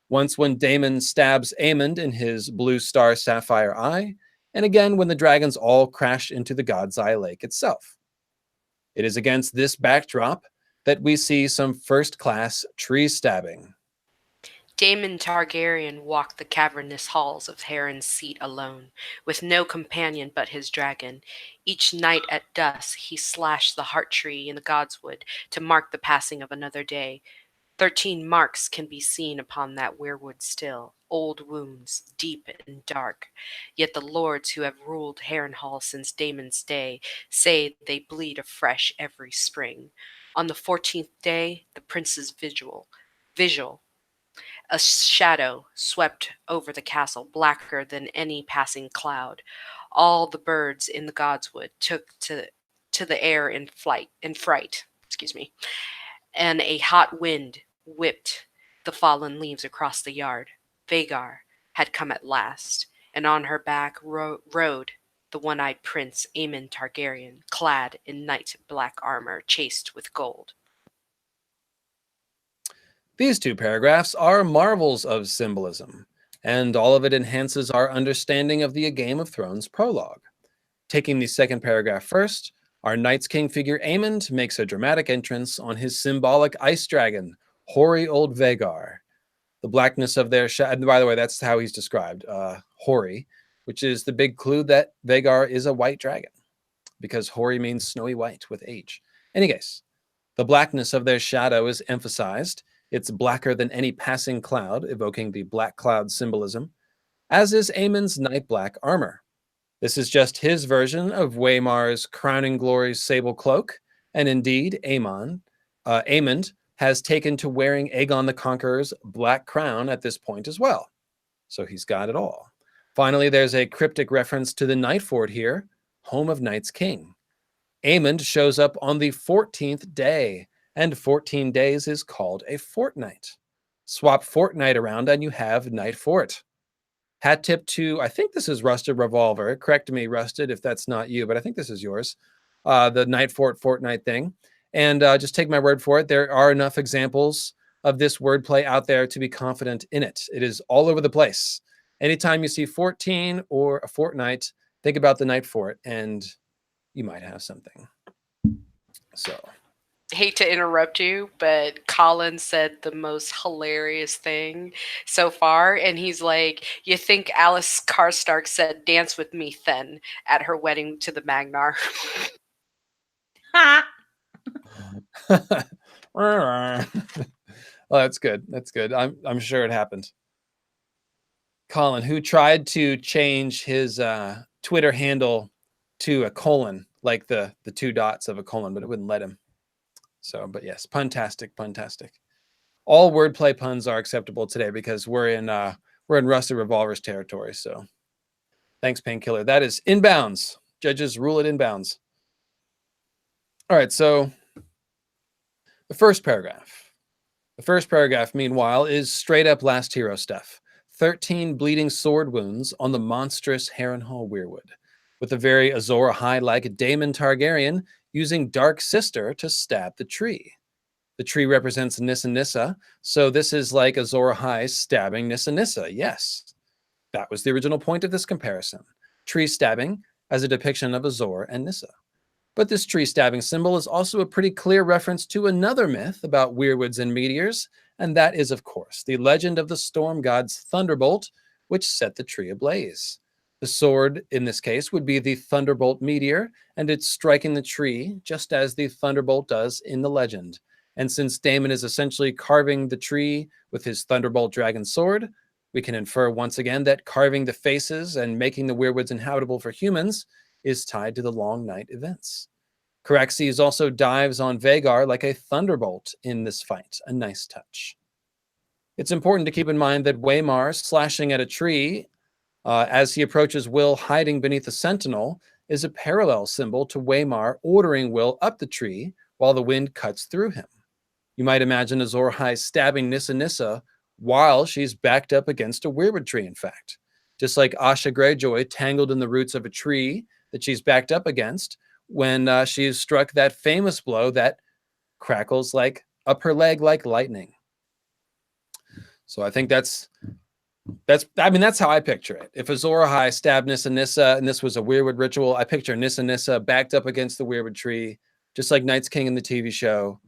Once when Daemon stabs Aemond in his blue star sapphire eye, and again when the dragons all crash into the God's Eye Lake itself. It is against this backdrop that we see some first-class tree stabbing. Daemon Targaryen walked the cavernous halls of Harren's seat alone, with no companion but his dragon. Each night at dusk he slashed the heart tree in the godswood to mark the passing of another day. 13 marks can be seen upon that weirwood still, old wounds, deep and dark. Yet the lords who have ruled Harrenhal since Damon's day say they bleed afresh every spring. On the 14th day, the prince's vigil, a shadow swept over the castle, blacker than any passing cloud. All the birds in the godswood took to the air in fright, excuse me, and a hot wind whipped the fallen leaves across the yard. Vagar had come at last, and on her back rode the one-eyed prince Aemon Targaryen, clad in night black armor chased with gold. These two paragraphs are marvels of symbolism, and all of it enhances our understanding of the A Game of Thrones prologue. Taking the second paragraph first, our Night's King figure Aemond makes a dramatic entrance on his symbolic ice dragon, hoary old Vagar. The blackness of their shadow, and by the way, that's how he's described, hoary, which is the big clue that Vagar is a white dragon, because hoary means snowy white with age. In any case, the blackness of their shadow is emphasized. It's blacker than any passing cloud, evoking the black cloud symbolism, as is Aemon's night black armor. This is just his version of Waymar's crowning glory's sable cloak, and indeed, Aemond has taken to wearing Aegon the Conqueror's black crown at this point as well. So he's got it all. Finally, there's a cryptic reference to the Night Fort here, home of Night's King. Aemond shows up on the 14th day, and 14 days is called a fortnight. Swap fortnight around and you have Night Fort. Hat tip to, I think this is Rusted Revolver. Correct me, Rusted, if that's not you, but I think this is yours. The Night Fort fortnight thing. And just take my word for it. There are enough examples of this wordplay out there to be confident in it. It is all over the place. Anytime you see 14 or a fortnight, think about the Night Fort and you might have something. So... hate to interrupt you, but Colin said the most hilarious thing so far. And he's like, you think Alice Karstark said, dance with me, then, at her wedding to the Magnar. Well, that's good. That's good. I'm sure it happened. Colin, who tried to change his Twitter handle to a colon, like the two dots of a colon, but it wouldn't let him. So, but yes, puntastic. All wordplay puns are acceptable today because we're in Rusted Revolver's territory. So, thanks, Painkiller. That is inbounds. Judges rule it inbounds. All right, so the first paragraph. The first paragraph, meanwhile, is straight up last hero stuff. 13 bleeding sword wounds on the monstrous Harrenhal weirwood, with a very Azor Ahai-like Daemon Targaryen using Dark Sister to stab the tree. The tree represents Nissa Nissa, so this is like Azor Ahai stabbing Nissa Nissa. Yes, that was the original point of this comparison. Tree stabbing as a depiction of Azor and Nissa. But this tree stabbing symbol is also a pretty clear reference to another myth about weirwoods and meteors, and that is, of course, the legend of the storm god's thunderbolt, which set the tree ablaze. The sword, in this case, would be the thunderbolt meteor, and it's striking the tree, just as the thunderbolt does in the legend. And since Daemon is essentially carving the tree with his thunderbolt dragon sword, we can infer once again that carving the faces and making the weirwoods inhabitable for humans is tied to the long night events. Caraxes also dives on Vagar like a thunderbolt in this fight, a nice touch. It's important to keep in mind that Waymar slashing at a tree as he approaches Will hiding beneath a sentinel is a parallel symbol to Waymar ordering Will up the tree while the wind cuts through him. You might imagine Azor Ahai stabbing Nissa Nissa while she's backed up against a weirwood tree, in fact. Just like Asha Greyjoy tangled in the roots of a tree that she's backed up against when she's struck that famous blow that crackles like up her leg like lightning. So I think that's how I picture it. If Azor Ahai stabbed Nissa Nissa and this was a weirwood ritual, I picture Nissa Nissa backed up against the weirwood tree, just like Night's King in the TV show.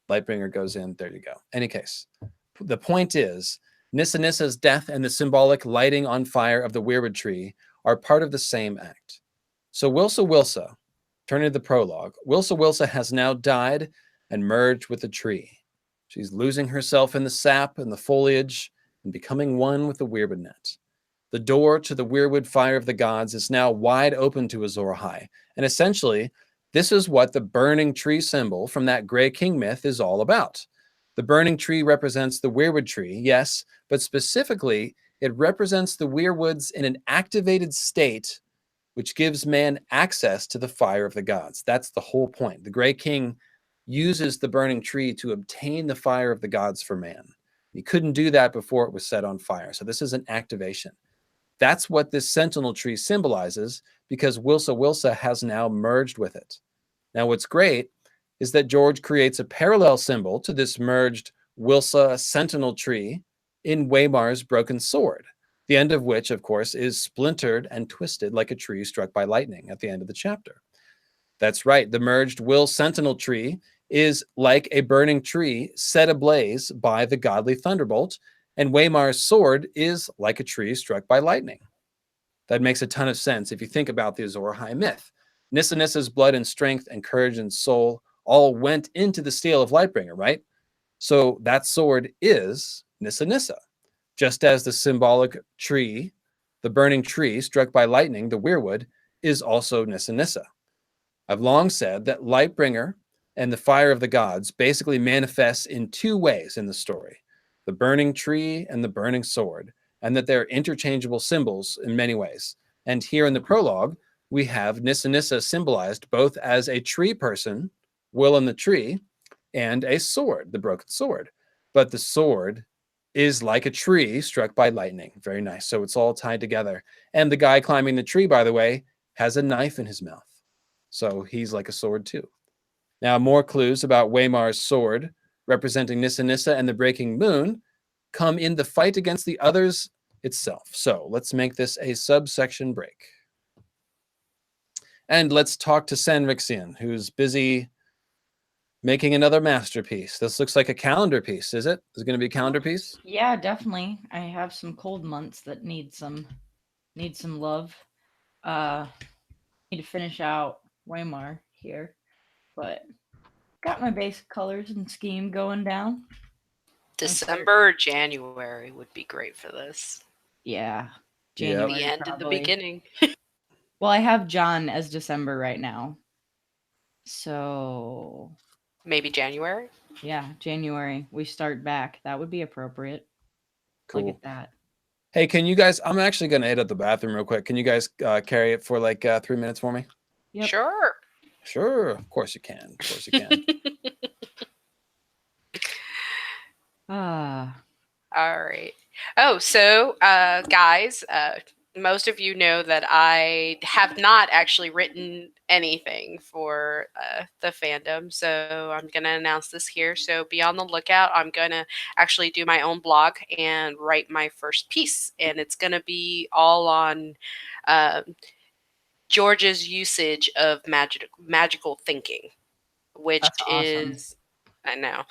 Lightbringer goes in. There you go. Any case, the point is Nissa Nissa's death and the symbolic lighting on fire of the weirwood tree are part of the same act. So Wilsa, turning to the prologue, Wilsa has now died and merged with the tree. She's losing herself in the sap and the foliage and becoming one with the weirwood net. The door to the weirwood fire of the gods is now wide open to Azor Ahai, and essentially, this is what the burning tree symbol from that Grey King myth is all about. The burning tree represents the weirwood tree, yes, but specifically, it represents the weirwoods in an activated state, which gives man access to the fire of the gods. That's the whole point. The Grey King uses the burning tree to obtain the fire of the gods for man. He couldn't do that before it was set on fire. So this is an activation. That's what this sentinel tree symbolizes, because Wilsa Wilsa has now merged with it. Now, what's great is that George creates a parallel symbol to this merged Wilsa sentinel tree in Waymar's broken sword, the end of which, of course, is splintered and twisted like a tree struck by lightning at the end of the chapter. That's right. The merged Will sentinel tree is like a burning tree set ablaze by the godly thunderbolt, and Waymar's sword is like a tree struck by lightning. That makes a ton of sense if you think about the Azor Ahai myth. Nissa Nissa's blood and strength and courage and soul all went into the steel of Lightbringer, right? So that sword is Nissa Nissa, just as the symbolic tree, the burning tree struck by lightning, the weirwood, is also Nissa Nissa. I've long said that Lightbringer and the fire of the gods basically manifests in two ways in the story: the burning tree and the burning sword, and that they're interchangeable symbols in many ways. And here in the prologue, we have Nissa Nissa symbolized both as a tree person, Will in the tree, and a sword, the broken sword. But the sword is like a tree struck by lightning. Very nice. So it's all tied together. And the guy climbing the tree, by the way, has a knife in his mouth. So he's like a sword too. Now, more clues about Waymar's sword, representing Nissa Nissa and the breaking moon, come in the fight against the others itself. So let's make this a subsection break. And let's talk to Sanrixian, who's busy making another masterpiece. This looks like a calendar piece, is it? Is it going to be a calendar piece? Yeah, definitely. I have some cold months that need some love. Need to finish out Waymar here, but got my basic colors and scheme going down. December or January would be great for this. Yeah, Yep. The end and the probably. beginning. Well, I have John as December right now, so Maybe January. yeah, January we start back. That would be appropriate. Cool. Look at that. Hey, can you guys, I'm actually going to head out the bathroom real quick. Can you guys carry it for like 3 minutes for me? Yep. Sure. Sure. Of course you can. Of course you can. Ah, All right. Oh, so guys, most of you know that I have not actually written anything for the fandom, so I'm going to announce this here. So be on the lookout. I'm going to actually do my own blog and write my first piece, and it's going to be all on George's usage of magical thinking, which That's awesome. is, I know,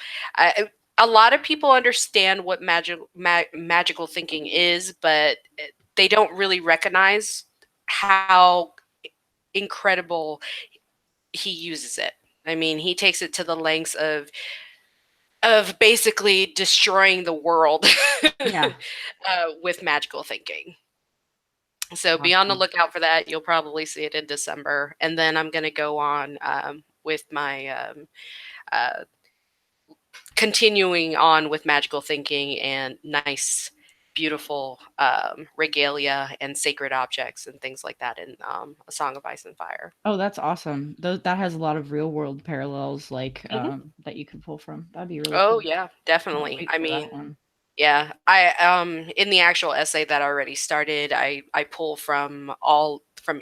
a lot of people understand what magical thinking is, but they don't really recognize how incredible he uses it. I mean, he takes it to the lengths of basically destroying the world Yeah. with magical thinking. So be on the Awesome. lookout for that. You'll probably see it in December. And then I'm going to go on with my continuing on with magical thinking and nice, beautiful regalia and sacred objects and things like that in A Song of Ice and Fire. Oh, that's awesome. That has a lot of real world parallels, like Mhm. that you could pull from. That'd be really Oh cool. yeah, Can't definitely. wait I for that mean, one. yeah, I in the actual essay that I already started, I pull from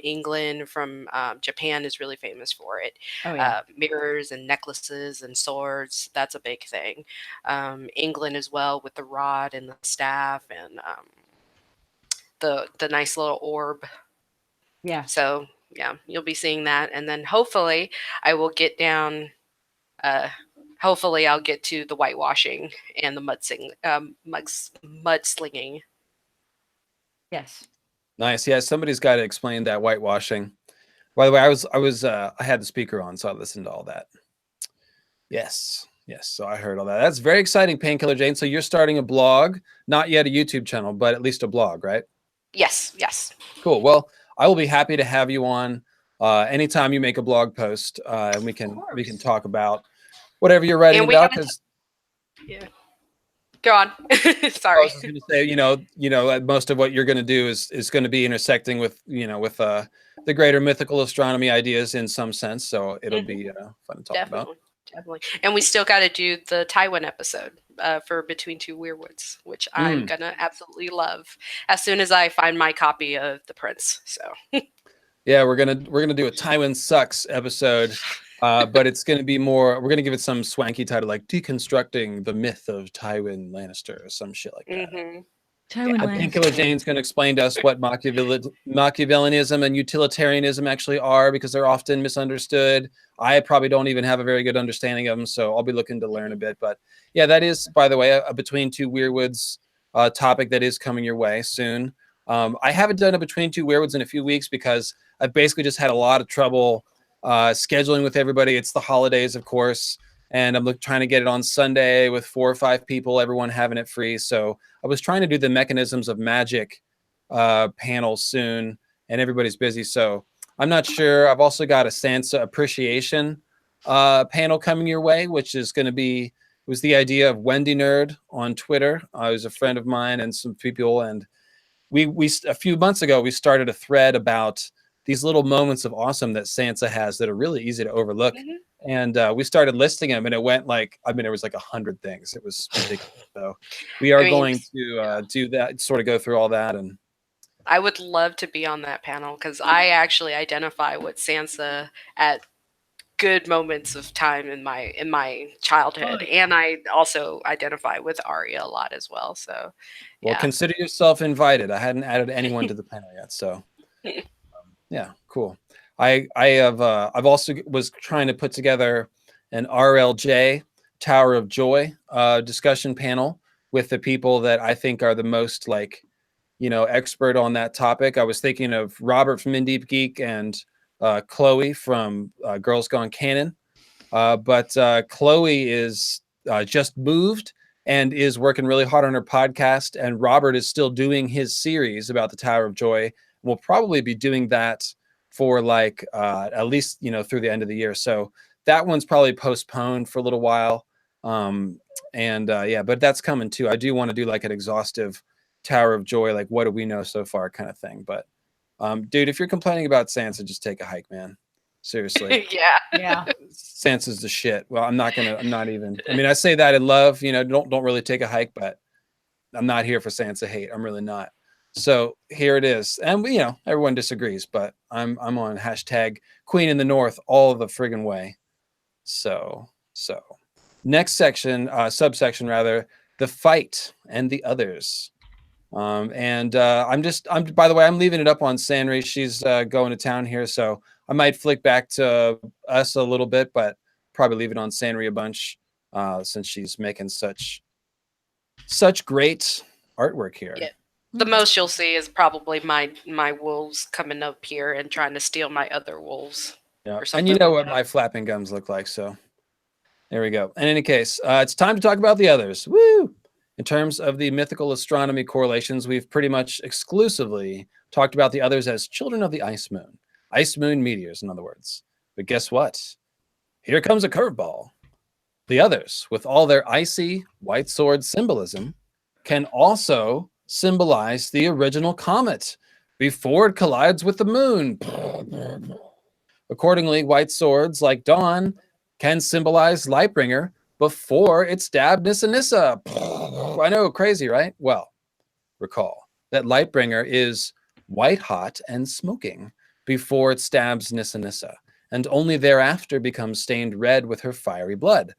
England, from Japan is really famous for it. Oh yeah. Mirrors and necklaces and swords, that's a big thing. England as well with the rod and the staff and the nice little orb. Yeah. So yeah, you'll be seeing that, and then hopefully I will get down. Hopefully, I'll get to the whitewashing and the mudslinging. Yes. Nice. Yeah, somebody's got to explain that whitewashing. By the way, I had the speaker on, so I listened to all that. Yes. Yes, so I heard all that. That's very exciting, Painkiller Jane. So you're starting a blog, not yet a YouTube channel, but at least a blog, right? Yes, yes. Cool. Well, I will be happy to have you on anytime you make a blog post, and we can talk about whatever you're writing And we about. gotta Because Yeah. Go on. I Sorry. was just going to say, most of what you're going to do is going to be intersecting with the greater mythical astronomy ideas in some sense. So it'll be fun to talk about. Definitely. And we still got to do the Tywin episode for Between Two Weirwoods, which I'm gonna absolutely love as soon as I find my copy of The Prince. So yeah, we're gonna do a Tywin sucks episode, but it's gonna be more. We're gonna give it some swanky title like "Deconstructing the Myth of Tywin Lannister" or some shit like that. Tywin Lannister. Painkiller Jane's going to explain to us what Machiavellianism and utilitarianism actually are, because they're often misunderstood. I probably don't even have a very good understanding of them, so I'll be looking to learn a bit. But yeah, that is, by the way, a Between Two Weirwoods topic that is coming your way soon. I haven't done a Between Two Weirwoods in a few weeks because I've basically just had a lot of trouble scheduling with everybody. It's the holidays, of course. And I'm trying to get it on Sunday with 4 or 5 people, everyone having it free. So I was trying to do the Mechanisms of Magic panel soon, and everybody's busy. So I'm not sure. I've also got a Sansa appreciation panel coming your way, which is going to be, it was the idea of Wendy Nerd on Twitter. I was a friend of mine and some people. And we a few months ago, we started a thread about these little moments of awesome that Sansa has that are really easy to overlook. And we started listing them, and it went like, there was like 100 things. It was ridiculous. So we are going to do that, sort of go through all that. And I would love to be on that panel because I actually identify with Sansa at good moments of time in my childhood, and I also identify with Arya a lot as well. So, well, consider yourself invited. I hadn't added anyone to the panel yet, so yeah, cool. I've also was trying to put together an RLJ Tower of Joy discussion panel with the people that I think are the most expert on that topic. I was thinking of Robert from In Deep Geek and Chloe from Girls Gone Canon, but Chloe is just moved and is working really hard on her podcast, and Robert is still doing his series about the Tower of Joy. We'll probably be doing that for at least through the end of the year. So that one's probably postponed for a little while. But that's coming too. I do want to do like an exhaustive Tower of Joy, like what do we know so far kind of thing. But dude, if you're complaining about Sansa, just take a hike, man. Seriously. Yeah. Sansa's the shit. Well, I'm not even. I mean, I say that in love, don't really take a hike, but I'm not here for Sansa hate. I'm really not. So here it is. And everyone disagrees, but I'm on hashtag Queen in the North all the friggin' way. So next section, subsection rather, the fight and the others. By the way, I'm leaving it up on Sanri. She's going to town here, so I might flick back to us a little bit, but probably leave it on Sanri a bunch since she's making such great artwork here. Yeah. The most you'll see is probably my wolves coming up here and trying to steal my other wolves. Yeah, and you know what my flapping gums look like, so there we go. In any case, it's time to talk about the others. Woo! In terms of the mythical astronomy correlations, we've pretty much exclusively talked about the others as children of the ice moon meteors, in other words. But guess what? Here comes a curveball. The others, with all their icy white sword symbolism, can also symbolize the original comet before it collides with the moon. Accordingly, white swords like Dawn can symbolize Lightbringer before it stabbed Nissa Nissa. I know, crazy, right? Well, recall that Lightbringer is white hot and smoking before it stabs Nissa Nissa, and only thereafter becomes stained red with her fiery blood.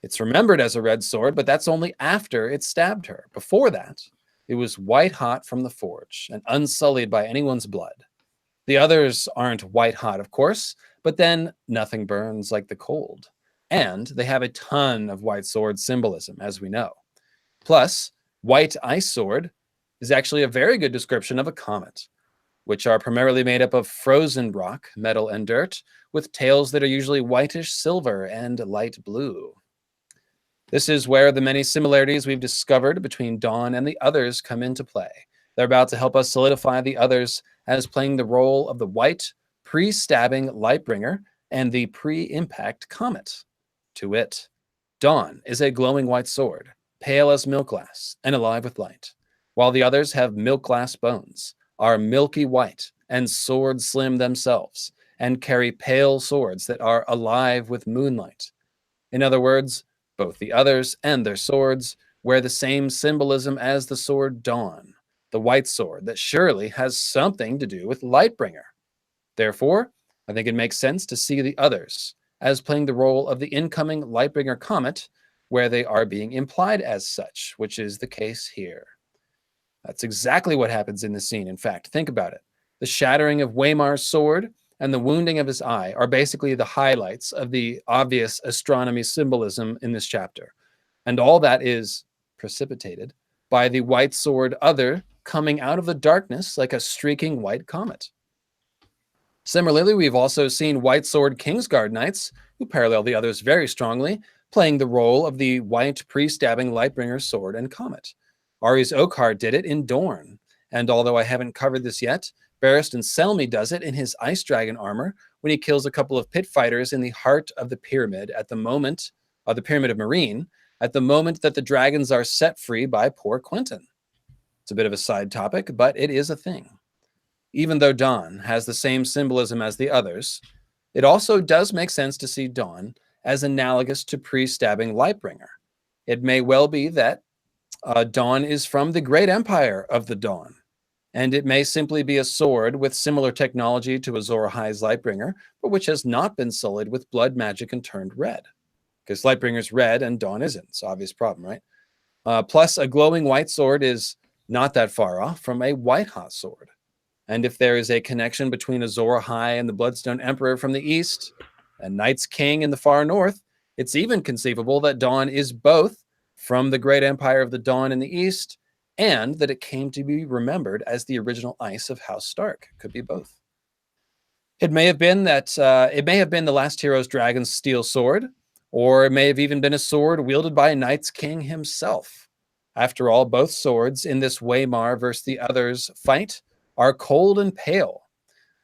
It's remembered as a red sword, but that's only after it stabbed her. Before that, it was white hot from the forge and unsullied by anyone's blood. The others aren't white hot, of course, but then nothing burns like the cold. And they have a ton of white sword symbolism, as we know. Plus, white ice sword is actually a very good description of a comet, which are primarily made up of frozen rock, metal, and dirt, with tails that are usually whitish silver and light blue. This is where the many similarities we've discovered between Dawn and the others come into play. They're about to help us solidify the others as playing the role of the white, pre-stabbing Lightbringer and the pre-impact Comet. To wit, Dawn is a glowing white sword, pale as milk glass and alive with light, while the others have milk glass bones, are milky white and sword slim themselves, and carry pale swords that are alive with moonlight. In other words, both the others and their swords wear the same symbolism as the sword Dawn, the white sword that surely has something to do with Lightbringer. Therefore, I think it makes sense to see the others as playing the role of the incoming Lightbringer comet, where they are being implied as such, which is the case here. That's exactly what happens in the scene. In fact, think about it. The shattering of Waymar's sword and the wounding of his eye are basically the highlights of the obvious astronomy symbolism in this chapter. And all that is precipitated by the white sword other coming out of the darkness like a streaking white comet. Similarly, we've also seen white sword Kingsguard knights, who parallel the others very strongly, playing the role of the white pre-stabbing Lightbringer sword and comet. Ari's Okhar did it in Dorn, and although I haven't covered this yet, Barristan Selmy does it in his Ice Dragon armor when he kills a couple of pit fighters in the heart of the pyramid at the moment, the pyramid of Marine, at the moment that the dragons are set free by poor Quentin. It's a bit of a side topic, but it is a thing. Even though Dawn has the same symbolism as the others, it also does make sense to see Dawn as analogous to pre-stabbing Lightbringer. It may well be that Dawn is from the great empire of the Dawn, and it may simply be a sword with similar technology to Azor Ahai's Lightbringer, but which has not been sullied with blood magic and turned red. Because Lightbringer's red and Dawn isn't. It's an obvious problem, right? Plus, a glowing white sword is not that far off from a white hot sword. And if there is a connection between Azor Ahai and the Bloodstone Emperor from the east, and Night's King in the far north, it's even conceivable that Dawn is both from the great empire of the Dawn in the east, and that it came to be remembered as the original ice of House Stark. Could be both. It may have been the last hero's dragon's steel sword, or it may have even been a sword wielded by Night's King himself. After all, both swords in this Waymar versus the others fight are cold and pale.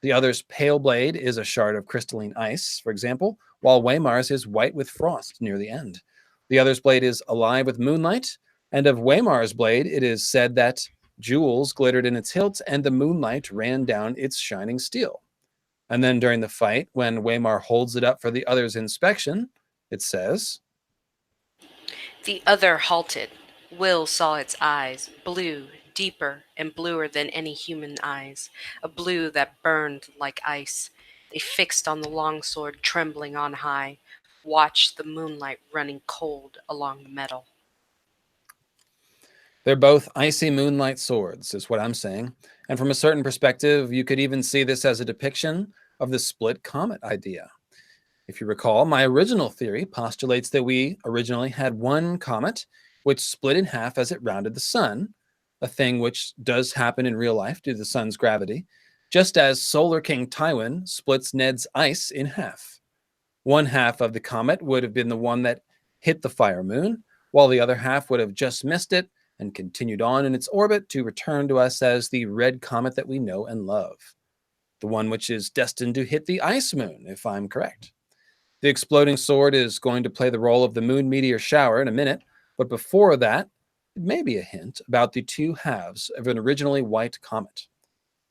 The other's pale blade is a shard of crystalline ice, for example, while Waymar's is white with frost near the end. The other's blade is alive with moonlight, and of Waymar's blade, it is said that jewels glittered in its hilt and the moonlight ran down its shining steel. And then during the fight, when Waymar holds it up for the other's inspection, it says, The other halted. Will saw its eyes, blue, deeper and bluer than any human eyes, a blue that burned like ice. They fixed on the longsword trembling on high, watched the moonlight running cold along the metal. They're both icy moonlight swords, is what I'm saying. And from a certain perspective, you could even see this as a depiction of the split comet idea. If you recall, my original theory postulates that we originally had one comet which split in half as it rounded the sun, a thing which does happen in real life due to the sun's gravity, just as Solar King Tywin splits Ned's ice in half. One half of the comet would have been the one that hit the fire moon, while the other half would have just missed it and continued on in its orbit to return to us as the red comet that we know and love. The one which is destined to hit the ice moon, if I'm correct. The exploding sword is going to play the role of the moon meteor shower in a minute, but before that, it may be a hint about the two halves of an originally white comet.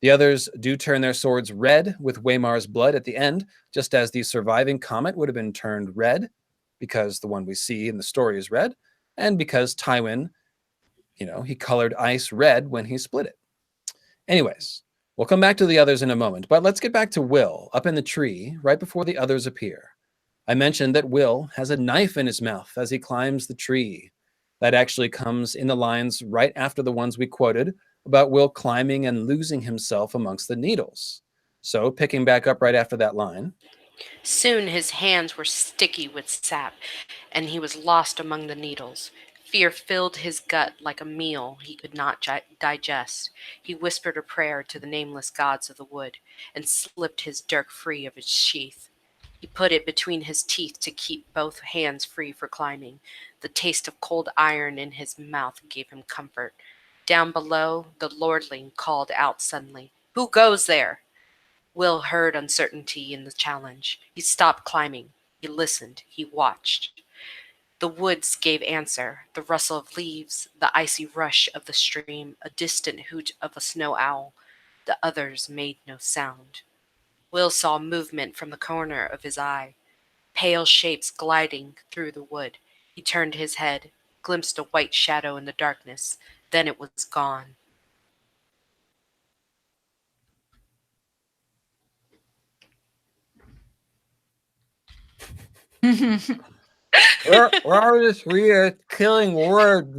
The others do turn their swords red with Waymar's blood at the end, just as the surviving comet would have been turned red, because the one we see in the story is red, and because Tywin, he colored ice red when he split it. Anyways, we'll come back to the others in a moment, but let's get back to Will up in the tree right before the others appear. I mentioned that Will has a knife in his mouth as he climbs the tree. That actually comes in the lines right after the ones we quoted about Will climbing and losing himself amongst the needles. So, picking back up right after that line. Soon his hands were sticky with sap, and he was lost among the needles. Fear filled his gut like a meal he could not digest. He whispered a prayer to the nameless gods of the wood, and slipped his dirk free of its sheath. He put it between his teeth to keep both hands free for climbing. The taste of cold iron in his mouth gave him comfort. Down below, the lordling called out suddenly, "Who goes there?" Will heard uncertainty in the challenge. He stopped climbing. He listened. He watched. The woods gave answer, the rustle of leaves, the icy rush of the stream, a distant hoot of a snow owl. The others made no sound. Will saw movement from the corner of his eye, pale shapes gliding through the wood. He turned his head, glimpsed a white shadow in the darkness. Then it was gone. Where this weird killing word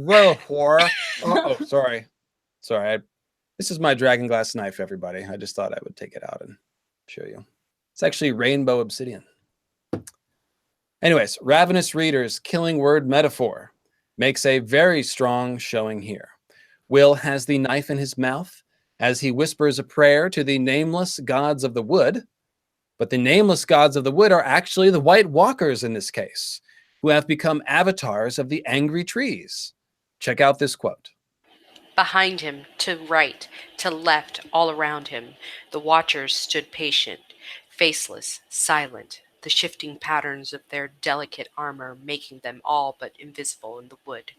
for? Oh, sorry. This is my dragon glass knife, everybody. I just thought I would take it out and show you. It's actually rainbow obsidian. Anyways, ravenous readers, killing word metaphor makes a very strong showing here. Will has the knife in his mouth as he whispers a prayer to the nameless gods of the wood. But the nameless gods of the wood are actually the White Walkers in this case, who have become avatars of the angry trees. Check out this quote. Behind him, to right, to left, all around him, the watchers stood patient, faceless, silent, the shifting patterns of their delicate armor making them all but invisible in the wood.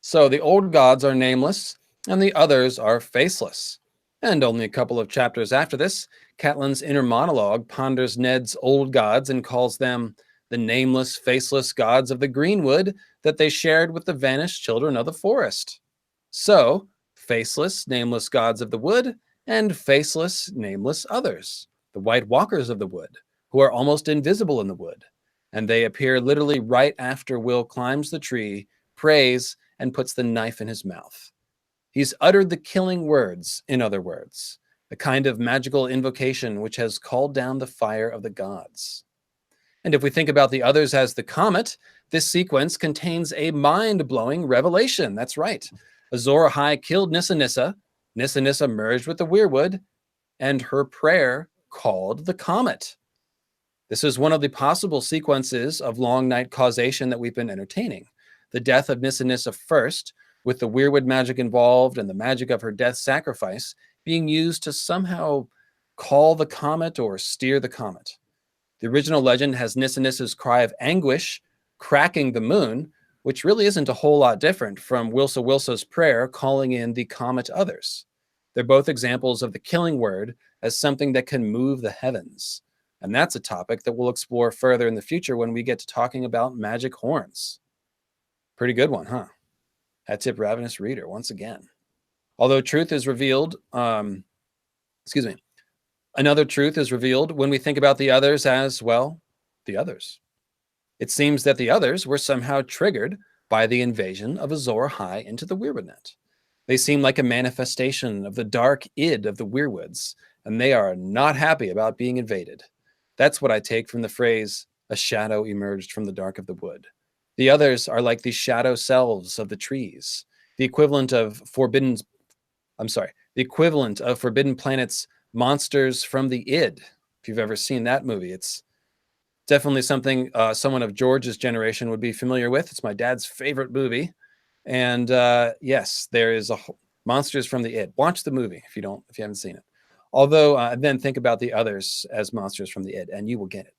So the old gods are nameless, and the others are faceless. And only a couple of chapters after this, Catelyn's inner monologue ponders Ned's old gods and calls them the nameless, faceless gods of the greenwood that they shared with the vanished children of the forest. So, faceless, nameless gods of the wood, and faceless, nameless others, the White Walkers of the wood, who are almost invisible in the wood. And they appear literally right after Will climbs the tree, prays, and puts the knife in his mouth. He's uttered the killing words, in other words, the kind of magical invocation which has called down the fire of the gods. And if we think about the others as the comet, this sequence contains a mind-blowing revelation. That's right. Azor Ahai killed Nissa Nissa. Nissa Nissa merged with the weirwood, and her prayer called the comet. This is one of the possible sequences of long night causation that we've been entertaining. The death of Nissa Nissa first, with the weirwood magic involved and the magic of her death sacrifice being used to somehow call the comet or steer the comet. The original legend has Nissa Nissa's cry of anguish cracking the moon, which really isn't a whole lot different from Wilsa Wilsa's prayer calling in the comet others. They're both examples of the killing word as something that can move the heavens. And that's a topic that we'll explore further in the future when we get to talking about magic horns. Pretty good one, huh? Hat tip ravenous reader once again. Although truth is revealed, another truth is revealed when we think about the others as, well, the others. It seems that the others were somehow triggered by the invasion of Azor Ahai into the Weirwood net. They seem like a manifestation of the dark id of the Weirwoods, and they are not happy about being invaded. That's what I take from the phrase, a shadow emerged from the dark of the wood. The others are like the shadow selves of the trees, the equivalent of Forbidden Planet's monsters from the id. If you've ever seen that movie, it's definitely something someone of George's generation would be familiar with. It's my dad's favorite movie. And yes, there is monsters from the id. Watch the movie if you haven't seen it. Although then think about the others as monsters from the id, and you will get it.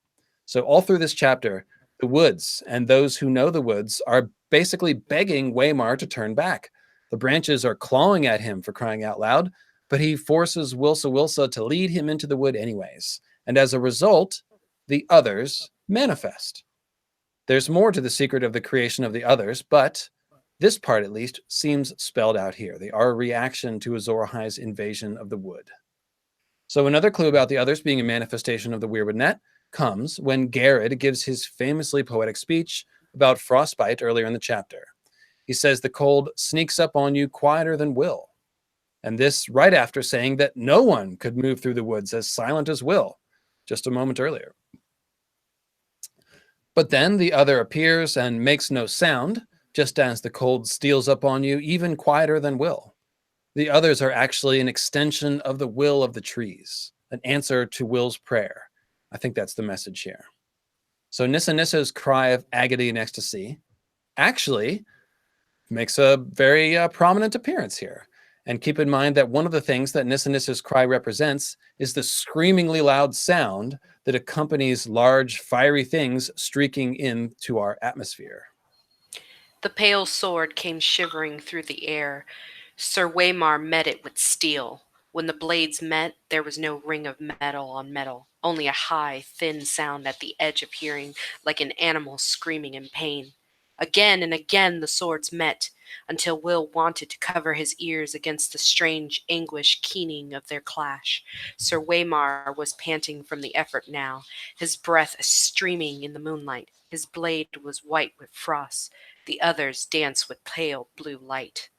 So all through this chapter, the woods and those who know the woods are basically begging Waymar to turn back. The branches are clawing at him for crying out loud, but he forces Wilsa Wilsa to lead him into the wood anyways. And as a result, the others manifest. There's more to the secret of the creation of the others, but this part at least seems spelled out here. They are a reaction to Azor Ahai's invasion of the wood. So another clue about the others being a manifestation of the Weirwood net comes when Garrett gives his famously poetic speech about frostbite earlier in the chapter. He says the cold sneaks up on you quieter than Will. And this right after saying that no one could move through the woods as silent as Will, just a moment earlier. But then the other appears and makes no sound, just as the cold steals up on you, even quieter than Will. The others are actually an extension of the will of the trees, an answer to Will's prayer. I think that's the message here. So Nissa Nissa's cry of agony and ecstasy actually makes a very prominent appearance here. And keep in mind that one of the things that Nissa Nissa's cry represents is the screamingly loud sound that accompanies large fiery things streaking into our atmosphere. The pale sword came shivering through the air. Sir Waymar met it with steel. When the blades met, there was no ring of metal on metal, only a high, thin sound at the edge of hearing, like an animal screaming in pain. Again and again the swords met, until Will wanted to cover his ears against the strange anguish keening of their clash. Sir Waymar was panting from the effort now, his breath streaming in the moonlight. His blade was white with frost. The others danced with pale blue light.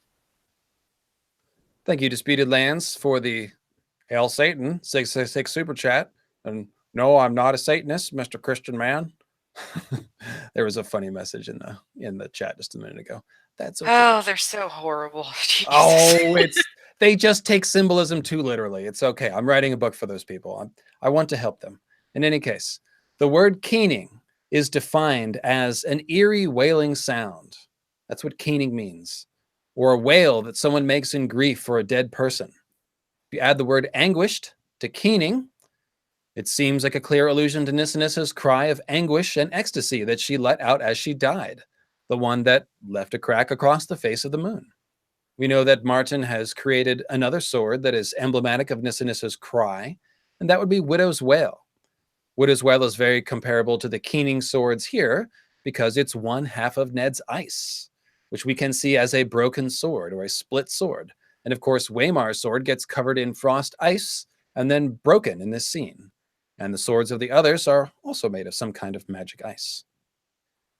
Thank you, Disputed Lands, for the Hail Satan 666 super chat. And no, I'm not a Satanist, Mr. Christian man. There was a funny message in the chat just a minute ago. That's okay. Oh, they're so horrible. Jesus. Oh, they just take symbolism too literally. It's okay. I'm writing a book for those people. I want to help them. In any case, the word keening is defined as an eerie wailing sound. That's what keening means. Or a wail that someone makes in grief for a dead person. If you add the word anguished to keening, it seems like a clear allusion to Nissa Nissa's cry of anguish and ecstasy that she let out as she died, the one that left a crack across the face of the moon. We know that Martin has created another sword that is emblematic of Nissa Nissa's cry, and that would be Widow's Wail. Widow's Wail is very comparable to the keening swords here because it's one half of Ned's ice, which we can see as a broken sword or a split sword. And of course, Waymar's sword gets covered in frost ice and then broken in this scene. And the swords of the others are also made of some kind of magic ice.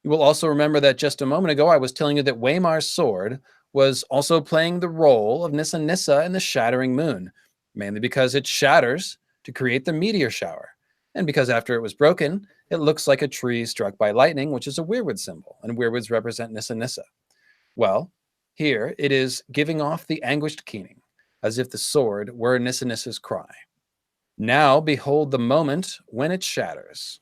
You will also remember that just a moment ago, I was telling you that Waymar's sword was also playing the role of Nissa Nissa in the Shattering Moon, mainly because it shatters to create the meteor shower. And because after it was broken, it looks like a tree struck by lightning, which is a weirwood symbol, and weirwoods represent Nissa Nissa. Well, here it is giving off the anguished keening, as if the sword were Nissa Nissa's cry. Now behold the moment when it shatters.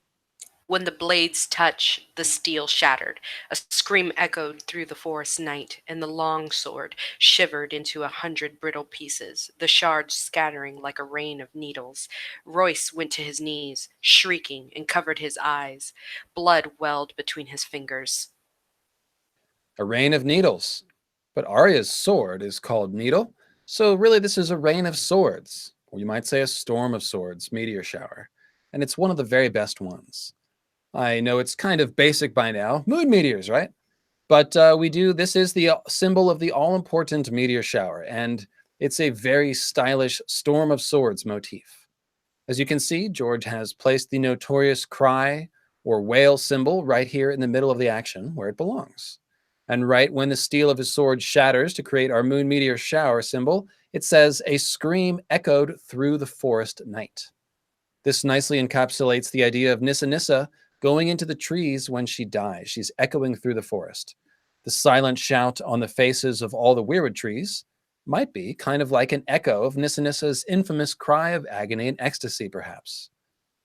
When the blades touched, the steel shattered. A scream echoed through the forest night, and the long sword shivered into 100 brittle pieces, the shards scattering like a rain of needles. Royce went to his knees, shrieking, and covered his eyes. Blood welled between his fingers. A rain of needles. But Arya's sword is called Needle, so really this is a rain of swords. Or you might say a storm of swords, meteor shower. And it's one of the very best ones. I know it's kind of basic by now. Moon meteors, right? But this is the symbol of the all-important meteor shower. And it's a very stylish storm of swords motif. As you can see, George has placed the notorious cry or wail symbol right here in the middle of the action where it belongs. And right when the steel of his sword shatters to create our moon meteor shower symbol, it says, a scream echoed through the forest night. This nicely encapsulates the idea of Nissa Nissa going into the trees when she dies. She's echoing through the forest. The silent shout on the faces of all the weirwood trees might be kind of like an echo of Nissa Nissa's infamous cry of agony and ecstasy, perhaps.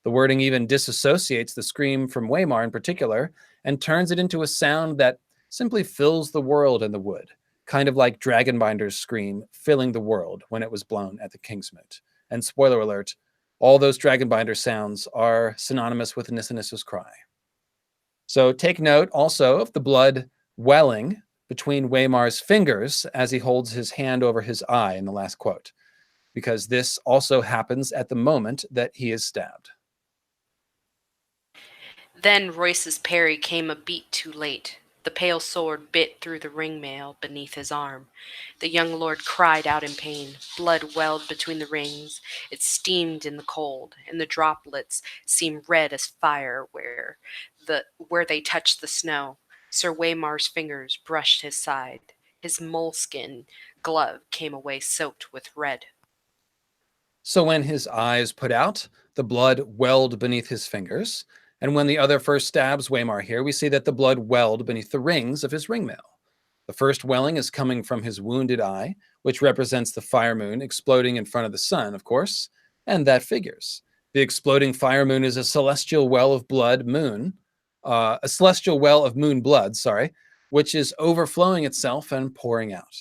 The wording even disassociates the scream from Waymar in particular and turns it into a sound that simply fills the world in the wood, kind of like Dragonbinder's scream filling the world when it was blown at the Kingsmoot. And spoiler alert, all those Dragonbinder sounds are synonymous with Nissa Nissa's cry. So take note also of the blood welling between Waymar's fingers as he holds his hand over his eye in the last quote, because this also happens at the moment that he is stabbed. Then Royce's parry came a beat too late. The pale sword bit through the ringmail beneath his arm. The young lord cried out in pain. Blood welled between the rings. It steamed in the cold, and the droplets seemed red as fire where they touched the snow. Sir Waymar's fingers brushed his side. His moleskin glove came away soaked with red. So when his eyes put out, the blood welled beneath his fingers. And when the other first stabs Waymar here, we see that the blood welled beneath the rings of his ringmail. The first welling is coming from his wounded eye, which represents the fire moon exploding in front of the sun, of course, and that figures. The exploding fire moon is a celestial well of blood moon, a celestial well of moon blood, sorry, which is overflowing itself and pouring out.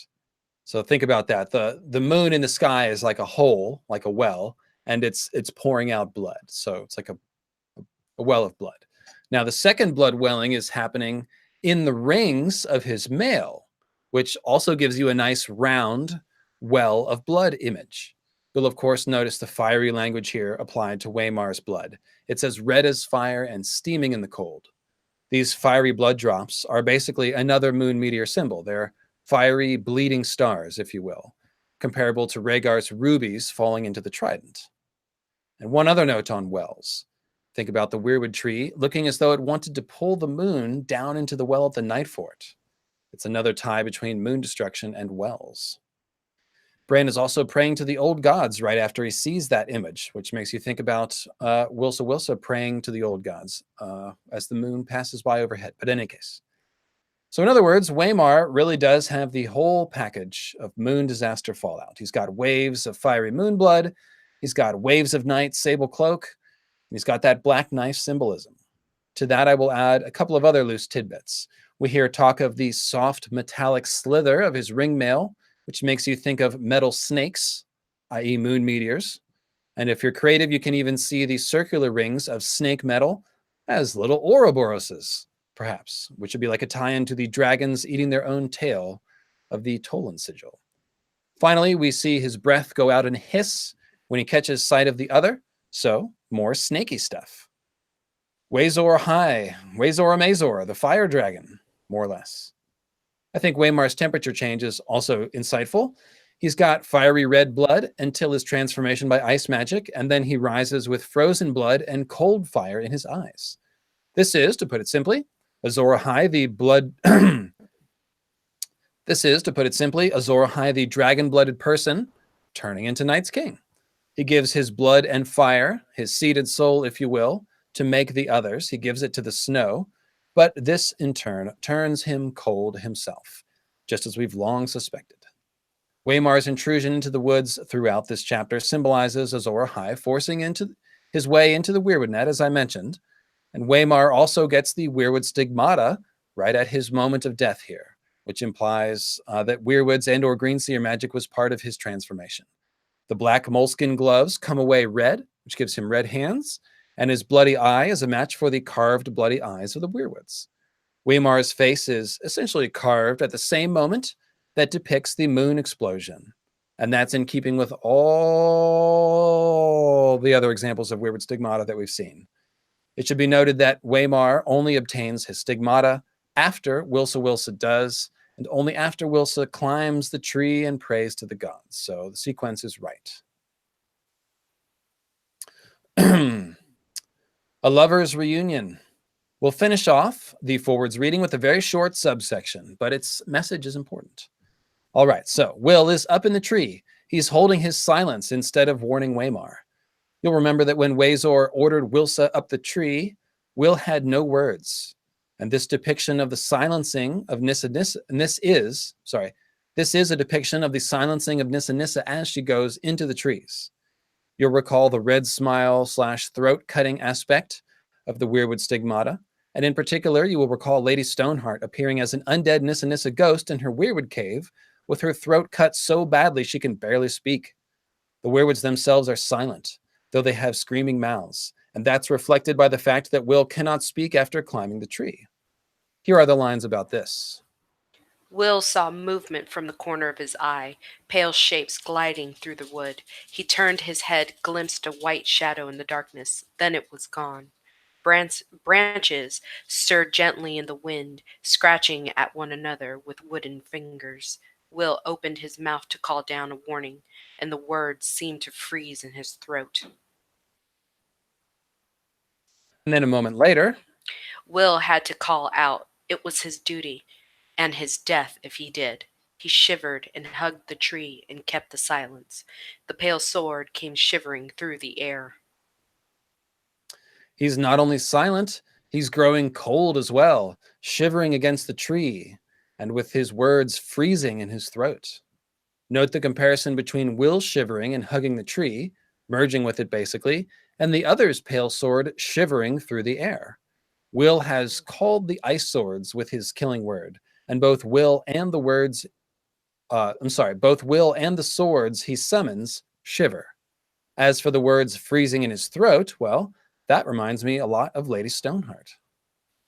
So think about that. The moon in the sky is like a hole, like a well, and it's pouring out blood. So it's like a well of blood. Now the second blood welling is happening in the rings of his mail, which also gives you a nice round well of blood image. You'll of course notice the fiery language here applied to Waymar's blood. It's as red as fire and steaming in the cold. These fiery blood drops are basically another moon meteor symbol. They're fiery bleeding stars, if you will, comparable to Rhaegar's rubies falling into the trident. And one other note on wells. Think about the weirwood tree looking as though it wanted to pull the moon down into the well of the night fort. It's another tie between moon destruction and wells. Bran is also praying to the old gods right after he sees that image, which makes you think about Wilsa praying to the old gods as the moon passes by overhead. But in any case. So in other words, Waymar really does have the whole package of moon disaster fallout. He's got waves of fiery moon blood. He's got waves of night sable cloak. And he's got that black knife symbolism. To that, I will add a couple of other loose tidbits. We hear talk of the soft metallic slither of his ring mail, which makes you think of metal snakes, i.e. moon meteors. And if you're creative, you can even see the circular rings of snake metal as little Ouroboroses, perhaps, which would be like a tie-in to the dragons eating their own tail of the Tolan sigil. Finally, we see his breath go out and hiss when he catches sight of the other, so more snaky stuff. Wazor High, Wazor Mazor, the fire dragon, more or less. I think Waymar's temperature change is also insightful. He's got fiery red blood until his transformation by ice magic, and then he rises with frozen blood and cold fire in his eyes. This is, to put it simply, Azor Ahai, the blood. This is, to put it simply, Azor Ahai, the dragon-blooded person, turning into Night's King. He gives his blood and fire, his seeded soul, if you will, to make the others. He gives it to the snow, but this in turn turns him cold himself, just as we've long suspected. Waymar's intrusion into the woods throughout this chapter symbolizes Azor Ahai forcing his way into the weirwood net, as I mentioned, and Waymar also gets the weirwood stigmata right at his moment of death here, which implies that weirwoods and or greenseer magic was part of his transformation. The black moleskin gloves come away red, which gives him red hands, and his bloody eye is a match for the carved bloody eyes of the weirwoods. Waymar's face is essentially carved at the same moment that depicts the moon explosion, and that's in keeping with all the other examples of weirwood stigmata that we've seen. It should be noted that Waymar only obtains his stigmata after Wilsa does, and only after Wilsa climbs the tree and prays to the gods. So the sequence is right. A lover's reunion. We'll finish off the forwards reading with a very short subsection, but its message is important. All right, so Will is up in the tree. He's holding his silence instead of warning Waymar. You'll remember that when Wazor ordered Wilsa up the tree, Will had no words. And this depiction of the silencing of Nissa Nissa, this is a depiction of the silencing of Nissa Nissa as she goes into the trees. You'll recall the red smile / throat-cutting aspect of the weirwood stigmata. And in particular, you will recall Lady Stoneheart appearing as an undead Nissa Nissa ghost in her weirwood cave with her throat cut so badly she can barely speak. The weirwoods themselves are silent, though they have screaming mouths, and that's reflected by the fact that Will cannot speak after climbing the tree. Here are the lines about this. Will saw movement from the corner of his eye, pale shapes gliding through the wood. He turned his head, glimpsed a white shadow in the darkness. Then it was gone. Branches stirred gently in the wind, scratching at one another with wooden fingers. Will opened his mouth to call down a warning, and the words seemed to freeze in his throat. And then a moment later, Will had to call out. It was his duty, and his death if he did. He shivered and hugged the tree and kept the silence. The pale sword came shivering through the air. He's not only silent, he's growing cold as well, shivering against the tree, and with his words freezing in his throat. Note the comparison between Will shivering and hugging the tree, merging with it basically, and the other's pale sword shivering through the air. Will has called the ice swords with his killing word, and both Will and the swords he summons shiver. As for the words freezing in his throat, well, that reminds me a lot of Lady Stoneheart.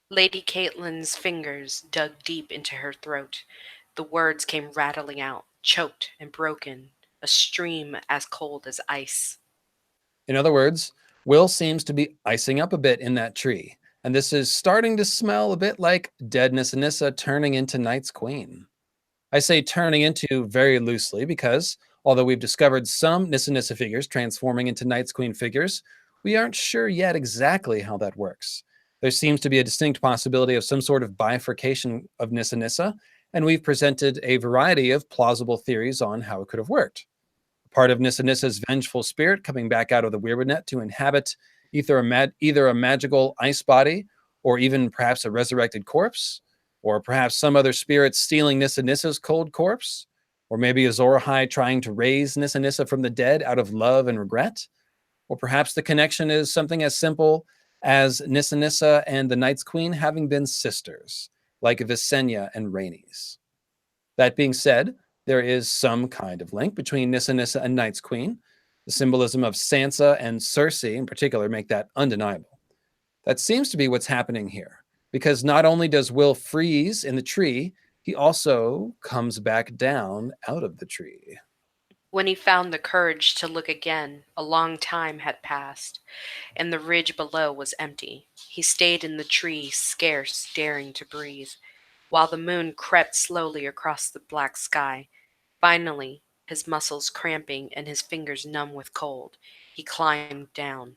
Lady Caitlin's fingers dug deep into her throat. The words came rattling out, choked and broken, a stream as cold as ice. In other words, Will seems to be icing up a bit in that tree, and this is starting to smell a bit like dead Nissa Nissa turning into Night's Queen. I say turning into very loosely because, although we've discovered some Nissa Nissa figures transforming into Night's Queen figures, we aren't sure yet exactly how that works. There seems to be a distinct possibility of some sort of bifurcation of Nissa Nissa, and we've presented a variety of plausible theories on how it could have worked. Part of Nissa Nissa's vengeful spirit coming back out of the weirwood net to inhabit either a magical ice body or even perhaps a resurrected corpse, or perhaps some other spirit stealing Nissa Nissa's cold corpse, or maybe Azor Ahai trying to raise Nissa Nissa from the dead out of love and regret, or perhaps the connection is something as simple as Nissa Nissa and the Night's Queen having been sisters, like Visenya and Rhaenys. That being said, there is some kind of link between Nissa Nissa and Night's Queen. The symbolism of Sansa and Cersei in particular make that undeniable. That seems to be what's happening here, because not only does Will freeze in the tree, he also comes back down out of the tree. When he found the courage to look again, a long time had passed, and the ridge below was empty. He stayed in the tree, scarce daring to breathe, while the moon crept slowly across the black sky. Finally, his muscles cramping and his fingers numb with cold, he climbed down.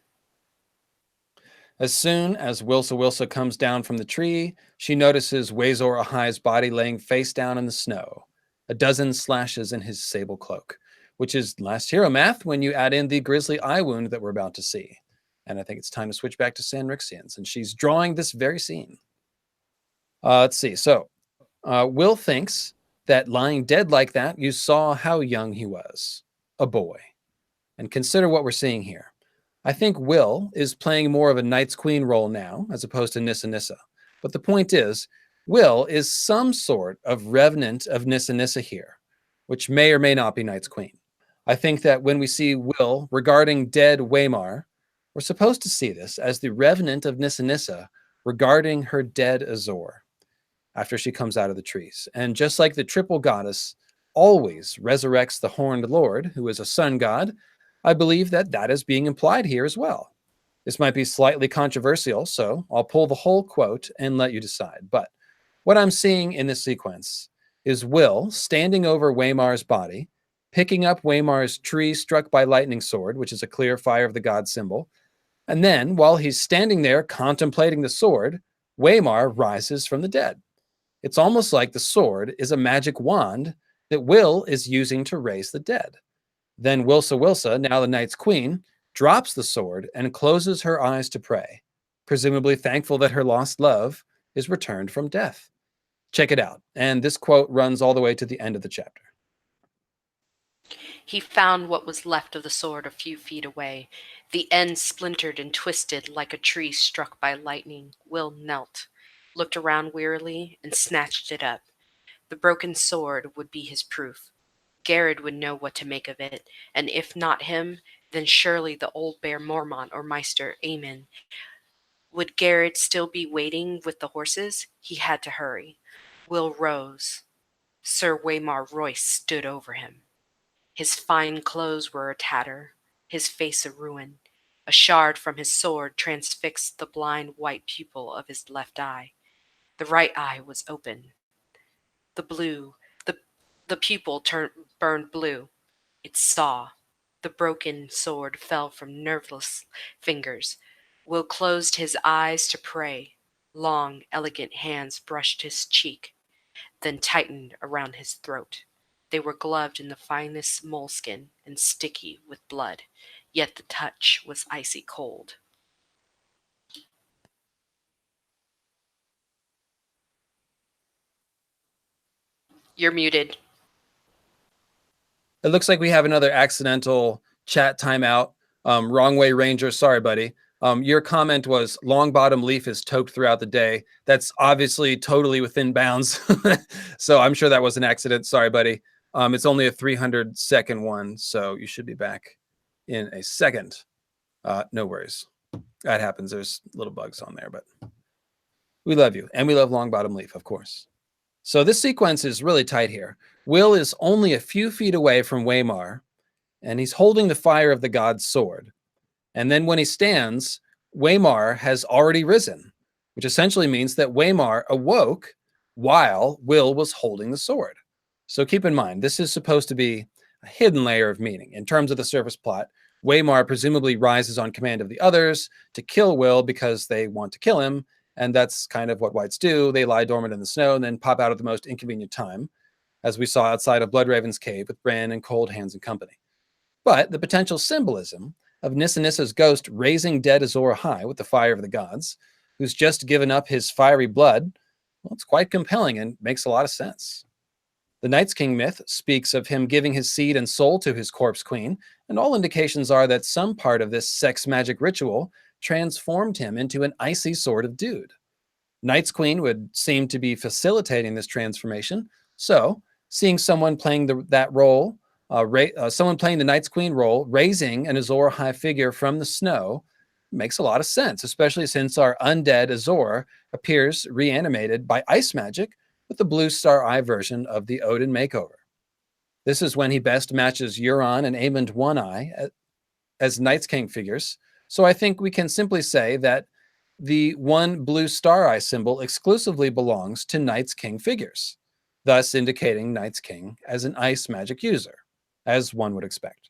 As soon as Wilsa Wilsa comes down from the tree, she notices Azor Ahai's body laying face down in the snow, a dozen slashes in his sable cloak, which is last hero math when you add in the grisly eye wound that we're about to see. And I think it's time to switch back to Sanrixian, since she's drawing this very scene. Let's see. So, Will thinks that lying dead like that, you saw how young he was, a boy. And consider what we're seeing here. I think Will is playing more of a Night's Queen role now, as opposed to Nissa Nissa. But the point is, Will is some sort of revenant of Nissa Nissa here, which may or may not be Night's Queen. I think that when we see Will regarding dead Waymar, we're supposed to see this as the revenant of Nissa Nissa regarding her dead Azor after she comes out of the trees. And just like the triple goddess always resurrects the horned lord, who is a sun god, I believe that that is being implied here as well. This might be slightly controversial, so I'll pull the whole quote and let you decide. But what I'm seeing in this sequence is Will standing over Waymar's body, picking up Waymar's tree struck by lightning sword, which is a clear fire of the god symbol. And then, while he's standing there contemplating the sword, Waymar rises from the dead. It's almost like the sword is a magic wand that Will is using to raise the dead. Then Wilsa Wilsa, now the Night's Queen, drops the sword and closes her eyes to pray, presumably thankful that her lost love is returned from death. Check it out. And this quote runs all the way to the end of the chapter. He found what was left of the sword a few feet away. The end splintered and twisted like a tree struck by lightning. Will knelt, looked around wearily, and snatched it up. The broken sword would be his proof. Garrett would know what to make of it, and if not him, then surely the old bear Mormont or Meister Aemon. Would Garrett still be waiting with the horses? He had to hurry. Will rose. Sir Waymar Royce stood over him. His fine clothes were a tatter, his face a ruin. A shard from his sword transfixed the blind white pupil of his left eye. The right eye was open. The pupil burned blue. It saw. The broken sword fell from nerveless fingers. Will closed his eyes to pray. Long, elegant hands brushed his cheek, then tightened around his throat. They were gloved in the finest moleskin and sticky with blood, yet the touch was icy cold. You're muted. It looks like we have another accidental chat timeout. Wrong way, Ranger. Sorry, buddy. Your comment was long bottom leaf is toked throughout the day. That's obviously totally within bounds. So I'm sure that was an accident. Sorry, buddy. It's only a 300-second one, so you should be back in a second. No worries. That happens. There's little bugs on there, but we love you. And we love long bottom leaf, of course. So this sequence is really tight here. Will is only a few feet away from Waymar, and he's holding the fire of the god's sword. And then when he stands, Waymar has already risen, which essentially means that Waymar awoke while Will was holding the sword. So keep in mind, this is supposed to be a hidden layer of meaning. In terms of the surface plot, Waymar presumably rises on command of the others to kill Will because they want to kill him. And that's kind of what whites do. They lie dormant in the snow and then pop out at the most inconvenient time, as we saw outside of Bloodraven's cave with Bran and Cold Hands and company. But the potential symbolism of Nissa Nissa's ghost raising dead Azor Ahai with the fire of the gods, who's just given up his fiery blood, well, it's quite compelling and makes a lot of sense. The Night's King myth speaks of him giving his seed and soul to his corpse queen, and all indications are that some part of this sex magic ritual transformed him into an icy sort of dude. Night's Queen would seem to be facilitating this transformation, so seeing someone playing that role, someone playing the Night's Queen role, raising an Azor Ahai figure from the snow, makes a lot of sense, especially since our undead Azor appears reanimated by ice magic with the Blue Star Eye version of the Odin makeover. This is when he best matches Euron and Aemond One Eye as Night's King figures, so I think we can simply say that the one Blue Star Eye symbol exclusively belongs to Night's King figures, thus indicating Night's King as an ice magic user, as one would expect.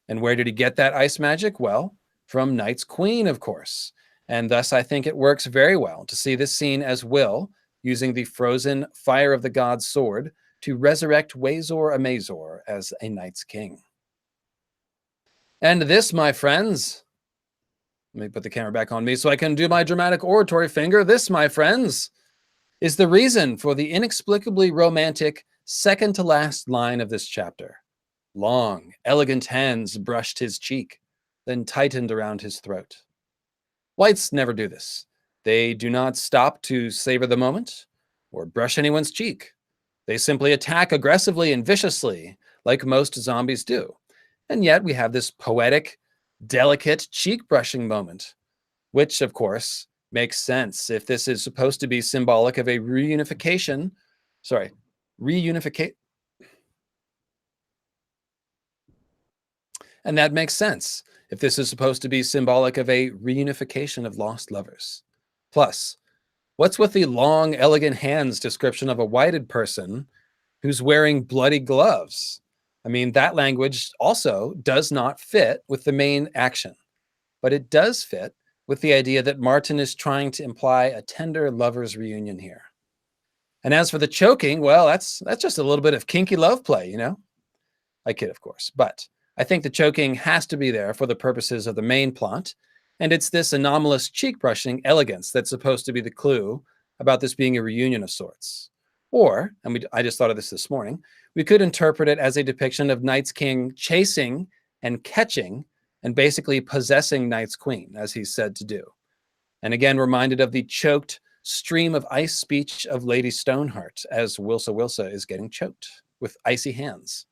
And where did he get that ice magic? Well, from Night's Queen, of course. And thus I think it works very well to see this scene as Will using the frozen fire of the god's sword to resurrect Wazor Amazor as a Night's King. And this, my friends, let me put the camera back on me so I can do my dramatic oratory finger. This, my friends, is the reason for the inexplicably romantic second to last line of this chapter. Long, elegant hands brushed his cheek, then tightened around his throat. Whites never do this. They do not stop to savor the moment or brush anyone's cheek. They simply attack aggressively and viciously, like most zombies do. And yet we have this poetic, delicate cheek brushing moment, which, of course, makes sense if this is supposed to be symbolic of a reunification. And that makes sense if this is supposed to be symbolic of a reunification of lost lovers. Plus, what's with the long, elegant hands description of a whited person who's wearing bloody gloves? I mean, that language also does not fit with the main action, but it does fit with the idea that Martin is trying to imply a tender lover's reunion here. And as for the choking, well, that's just a little bit of kinky love play, you know? I kid, of course, but I think the choking has to be there for the purposes of the main plot, and it's this anomalous cheek brushing elegance that's supposed to be the clue about this being a reunion of sorts. Or, and I just thought of this morning, we could interpret it as a depiction of Night's King chasing and catching and basically possessing Night's Queen, as he's said to do. And again, reminded of the choked stream of ice speech of Lady Stoneheart, as Wilsa is getting choked with icy hands.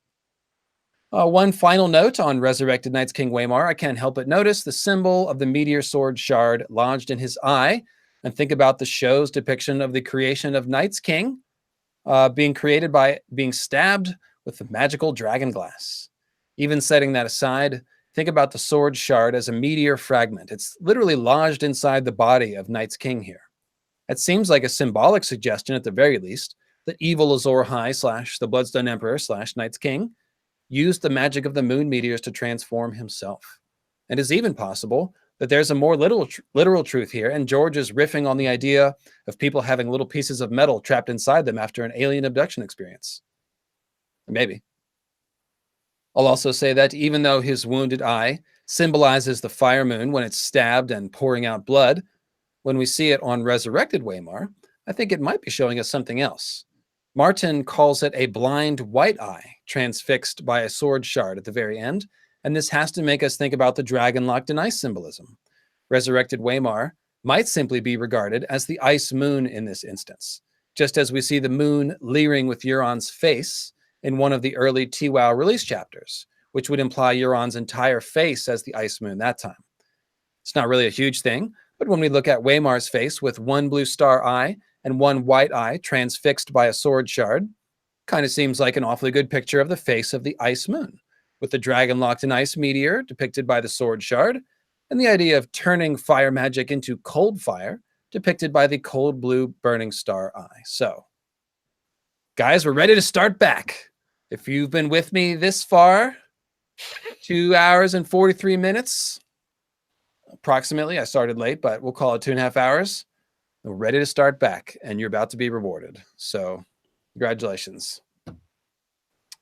One final note on resurrected Night's King Waymar, I can't help but notice the symbol of the meteor sword shard lodged in his eye, and think about the show's depiction of the creation of Night's King being created by being stabbed with the magical dragon glass. Even setting that aside, think about the sword shard as a meteor fragment. It's literally lodged inside the body of Night's King here. It seems like a symbolic suggestion at the very least that evil Azor Ahai / the Bloodstone Emperor / Night's King used the magic of the moon meteors to transform himself. And it's even possible that there's a more literal truth here, and George is riffing on the idea of people having little pieces of metal trapped inside them after an alien abduction experience. Maybe. I'll also say that even though his wounded eye symbolizes the fire moon when it's stabbed and pouring out blood, when we see it on resurrected Waymar, I think it might be showing us something else. Martin calls it a blind white eye transfixed by a sword shard at the very end, and this has to make us think about the dragon locked in ice symbolism. Resurrected Waymar might simply be regarded as the ice moon in this instance, just as we see the moon leering with Euron's face in one of the early TWOW release chapters, which would imply Euron's entire face as the ice moon that time. It's not really a huge thing, but when we look at Waymar's face with one blue star eye and one white eye transfixed by a sword shard, kind of seems like an awfully good picture of the face of the ice moon, with the dragon locked in ice meteor depicted by the sword shard, and the idea of turning fire magic into cold fire depicted by the cold blue burning star eye. So, guys, we're ready to start back. If you've been with me this far, 2 hours and 43 minutes, approximately. I started late, but we'll call it 2.5 hours. We're ready to start back, and you're about to be rewarded. So, congratulations.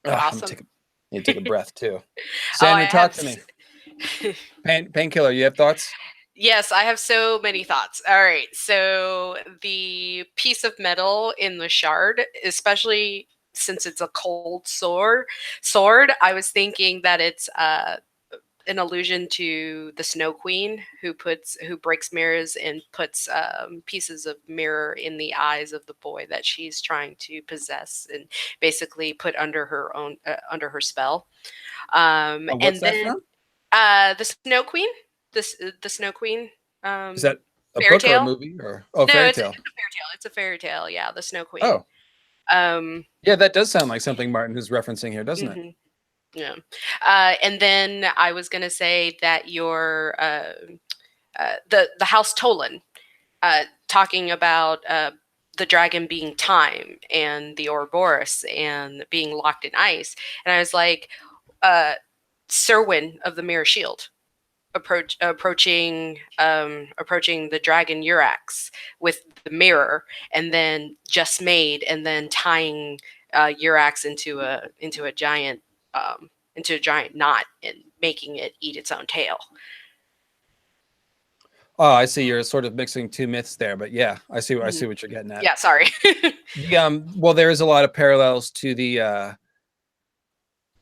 Awesome. Need to take a breath too. Oh, Sandra, talk to me. Painkiller, you have thoughts? Yes, I have so many thoughts. All right. So the piece of metal in the shard, especially since it's a cold sword, I was thinking that it's an allusion to the Snow Queen who breaks mirrors and puts pieces of mirror in the eyes of the boy that she's trying to possess and basically put under her own under her spell. What's and that then from? the Snow Queen, the Snow Queen. Is that a fairy book or a tale? movie or No, fairy it's a tale? fairy tale. It's a fairy tale. Yeah, the Snow Queen. Oh, Um, yeah, that does sound like something Martin is referencing here, doesn't it? mhm. Yeah. And then I was going to say that your the House Tolan talking about the dragon being time and the Ouroboros and being locked in ice, and I was like, Serwyn of the Mirror Shield approaching the dragon Urax with the mirror, and then just made, and then tying Urax into a giant knot and making it eat its own tail. Oh, I see. You're sort of mixing two myths there, but yeah, I see what you're getting at. Yeah, sorry. Well, there is a lot of parallels to the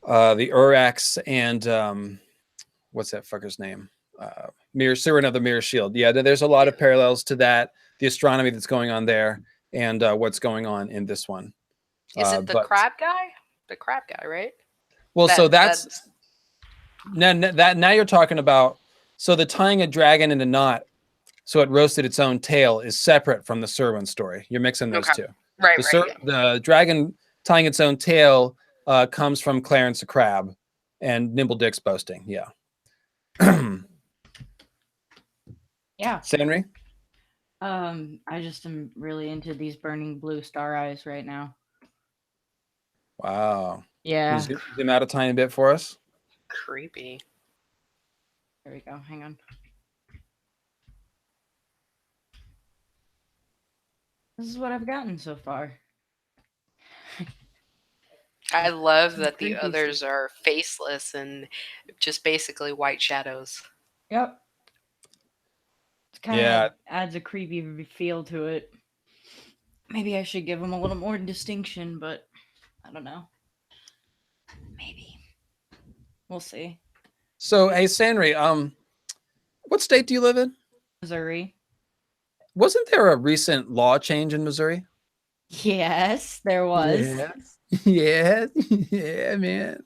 Urax and what's that fucker's name? Serwyn of the Mirror Shield. Yeah, there's a lot of parallels to that, the astronomy that's going on there, and what's going on in this one. Is it the crab guy? The crab guy, right? Well, so that's now you're talking about. So the tying a dragon in a knot so it roasted its own tail is separate from the Serwyn story. You're mixing those two. Right, The dragon tying its own tail comes from Clarence the Crab and Nimble Dick's boasting. Yeah. Yeah. Sanri? I just am really into these burning blue star eyes right now. Wow. Yeah. Can you zoom out a tiny bit for us? Creepy. There we go. Hang on. This is what I've gotten so far. I love that the Creepy others are faceless and just basically white shadows. Yep. It kind of adds a creepy feel to it. Maybe I should give them a little more distinction, but I don't know. Maybe. We'll see. So, hey, Sanri, what state do you live in? Missouri. Wasn't there a recent law change in Missouri? Yes, there was. Yeah, man.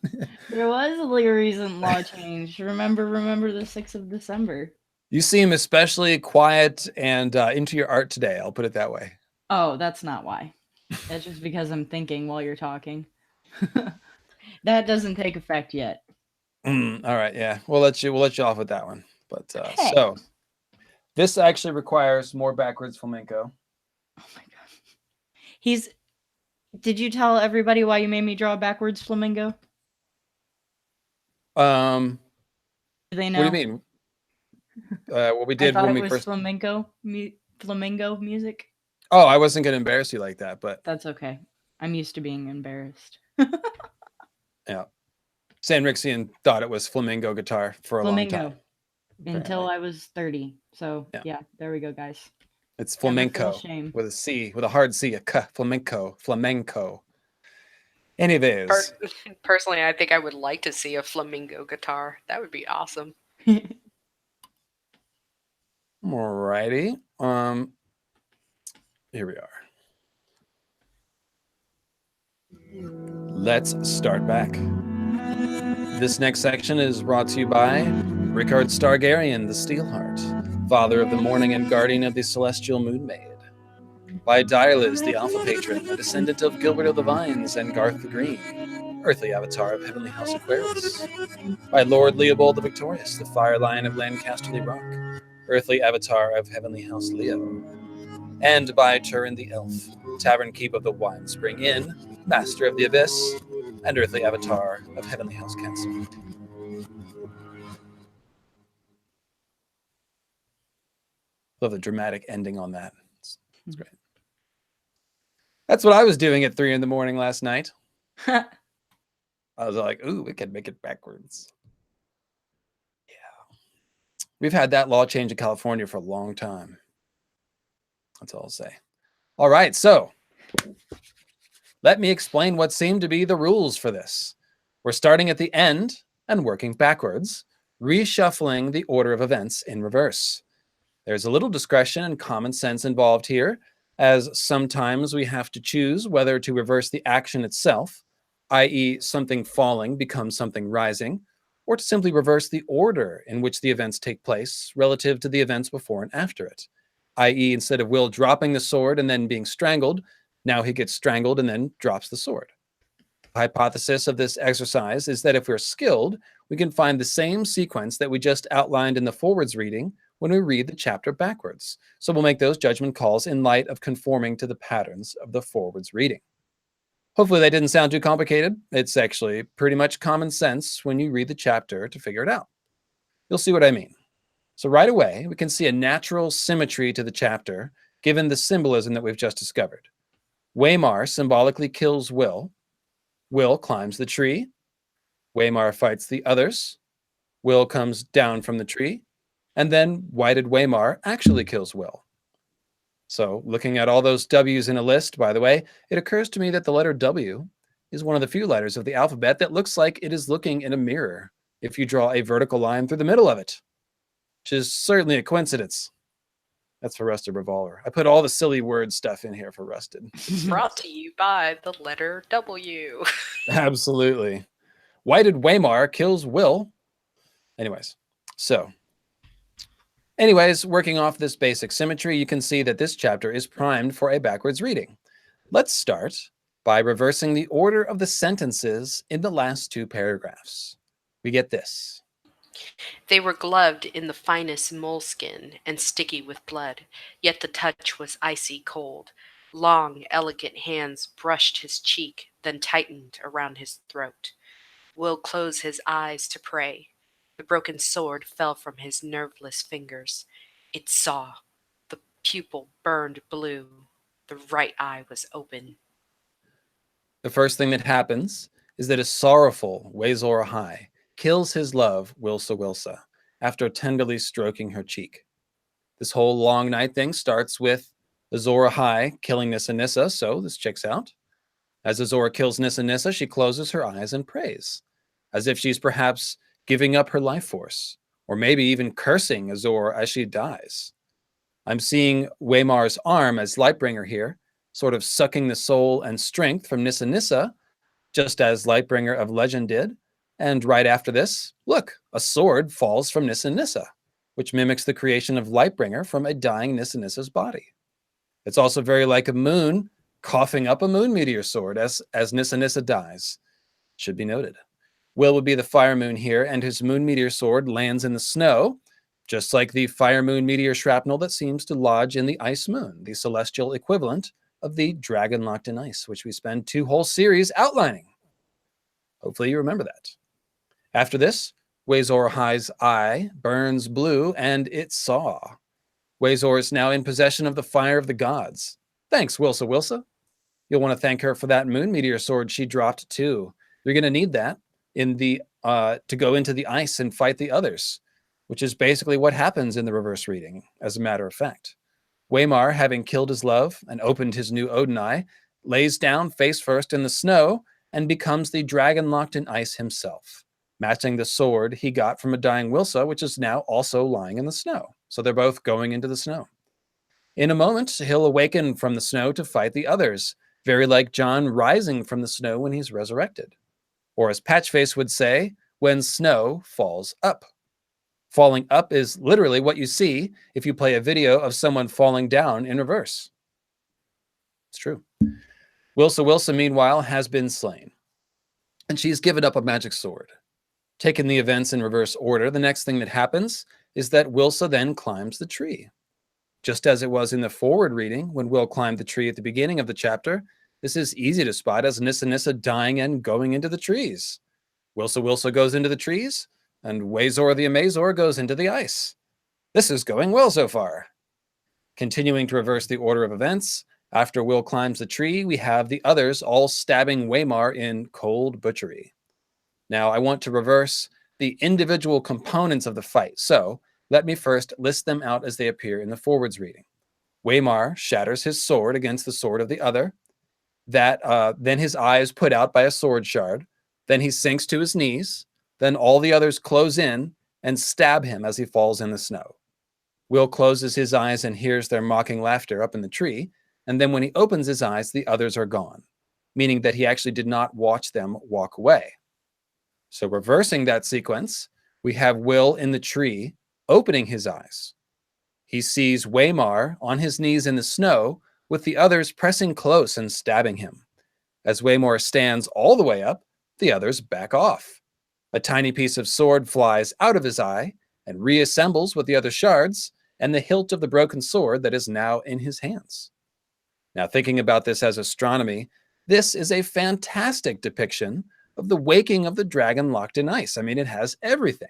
There was a recent law change. Remember the 6th of December. You seem especially quiet and into your art today. I'll put it that way. Oh, that's not why. That's just because I'm thinking while you're talking. That doesn't take effect yet. All right, yeah, we'll let you off with that one. But Hey. So this actually requires more backwards flamenco. Oh my god. Did you tell everybody why you made me draw a backwards flamingo? Do they know? What do you mean? What we did I thought when it we was first flamingo music. Oh, I wasn't gonna embarrass you like that, but That's okay. I'm used to being embarrassed. yeah. Sanrixian thought it was flamingo guitar for a long time. Until I was 30. So yeah, there we go, guys. It's flamenco shame. with a C, with a hard C, a K, flamenco. Anyways, Personally, I think I would like to see a flamingo guitar. That would be awesome. alrighty. Here we are. Let's start back. This next section is brought to you by Rickard Stargarian, the Steelheart, father of the morning and guardian of the celestial moon maid. By Direliz, the Alpha Patron, a descendant of Gilbert of the Vines and Garth the Green, earthly avatar of Heavenly House Aquarius. By Lord Leopold the Victorious, the Fire Lion of Lancasterly Rock, earthly avatar of Heavenly House Leo. And by Turin the Elf, Tavern Keep of the Wine Spring Inn, Master of the Abyss, and earthly avatar of Heavenly House Castle. Love the dramatic ending on that. It's great. That's what I was doing at 3 a.m. last night. I was like, ooh, we can make it backwards. Yeah. We've had that law change in California for a long time. That's all I'll say. All right, so let me explain what seem to be the rules for this. We're starting at the end and working backwards, reshuffling the order of events in reverse. There's a little discretion and common sense involved here, as sometimes we have to choose whether to reverse the action itself, i.e. something falling becomes something rising, or to simply reverse the order in which the events take place relative to the events before and after it, i.e. instead of Will dropping the sword and then being strangled, now he gets strangled and then drops the sword. The hypothesis of this exercise is that if we're skilled, we can find the same sequence that we just outlined in the forwards reading when we read the chapter backwards. So we'll make those judgment calls in light of conforming to the patterns of the forwards reading. Hopefully that didn't sound too complicated. It's actually pretty much common sense when you read the chapter to figure it out. You'll see what I mean. So right away, we can see a natural symmetry to the chapter given the symbolism that we've just discovered. Waymar symbolically kills Will. Will climbs the tree. Waymar fights the others. Will comes down from the tree. And then why-did Waymar actually kills Will? So looking at all those W's in a list, by the way, it occurs to me that the letter W is one of the few letters of the alphabet that looks like it is looking in a mirror if you draw a vertical line through the middle of it, which is certainly a coincidence. That's for Rusted Revolver. I put all the silly word stuff in here for Rusted. Brought to you by the letter W. Absolutely. Why did Waymar kills Will? Anyways, working off this basic symmetry, you can see that this chapter is primed for a backwards reading. Let's start by reversing the order of the sentences in the last 2 paragraphs. We get this. They were gloved in the finest moleskin and sticky with blood, yet the touch was icy cold. Long, elegant hands brushed his cheek, then tightened around his throat. Will closed his eyes to pray. The broken sword fell from his nerveless fingers. It saw. The pupil burned blue. The right eye was open. The first thing that happens is that a sorrowful Wazor High kills his love, Wilsa, after tenderly stroking her cheek. This whole long night thing starts with Azora High killing Nissa Nissa, so this checks out. As Azora kills Nissa Nissa, she closes her eyes and prays, as if she's perhaps giving up her life force, or maybe even cursing Azor as she dies. I'm seeing Waymar's arm as Lightbringer here, sort of sucking the soul and strength from Nissa Nissa, just as Lightbringer of Legend did. And right after this, look, a sword falls from Nissa Nissa, which mimics the creation of Lightbringer from a dying Nissa Nissa's body. It's also very like a moon coughing up a moon meteor sword as Nissa Nissa dies. Should be noted. Will would be the fire moon here, and his moon meteor sword lands in the snow, just like the fire moon meteor shrapnel that seems to lodge in the ice moon, the celestial equivalent of the dragon locked in ice, which we spend 2 whole series outlining. Hopefully you remember that. After this, Wazor High's eye burns blue, and it saw. Wazor is now in possession of the fire of the gods. Thanks, Wilsa. You'll want to thank her for that moon meteor sword she dropped too. You're going to need that to go into the ice and fight the others, which is basically what happens in the reverse reading, as a matter of fact. Waymar, having killed his love and opened his new Odin eye, lays down face first in the snow and becomes the dragon locked in ice himself, matching the sword he got from a dying Wilsa, which is now also lying in the snow. So they're both going into the snow. In a moment, he'll awaken from the snow to fight the others, very like John rising from the snow when he's resurrected. Or as Patchface would say, when snow falls up. Falling up is literally what you see if you play a video of someone falling down in reverse. It's true. Wilsa, meanwhile, has been slain, and she's given up a magic sword. Taking the events in reverse order, the next thing that happens is that Wilsa then climbs the tree. Just as it was in the forward reading, when Will climbed the tree at the beginning of the chapter, this is easy to spot as Nissa Nissa dying and going into the trees. Wilsa goes into the trees, and Wazor the Amazor goes into the ice. This is going well so far. Continuing to reverse the order of events, after Will climbs the tree, we have the others all stabbing Waymar in cold butchery. Now, I want to reverse the individual components of the fight, so let me first list them out as they appear in the forwards reading. Waymar shatters his sword against the sword of the other. Then his eye is put out by a sword shard. Then he sinks to his knees. Then all the others close in and stab him as he falls in the snow. Will closes his eyes and hears their mocking laughter up in the tree. And then when he opens his eyes, the others are gone, meaning that he actually did not watch them walk away. So reversing that sequence, we have Will in the tree opening his eyes. He sees Waymar on his knees in the snow with the others pressing close and stabbing him. As Waymar stands all the way up, the others back off. A tiny piece of sword flies out of his eye and reassembles with the other shards and the hilt of the broken sword that is now in his hands. Now, thinking about this as astronomy, this is a fantastic depiction of the waking of the dragon locked in ice. I mean, it has everything.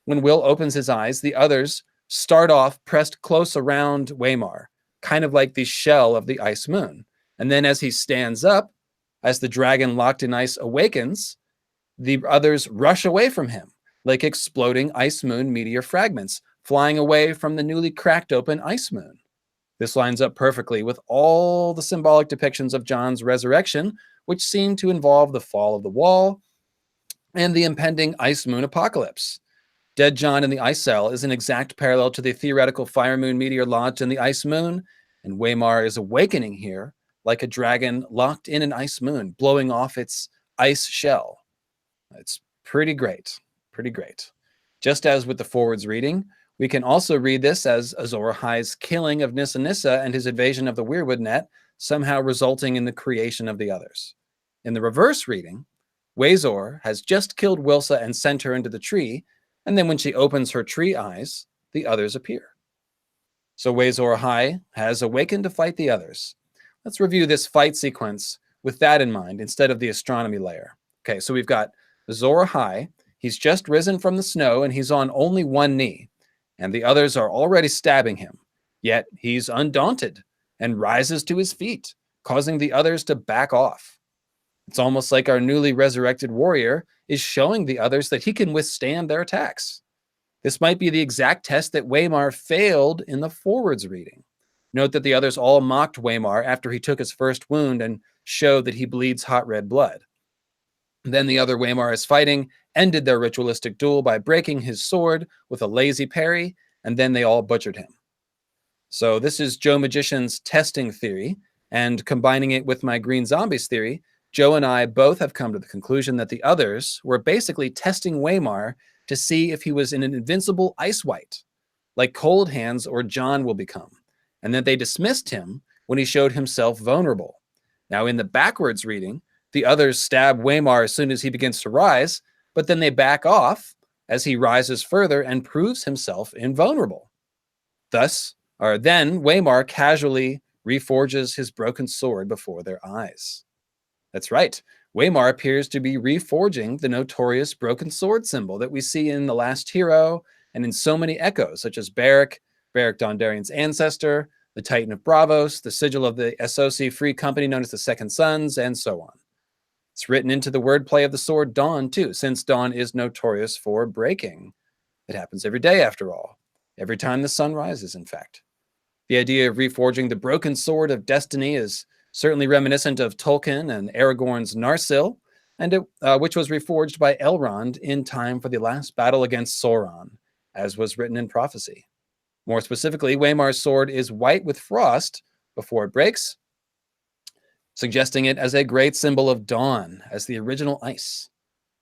When Will opens his eyes, the others start off pressed close around Waymar, kind of like the shell of the ice moon. And then as he stands up, as the dragon locked in ice awakens, the others rush away from him, like exploding ice moon meteor fragments, flying away from the newly cracked open ice moon. This lines up perfectly with all the symbolic depictions of John's resurrection, which seem to involve the fall of the wall and the impending ice moon apocalypse. Dead John in the ice cell is an exact parallel to the theoretical fire moon meteor lodged in the ice moon, and Waymar is awakening here like a dragon locked in an ice moon, blowing off its ice shell. It's pretty great, pretty great. Just as with the forwards reading, we can also read this as Azor Ahai's killing of Nissa Nissa and his invasion of the weirwood net, somehow resulting in the creation of the others. In the reverse reading, Wazor has just killed Wilsa and sent her into the tree, and then when she opens her tree eyes, the others appear. So Azor Ahai has awakened to fight the others. Let's review this fight sequence with that in mind instead of the astronomy layer. Okay, so we've got Azor Ahai. He's just risen from the snow and he's on only one knee, and the others are already stabbing him. Yet he's undaunted and rises to his feet, causing the others to back off. It's almost like our newly resurrected warrior is showing the others that he can withstand their attacks. This might be the exact test that Waymar failed in the forwards reading. Note that the others all mocked Waymar after he took his first wound and showed that he bleeds hot red blood. Then the other Waymar is fighting ended their ritualistic duel by breaking his sword with a lazy parry, and then they all butchered him. So this is Joe Magician's testing theory, and combining it with my Green Zombies theory, Joe and I both have come to the conclusion that the others were basically testing Waymar to see if he was an invincible ice white, like Cold Hands or John will become, and that they dismissed him when he showed himself vulnerable. Now, in the backwards reading, the others stab Waymar as soon as he begins to rise, but then they back off as he rises further and proves himself invulnerable. Then Waymar casually reforges his broken sword before their eyes. That's right. Waymar appears to be reforging the notorious broken sword symbol that we see in The Last Hero and in so many echoes, such as Beric Dondarrion's ancestor, the Titan of Bravos, the sigil of the SOC free company known as the Second Sons, and so on. It's written into the wordplay of the sword Dawn, too, since Dawn is notorious for breaking. It happens every day, after all. Every time the sun rises, in fact. The idea of reforging the broken sword of destiny is certainly reminiscent of Tolkien and Aragorn's Narsil, and which was reforged by Elrond in time for the last battle against Sauron, as was written in prophecy. More specifically, Waymar's sword is white with frost before it breaks, suggesting it as a great symbol of dawn, as the original ice.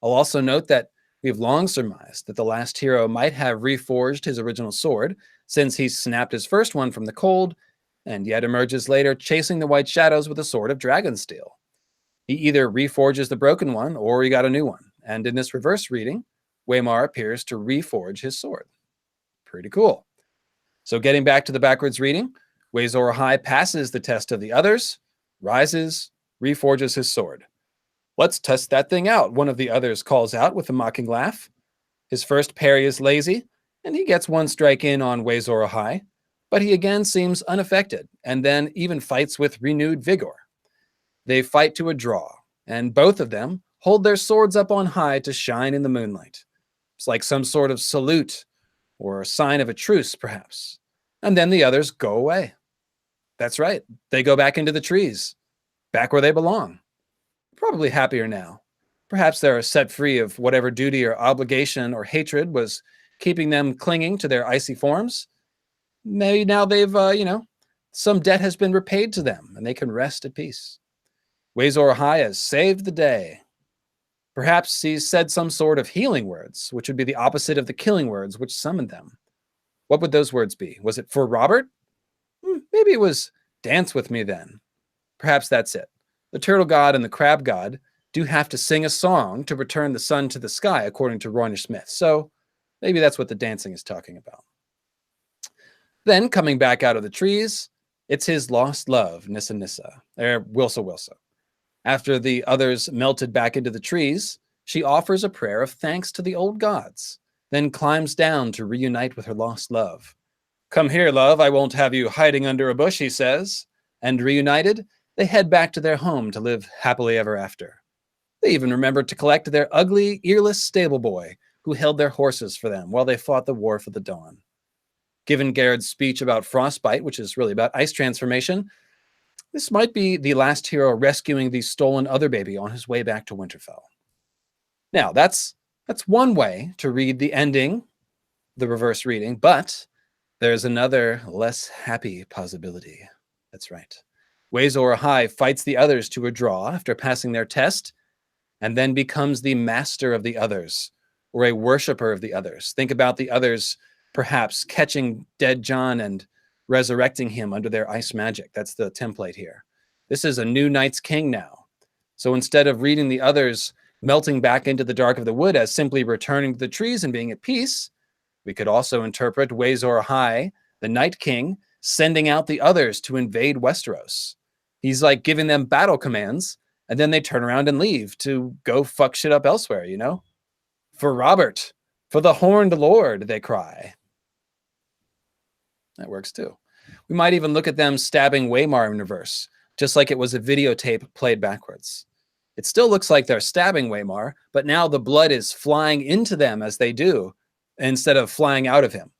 I'll also note that we have long surmised that the last hero might have reforged his original sword, since he snapped his first one from the cold, and yet emerges later chasing the white shadows with a sword of dragonsteel. He either reforges the broken one, or he got a new one, and in this reverse reading, Waymar appears to reforge his sword. Pretty cool. So getting back to the backwards reading, Wazor High passes the test of the others, rises, reforges his sword. Let's test that thing out, one of the others calls out with a mocking laugh. His first parry is lazy, and he gets one strike in on Wazor High, but he again seems unaffected, and then even fights with renewed vigor. They fight to a draw, and both of them hold their swords up on high to shine in the moonlight. It's like some sort of salute, or a sign of a truce, perhaps. And then the others go away. That's right, they go back into the trees, back where they belong. Probably happier now. Perhaps they're set free of whatever duty or obligation or hatred was keeping them clinging to their icy forms. Maybe now they've, some debt has been repaid to them, and they can rest at peace. Wazor High has saved the day. Perhaps he's said some sort of healing words, which would be the opposite of the killing words which summoned them. What would those words be? Was it for Robert? Maybe it was dance with me then. Perhaps that's it. The turtle god and the crab god do have to sing a song to return the sun to the sky, according to Royner Smith. So maybe that's what the dancing is talking about. Then, coming back out of the trees, it's his lost love, Nissa Nissa, or Wilsa Wilsa. After the others melted back into the trees, she offers a prayer of thanks to the old gods, then climbs down to reunite with her lost love. Come here, love, I won't have you hiding under a bush, he says. And reunited, they head back to their home to live happily ever after. They even remembered to collect their ugly, earless stable boy who held their horses for them while they fought the War for the Dawn. Given Garrett's speech about frostbite, which is really about ice transformation, this might be the last hero rescuing the stolen other baby on his way back to Winterfell. Now, that's one way to read the ending, the reverse reading, but there's another less happy possibility. That's right. Wazor High fights the others to a draw after passing their test, and then becomes the master of the others, or a worshiper of the others. Think about the others perhaps catching dead Jon and resurrecting him under their ice magic. That's the template here. This is a new Night's King now. So instead of reading the others melting back into the dark of the wood as simply returning to the trees and being at peace, we could also interpret Wazor High, the Night King, sending out the others to invade Westeros. He's like giving them battle commands, and then they turn around and leave to go fuck shit up elsewhere, you know? For Robert, for the Horned Lord, they cry. That works too. We might even look at them stabbing Waymar in reverse, just like it was a videotape played backwards. It still looks like they're stabbing Waymar, but now the blood is flying into them as they do, instead of flying out of him.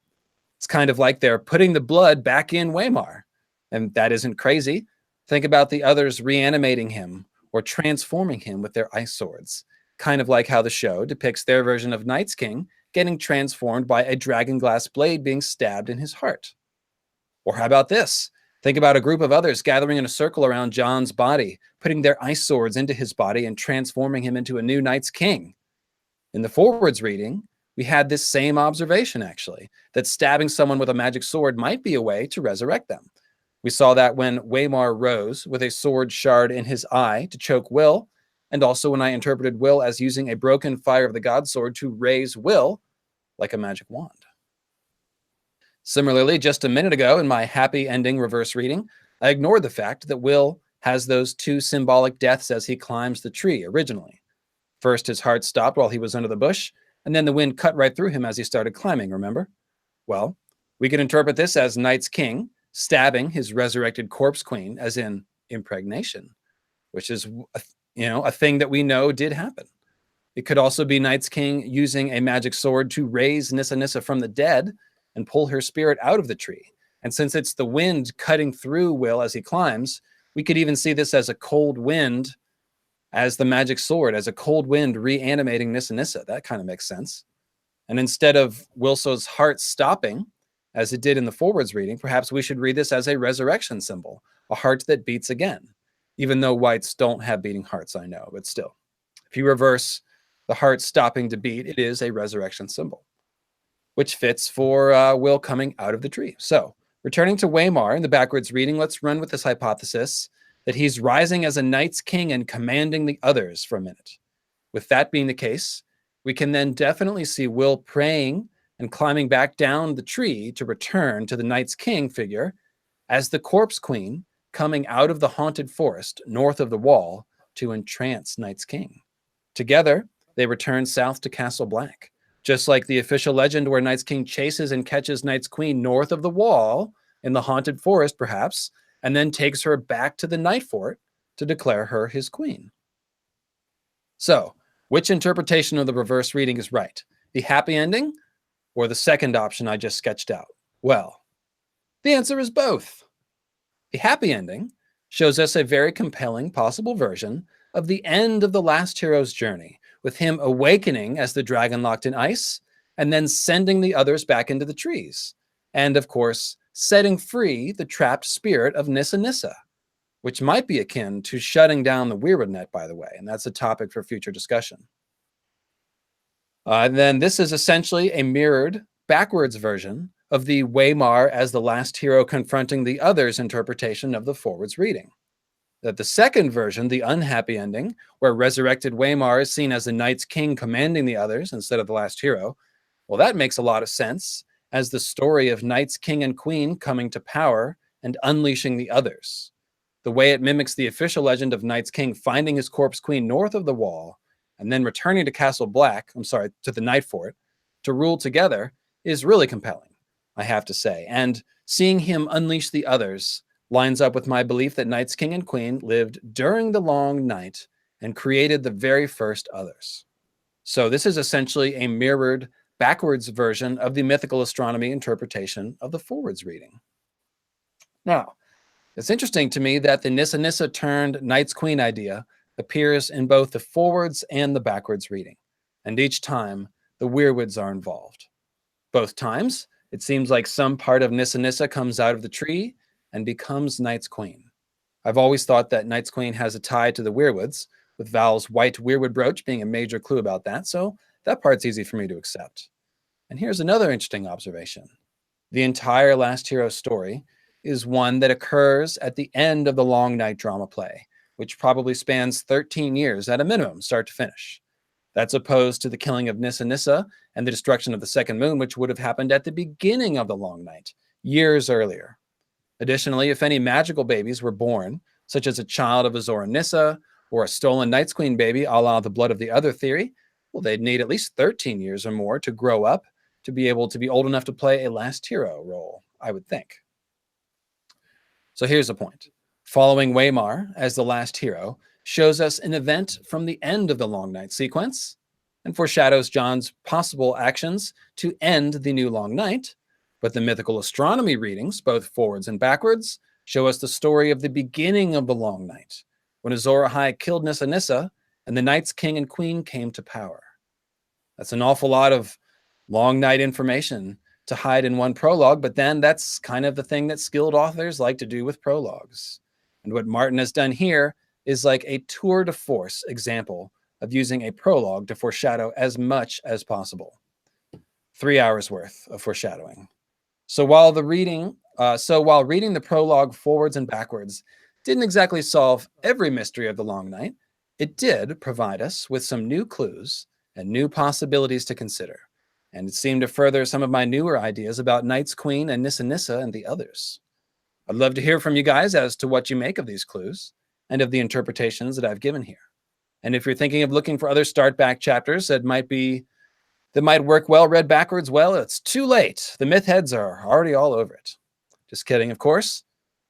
It's kind of like they're putting the blood back in Waymar. And that isn't crazy. Think about the others reanimating him or transforming him with their ice swords. Kind of like how the show depicts their version of Night's King getting transformed by a dragonglass blade being stabbed in his heart. Or how about this? Think about a group of others gathering in a circle around Jon's body, putting their ice swords into his body and transforming him into a new Night's King. In the forwards reading, we had this same observation, actually, that stabbing someone with a magic sword might be a way to resurrect them. We saw that when Waymar rose with a sword shard in his eye to choke Will, and also when I interpreted Will as using a broken Fire of the God sword to raise Will like a magic wand. Similarly, just a minute ago in my happy ending reverse reading, I ignored the fact that Will has those two symbolic deaths as he climbs the tree originally. First, his heart stopped while he was under the bush, and then the wind cut right through him as he started climbing, remember? Well, we can interpret this as Night's King stabbing his resurrected corpse queen, as in impregnation, which is, a thing that we know did happen. It could also be Night's King using a magic sword to raise Nissa Nissa from the dead and pull her spirit out of the tree. And since it's the wind cutting through Will as he climbs, We could even see this as a cold wind, as the magic sword, as a cold wind reanimating Nissa Nissa. That kind of makes sense. And instead of Wilso's heart stopping, as it did in the forwards reading, perhaps we should read this as a resurrection symbol, a heart that beats again. Even though whites don't have beating hearts, I know, but still. If you reverse the heart stopping to beat, it is a resurrection symbol, which fits for Will coming out of the tree. So, returning to Waymar in the backwards reading, let's run with this hypothesis that he's rising as a Night's King and commanding the others for a minute. With that being the case, we can then definitely see Will praying and climbing back down the tree to return to the Night's King figure as the Corpse Queen coming out of the haunted forest north of the wall to entrance Night's King. Together, they return south to Castle Black, just like the official legend where Night's King chases and catches Night's Queen north of the wall in the haunted forest, perhaps, and then takes her back to the Night Fort to declare her his queen. So, which interpretation of the reverse reading is right? The happy ending or the second option I just sketched out? Well, the answer is both. The happy ending shows us a very compelling possible version of the end of the last hero's journey, with him awakening as the dragon locked in ice and then sending the others back into the trees. And of course, setting free the trapped spirit of Nissa Nissa, which might be akin to shutting down the weirwood net, by the way, and that's a topic for future discussion. Then this is essentially a mirrored backwards version of the Waymar as the last hero confronting the others interpretation of the forwards reading. That the second version, the unhappy ending, where resurrected Waymar is seen as the Night's King commanding the others instead of the last hero, well, that makes a lot of sense as the story of Night's King and Queen coming to power and unleashing the others. The way it mimics the official legend of Night's King finding his Corpse Queen north of the wall and then returning to Castle Black, to the Night Fort, to rule together is really compelling, I have to say. And seeing him unleash the others lines up with my belief that Night's King and Queen lived during the long night and created the very first others. So this is essentially a mirrored backwards version of the mythical astronomy interpretation of the forwards reading. Now, it's interesting to me that the Nissa Nissa turned Night's Queen idea appears in both the forwards and the backwards reading, and each time the weirwoods are involved. Both times, it seems like some part of Nissa Nissa comes out of the tree and becomes Night's Queen. I've always thought that Night's Queen has a tie to the weirwoods, with Val's white weirwood brooch being a major clue about that, so that part's easy for me to accept. And here's another interesting observation. The entire Last Hero story is one that occurs at the end of the Long Night drama play, which probably spans 13 years at a minimum, start to finish. That's opposed to the killing of Nissa Nissa and the destruction of the second moon, which would have happened at the beginning of the Long Night, years earlier. Additionally, if any magical babies were born, such as a child of Azora Nissa or a stolen Night's Queen baby a la the Blood of the Other theory, well, they'd need at least 13 years or more to grow up to be able to be old enough to play a last hero role, I would think. So here's the point. Following Waymar as the last hero shows us an event from the end of the Long Night sequence and foreshadows John's possible actions to end the new Long Night. But the mythical astronomy readings, both forwards and backwards, show us the story of the beginning of the Long Night, when Azor Ahai killed Nissa Nissa and the Night's King and Queen came to power. That's an awful lot of Long Night information to hide in one prologue, but then that's kind of the thing that skilled authors like to do with prologues. And what Martin has done here is like a tour de force example of using a prologue to foreshadow as much as possible. 3 hours worth of foreshadowing. So while reading the prologue forwards and backwards didn't exactly solve every mystery of the Long Night, it did provide us with some new clues and new possibilities to consider. And it seemed to further some of my newer ideas about Night's Queen and Nissa Nissa and the others. I'd love to hear from you guys as to what you make of these clues and of the interpretations that I've given here. And if you're thinking of looking for other start back chapters that might work well read backwards, well, it's too late. The myth heads are already all over it. Just kidding, of course.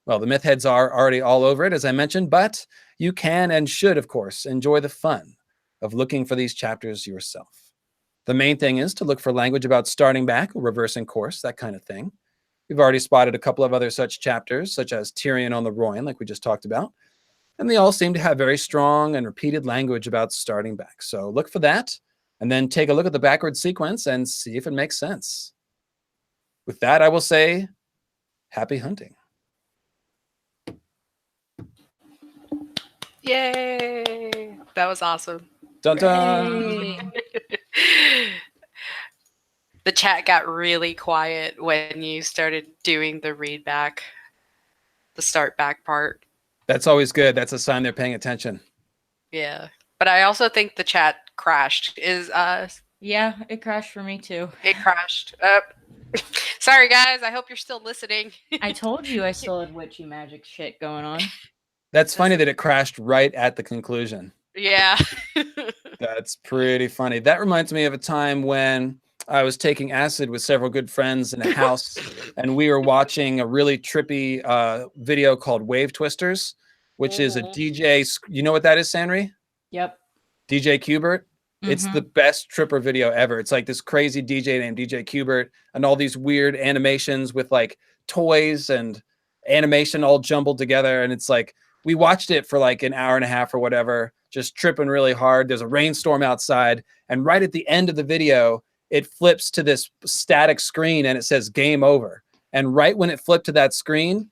Well, the myth heads are already all over it, as I mentioned, but you can and should, of course, enjoy the fun of looking for these chapters yourself. The main thing is to look for language about starting back or reversing course, that kind of thing. We've already spotted a couple of other such chapters, such as Tyrion on the Royan, like we just talked about. And they all seem to have very strong and repeated language about starting back. So look for that, and then take a look at the backward sequence and see if it makes sense. With that, I will say, happy hunting. Yay! That was awesome. Dun dun. The chat got really quiet when you started doing the read back, the start back part. That's always good. That's a sign they're paying attention. Yeah. But I also think the chat crashed. Yeah, it crashed for me too. It crashed. Sorry guys, I hope you're still listening. I told you I still had witchy magic shit going on. That's funny that it crashed right at the conclusion. Yeah. That's pretty funny. That reminds me of a time when I was taking acid with several good friends in a house, and we were watching a really trippy video called Wave Twisters, which is a DJ. You know what that is, Sanri? Yep. DJ Qbert. It's the best tripper video ever. It's like this crazy DJ named DJ Qbert, and all these weird animations with like toys and animation all jumbled together. And it's like, we watched it for like an hour and a half or whatever, just tripping really hard. There's a rainstorm outside, and right at the end of the video, it flips to this static screen and it says game over. And right when it flipped to that screen,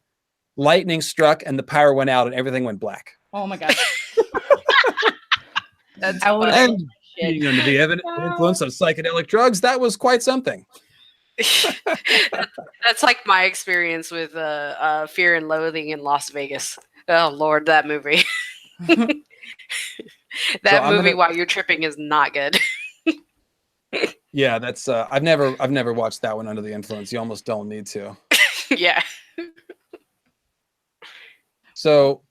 lightning struck and the power went out and everything went black. Oh my god. That's And being under the influence of psychedelic drugs, that was quite something. That's like my experience with Fear and Loathing in Las Vegas. Oh Lord, that movie. That movie while you're tripping is not good. Yeah, that's I've never watched that one under the influence. You almost don't need to. Yeah. So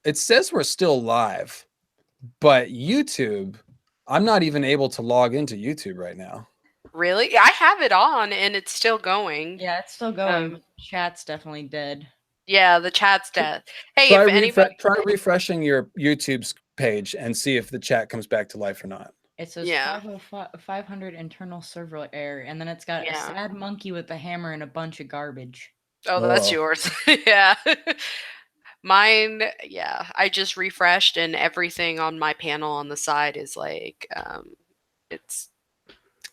it says we're still live, but YouTube, I'm not even able to log into YouTube right now. Really? I have it on and it's still going. Yeah, it's still going. Chat's definitely dead. Yeah, the chat's dead. Hey, Try if anybody try refreshing your YouTube's page and see if the chat comes back to life or not. It says 500 internal server error, and then it's got a sad monkey with a hammer and a bunch of garbage. Oh, that's yours. Yeah. Mine, yeah. I just refreshed and everything on my panel on the side is like it's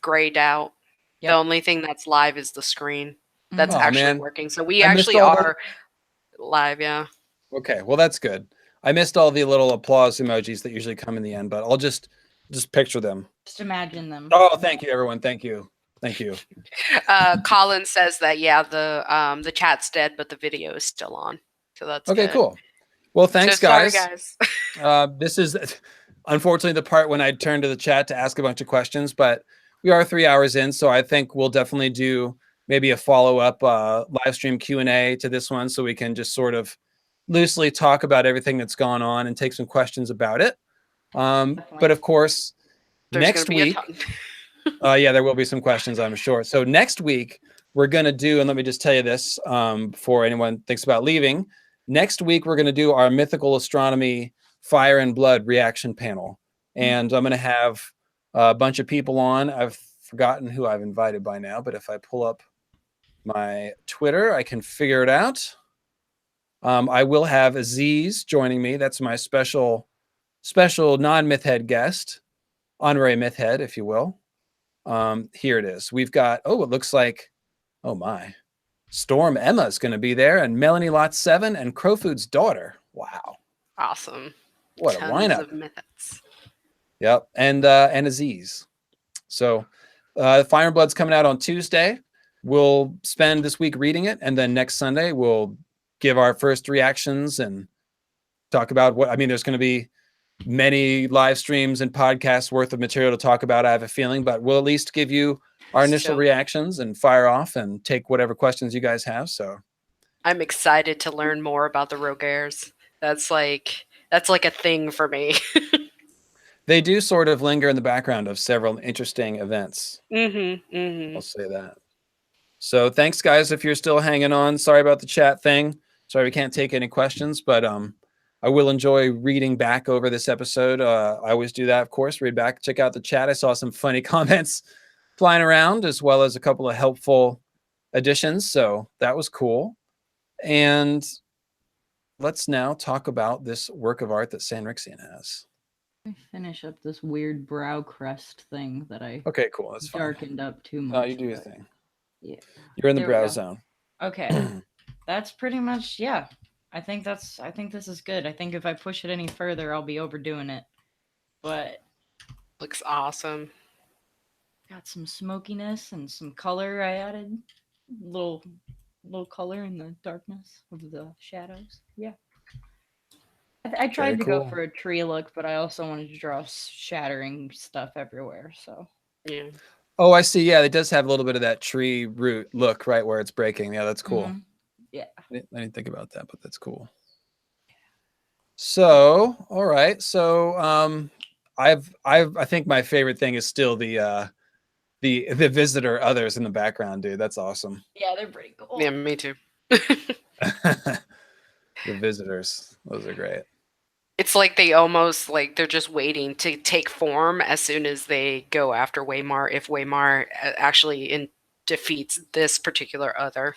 grayed out. Yep. The only thing that's live is the screen. That's Oh, actually man. working. So we I missed actually all are live, yeah. Okay, well that's good. I missed all the little applause emojis that usually come in the end, but I'll just picture them. Just imagine them. Oh, thank you, everyone. Thank you. Thank you. Colin says that the chat's dead, but the video is still on. So that's Okay, good. cool. Well, thanks, So sorry, guys. guys. This is unfortunately the part when I turn to the chat to ask a bunch of questions, but we are 3 hours in, so I think we'll definitely do maybe a follow-up live stream Q&A to this one, so we can just sort of loosely talk about everything that's gone on and take some questions about it. But of course, next week, yeah, there will be some questions, I'm sure. So next week, we're going to do, and let me just tell you this before anyone thinks about leaving. Next week, we're going to do our Mythical Astronomy Fire and Blood reaction panel. And I'm going to have a bunch of people on. I've forgotten who I've invited by now, but if I pull up my Twitter, I can figure it out. I will have Aziz joining me. That's my special non-myth head guest, honorary myth head, if you will. Here it is. We've got, it looks like, oh my, Storm Emma is going to be there, and Melanie Lot 7 and Crowfood's daughter. Wow. Awesome. What Tons a lineup. of myths. Yep. And Aziz. So Fire and Blood's coming out on Tuesday. We'll spend this week reading it, and then next Sunday we'll give our first reactions and talk about there's going to be many live streams and podcasts worth of material to talk about, I have a feeling, but we'll at least give you our initial reactions and fire off and take whatever questions you guys have. So I'm excited to learn more about the Rogaires. That's like a thing for me. they do sort of linger in the background of several interesting events. Mm-hmm. I'll say that. So thanks, guys, if you're still hanging on. Sorry about the chat thing. Sorry we can't take any questions, but I will enjoy reading back over this episode. I always do that, of course. Read back, check out the chat. I saw some funny comments flying around, as well as a couple of helpful additions, so that was cool. And let's now talk about this work of art that Sanrixian has. Finish up this weird brow crest thing that I Okay, cool. That's fine. darkened up too much. No, you do your but thing. Yeah. You're in the There we brow go. zone. Okay. That's pretty much, yeah. I think this is good. I think if I push it any further, I'll be overdoing it. But Looks awesome. got some smokiness and some color I added. Little color in the darkness of the shadows. Yeah. I tried to go cool. for a tree look, but I also wanted to draw shattering stuff everywhere, so. Yeah. Oh, I see. Yeah, it does have a little bit of that tree root look right where it's breaking. Yeah, that's cool. Yeah. I didn't think about that, but that's cool. So, all right. So, I think my favorite thing is still the visitor others in the background, dude. That's awesome. Yeah, they're pretty cool. Yeah, me too. The visitors, those are great. It's like they almost like they're just waiting to take form as soon as they go after Waymar, if Waymar actually defeats this particular other.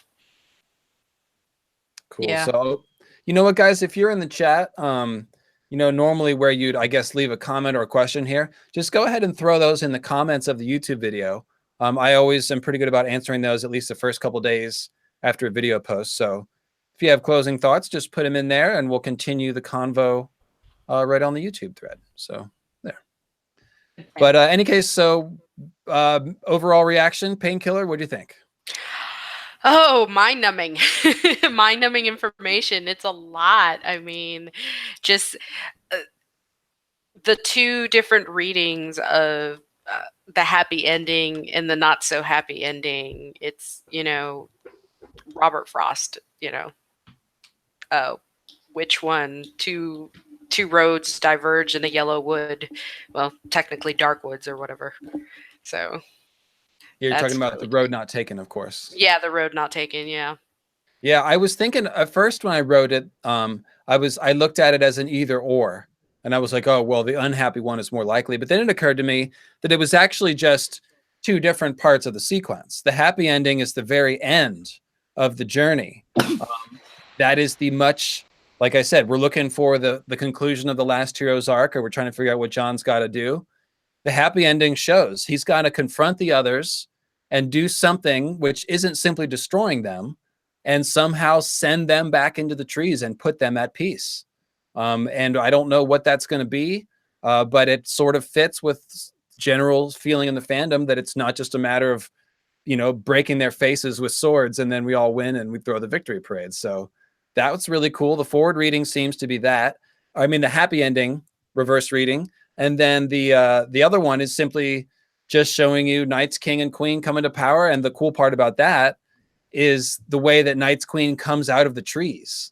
Cool. Yeah. So, you know what, guys, if you're in the chat, you know, normally where you'd, I guess, leave a comment or a question here, just go ahead and throw those in the comments of the YouTube video. I always am pretty good about answering those at least the first couple days after a video post. So if you have closing thoughts, just put them in there and we'll continue the convo right on the YouTube thread. So there. But any case, so overall reaction, Painkiller, what do you think? Oh, mind-numbing. Mind-numbing information. It's a lot. I mean, just the two different readings of the happy ending and the not so happy ending. It's, you know, Robert Frost, you know, which one? Two roads diverge in a yellow wood. Well, technically dark woods or whatever. So You're that's talking about really the road not taken, of course. Yeah, the road not taken. Yeah. Yeah, I was thinking at first when I wrote it, I looked at it as an either or, and I was like, oh, well, the unhappy one is more likely. But then it occurred to me that it was actually just two different parts of the sequence. The happy ending is the very end of the journey. That is the much, like I said, we're looking for the conclusion of the last hero's arc, or we're trying to figure out what John's got to do. The happy ending shows he's got to confront the others and do something which isn't simply destroying them, and somehow send them back into the trees and put them at peace. And I don't know what that's going to be, but it sort of fits with general feeling in the fandom that it's not just a matter of, you know, breaking their faces with swords and then we all win and we throw the victory parade. So that's really cool. The forward reading seems to be that. I mean, the happy ending, reverse reading. And then the other one is simply just showing you Knights, King, and Queen come into power. And the cool part about that is the way that Knights Queen comes out of the trees.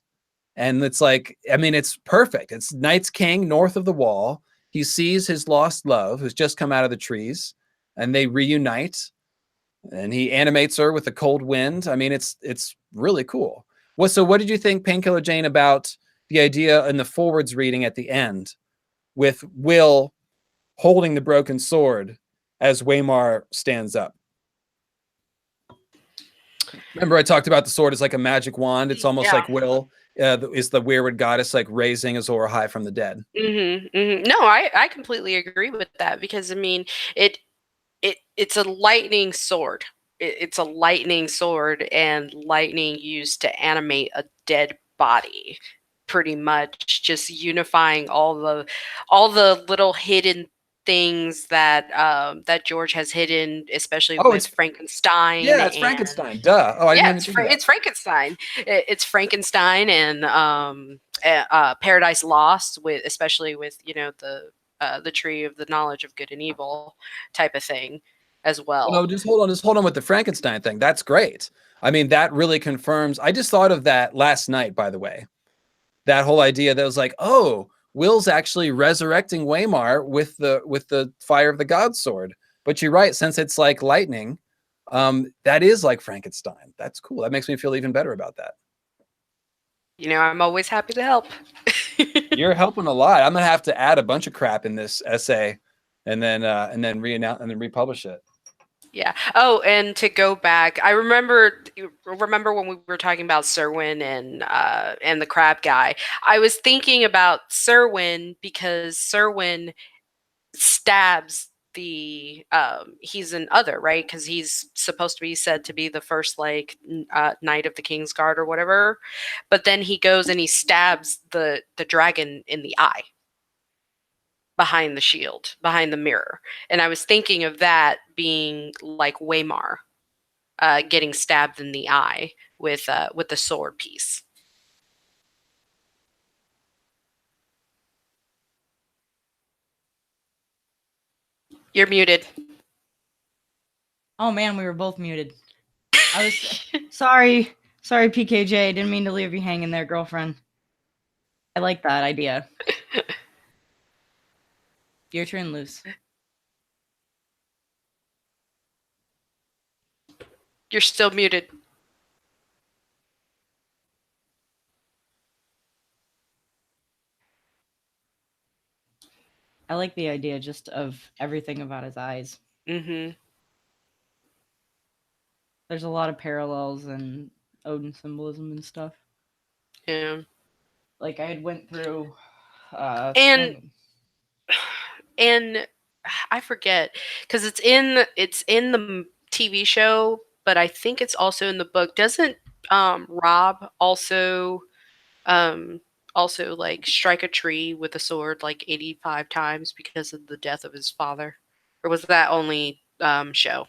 And it's like, I mean, it's perfect. It's Knights King north of the wall. He sees his lost love who's just come out of the trees and they reunite and he animates her with the cold wind. I mean, it's really cool. So what did you think, Painkiller Jane, about the idea in the forwards reading at the end with Will holding the broken sword as Waymar stands up? Remember I talked about the sword as like a magic wand. It's almost like Will is the weirwood goddess, like raising Azor high from the dead. No, I completely agree with that because I mean it's a lightning sword. It's a lightning sword and lightning used to animate a dead body, pretty much just unifying all the little hidden things that that George has hidden, especially with Frankenstein. Yeah, it's Frankenstein. Duh. Oh, I didn't even think of that. It's Frankenstein. It's Frankenstein and Paradise Lost, especially with, you know, the tree of the knowledge of good and evil type of thing as well. No, just hold on with the Frankenstein thing. That's great. I mean, that really confirms. I just thought of that last night, by the way. That whole idea that was like, oh, Will's actually resurrecting Waymar with the fire of the god sword. But you're right, since it's like lightning, that is like Frankenstein. That's cool. That makes me feel even better about that. You know, I'm always happy to help. You're helping a lot. I'm gonna have to add a bunch of crap in this essay and then republish it. Yeah. Oh, and to go back, I remember when we were talking about Serwyn and the crab guy. I was thinking about Serwyn because Serwyn stabs the he's an other, right? Because he's supposed to be said to be the first like knight of the King's Guard or whatever, but then he goes and he stabs the dragon in the eye behind the shield, behind the mirror. And I was thinking of that being like Waymar getting stabbed in the eye with the sword piece. You're muted. Oh man, we were both muted. I was sorry, PKJ. Didn't mean to leave you hanging there, girlfriend. I like that idea. Your turn, Luce. You're still muted. I like the idea just of everything about his eyes. Mm-hmm. There's a lot of parallels and Odin symbolism and stuff. Yeah. Like I had went through And I forget because it's in the TV show, but I think it's also in the book. Doesn't Rob also like strike a tree with a sword like 85 times because of the death of his father? Or was that only show?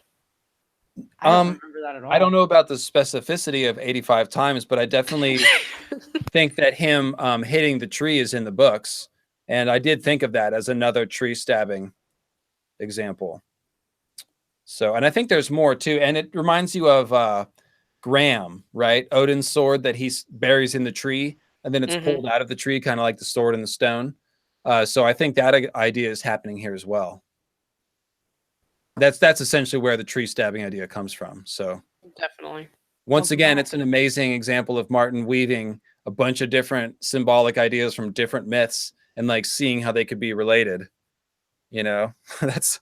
I don't remember that at all. I don't know about the specificity of 85 times, but I definitely think that him hitting the tree is in the books. And I did think of that as another tree stabbing example. So, and I think there's more too. And it reminds you of Graham, right? Odin's sword that he buries in the tree, and then it's pulled out of the tree, kind of like the sword in the stone. So I think that idea is happening here as well. That's essentially where the tree stabbing idea comes from. So definitely. Once again, it's an amazing example of Martin weaving a bunch of different symbolic ideas from different myths and like seeing how they could be related. You know, it's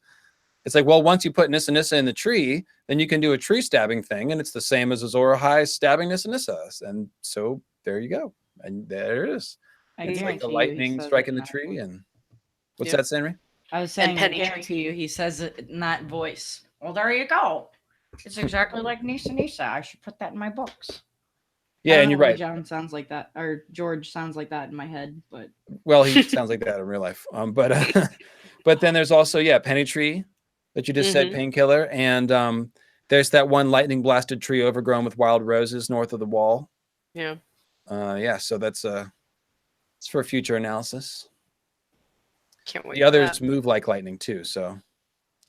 like, well, once you put Nissa Nissa in the tree, then you can do a tree stabbing thing, and it's the same as Azor Ahai stabbing Nissa Nissa. And so there you go. And there it is. It's like the lightning striking the tree. And what's that, Sanri? I was saying, I guarantee you, he says it in that voice. Well, there you go. It's exactly like Nissa Nissa. I should put that in my books. Yeah, and you're right. John sounds like that, or George sounds like that in my head, but well, he sounds like that in real life. But then there's also Penny Tree that you just said, Painkiller, and there's that one lightning blasted tree overgrown with wild roses north of the wall. Yeah. So that's it's for future analysis. Can't wait. The others move like lightning too, so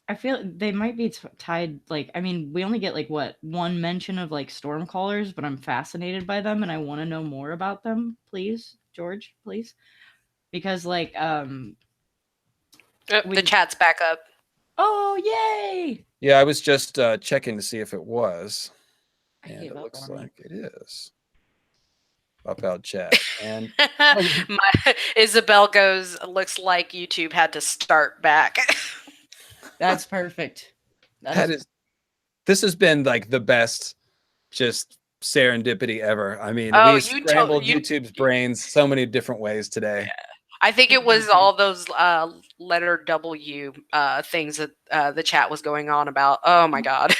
I feel they might be tied. Like, I mean, we only get like one mention of like stormcallers, but I'm fascinated by them and I want to know more about them. Please, George, please, because like the chat's back up. Oh, yay! Yeah, I was just checking to see if it was, and it looks like it is. Pop out chat and Isabel goes. Looks like YouTube had to start back. That's perfect. This has been like the best just serendipity ever. I mean, we scrambled YouTube's brains so many different ways today. Yeah. I think it was all those letter W things that the chat was going on about. Oh my god.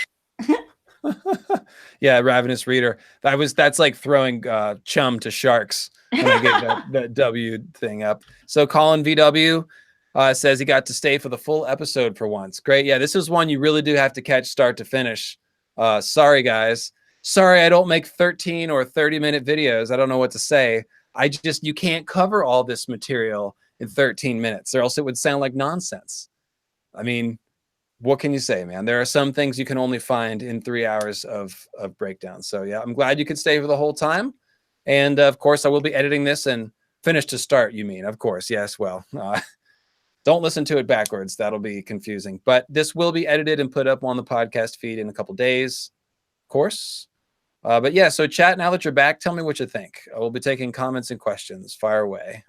Yeah, Ravenous Reader. That's like throwing chum to sharks when I get that W thing up. So Colin VW says he got to stay for the full episode for once. Great. Yeah, this is one you really do have to catch start to finish. Sorry, guys. Sorry, I don't make 13 or 30-minute videos. I don't know what to say. You can't cover all this material in 13 minutes, or else it would sound like nonsense. I mean, what can you say, man? There are some things you can only find in 3 hours of breakdown. So yeah, I'm glad you could stay for the whole time. And of course, I will be editing this and finish to start, you mean? Of course, yes. Well, don't listen to it backwards. That'll be confusing. But this will be edited and put up on the podcast feed in a couple days, of course. But yeah, so chat, now that you're back, tell me what you think. I will be taking comments and questions. Fire away.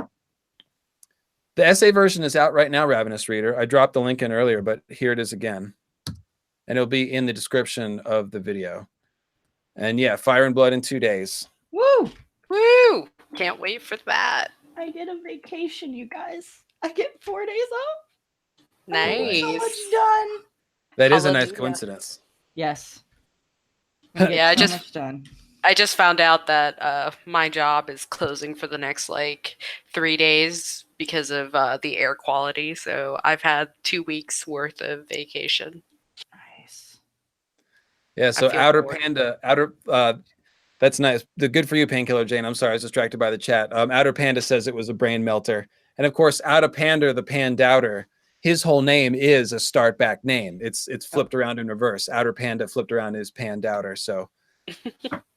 The essay version is out right now, Ravenous Reader. I dropped the link in earlier, but here it is again. and it'll be in the description of the video. And yeah, Fire and Blood in 2 days. Woo! Woo! Can't wait for that. I get a vacation, you guys. I get 4 days off. Nice. So much done. That is a nice Hallelujah. coincidence. Yes. We get Yeah, I so just- much done. I just found out that my job is closing for the next like 3 days because of the air quality. So I've had 2 weeks worth of vacation. Nice. Yeah, so feel Outer bored. Panda, that's nice. The good for you, Painkiller Jane. I'm sorry, I was distracted by the chat. Outer Panda says it was a brain melter. And of course, Outer Panda, the Pan Doubter, his whole name is a start back name. It's flipped around in reverse. Outer Panda flipped around is Pan Doubter. So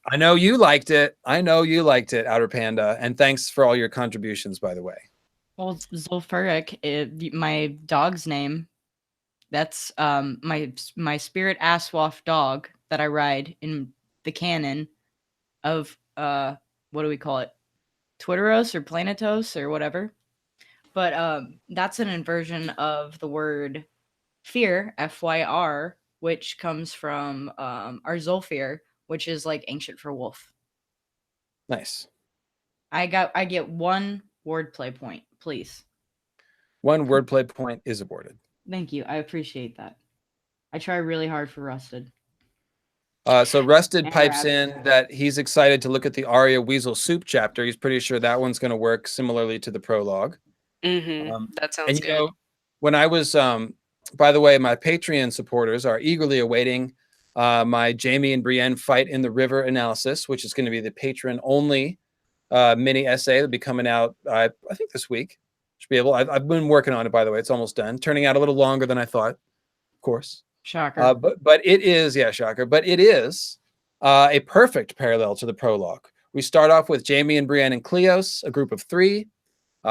I know you liked it. Outer Panda. And thanks for all your contributions, by the way. Well, Zulfuric, my dog's name. That's my spirit Aswaff dog that I ride in the canon of what do we call it? Twitteros or Planetos or whatever. But that's an inversion of the word fear, FYR, which comes from our Zulfir, which is like ancient for wolf. Nice. I get 1 wordplay point, please. 1 wordplay point is aborted. Thank you. I appreciate that. I try really hard for Rusted. So Rusted And pipes Rabbit. in that he's excited to look at the Arya Weasel Soup chapter. He's pretty sure that one's going to work similarly to the prologue. Mm-hmm. That sounds And you good. know, when I was, by the way, my Patreon supporters are eagerly awaiting my Jamie and Brienne fight in the river analysis, which is going to be the patron only mini essay that'll be coming out, I think this week. Should be able. I've been working on it, by the way. It's almost done. Turning out a little longer than I thought, of course. Shocker. But it is, yeah, shocker. But it is a perfect parallel to the prologue. We start off with Jamie and Brienne and Cleos, a group of 3.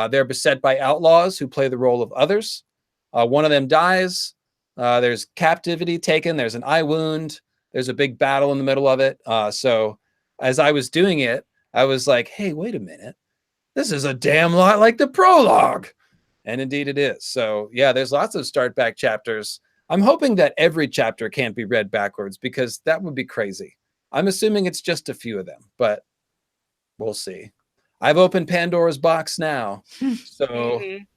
They're beset by outlaws who play the role of others. One of them dies. There's captivity taken. There's an eye wound. There's a big battle in the middle of it. So as I was doing it, I was like, hey, wait a minute. This is a damn lot like the prologue. And indeed it is. So yeah, there's lots of start back chapters. I'm hoping that every chapter can't be read backwards because that would be crazy. I'm assuming it's just a few of them, but we'll see. I've opened Pandora's box now. So Mhm.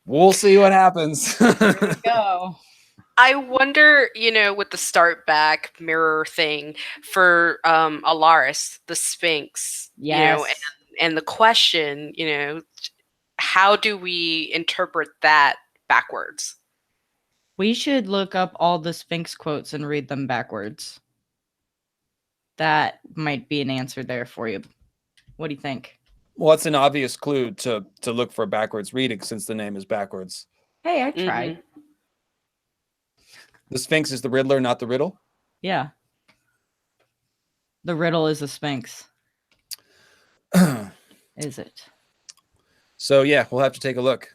we'll see what happens. Go. I wonder, with the start back mirror thing for Alaris, the Sphinx, Yes. and the question, how do we interpret that backwards? We should look up all the Sphinx quotes and read them backwards. That might be an answer there for you. What do you think? Well, it's an obvious clue to look for backwards reading since the name is backwards. Hey, I tried. The Sphinx is the Riddler, not the riddle. Yeah. The riddle is a Sphinx. Is it? So yeah, we'll have to take a look.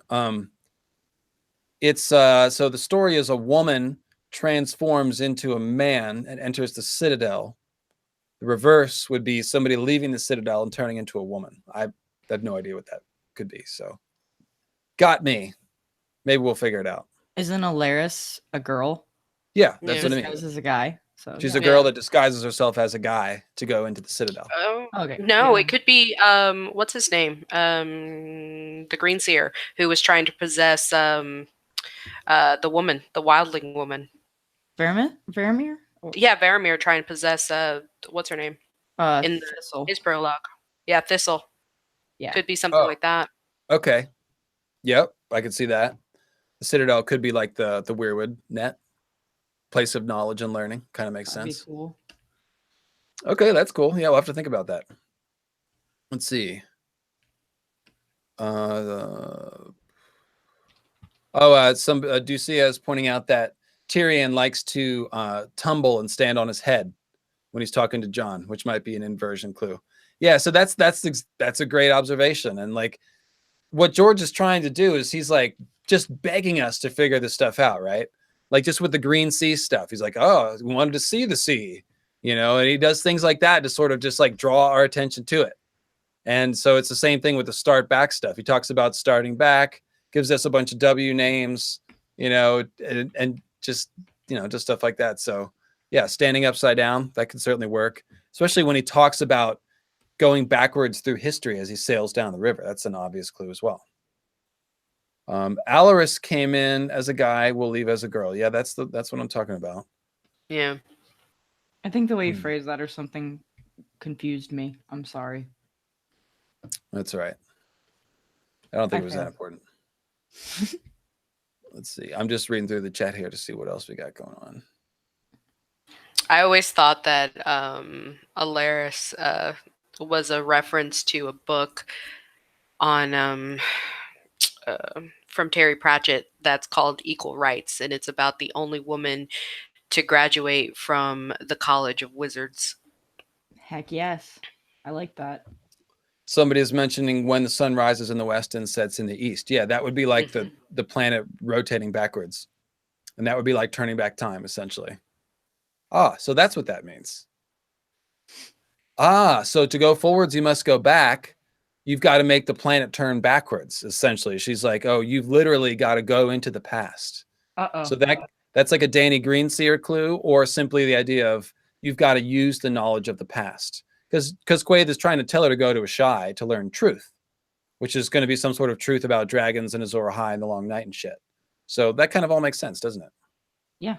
It's so the story is a woman transforms into a man and enters the Citadel. The reverse would be somebody leaving the Citadel and turning into a woman. I have no idea what that could be. So got me. Maybe we'll figure it out. Isn't Alaris a girl? Yeah, that's Yeah. what I mean. Disguised as a guy. So She's yeah. a girl that disguises herself as a guy to go into the Citadel. Oh, Okay. no, yeah. it could be what's his name? The Green Seer, who was trying to possess the woman, the wildling woman. Varamir? Or, Yeah, Varamir trying to possess what's her name? in the- Thistle. His prologue. Yeah, Thistle. Yeah. Could be something Oh. like that. Okay. Yep, I could see that. The Citadel could be like the weirwood net, place of knowledge and learning. Kind of makes That'd be sense. cool. Okay, that's cool. Yeah, we'll have to think about that. Let's see. Ducia is pointing out that Tyrion likes to tumble and stand on his head when he's talking to Jon, which might be an inversion clue. Yeah, so that's a great observation. And like what George is trying to do is he's like just begging us to figure this stuff out, right? Like just with the green sea stuff. He's like, oh, we wanted to see the sea, and he does things like that to sort of just like draw our attention to it. And so it's the same thing with the start back stuff. He talks about starting back, gives us a bunch of W names, and just just stuff like that. So yeah, standing upside down, that can certainly work, especially when he talks about going backwards through history as he sails down the river. That's an obvious clue as well. Alaris came in as a guy, will leave as a girl. Yeah, that's what I'm talking about. Yeah. I think the way you phrased that or something confused me. I'm sorry. That's right. I don't think it was that failed. important. Let's see. I'm just reading through the chat here to see what else we got going on. I always thought that Alaris was a reference to a book on from Terry Pratchett that's called Equal Rights, and it's about the only woman to graduate from the College of Wizards. Heck yes. I like that. Somebody is mentioning when the sun rises in the west and sets in the east. Yeah, that would be like the planet rotating backwards. And that would be like turning back time, essentially. So that's what that means. So to go forwards, you must go back. You've got to make the planet turn backwards, essentially. She's like, oh, you've literally got to go into the past. Uh-oh. So that's like a Danny Greenseer clue, or simply the idea of you've got to use the knowledge of the past. Because Quaid is trying to tell her to go to Ashai to learn truth, which is going to be some sort of truth about dragons and Azor Ahai and the Long Night and shit. So that kind of all makes sense, doesn't it? Yeah.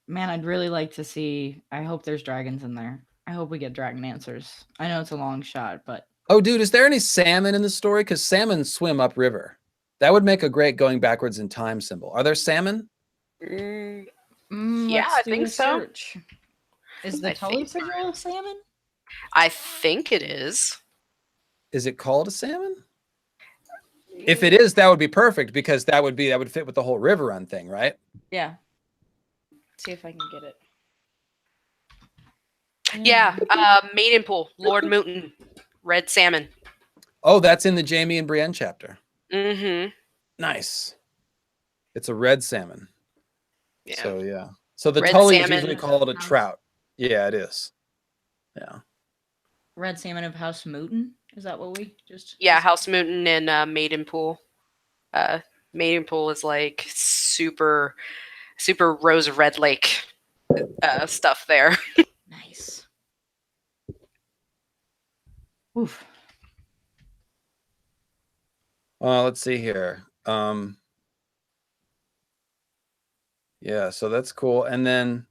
Man, I'd really like to see. I hope there's dragons in there. I hope we get dragon answers. I know it's a long shot, but. Oh, dude, is there any salmon in the story? Because salmon swim upriver. That would make a great going backwards in time symbol. Are there salmon? Yeah, Let's I do think a so. search. Is the I Tully think so. Sigil a salmon? I think it is. Is it called a salmon? If it is, that would be perfect, because that would fit with the whole river run thing, right? Yeah. Let's see if I can get it. Yeah, Maiden Pool, Lord Mooten, red salmon. Oh, that's in the Jamie and Brienne chapter. Mm-hmm. Nice. It's a red salmon. Yeah. So yeah. So the Red Tully is salmon. usually called a trout. Yeah, it is. Yeah. Red salmon of House Mooten? Is that what we just? Yeah, House Mooten and Maiden Pool. Maiden Pool is like super Rose Red Lake stuff there. Nice. Oof. Let's see here. Yeah, so that's cool. And then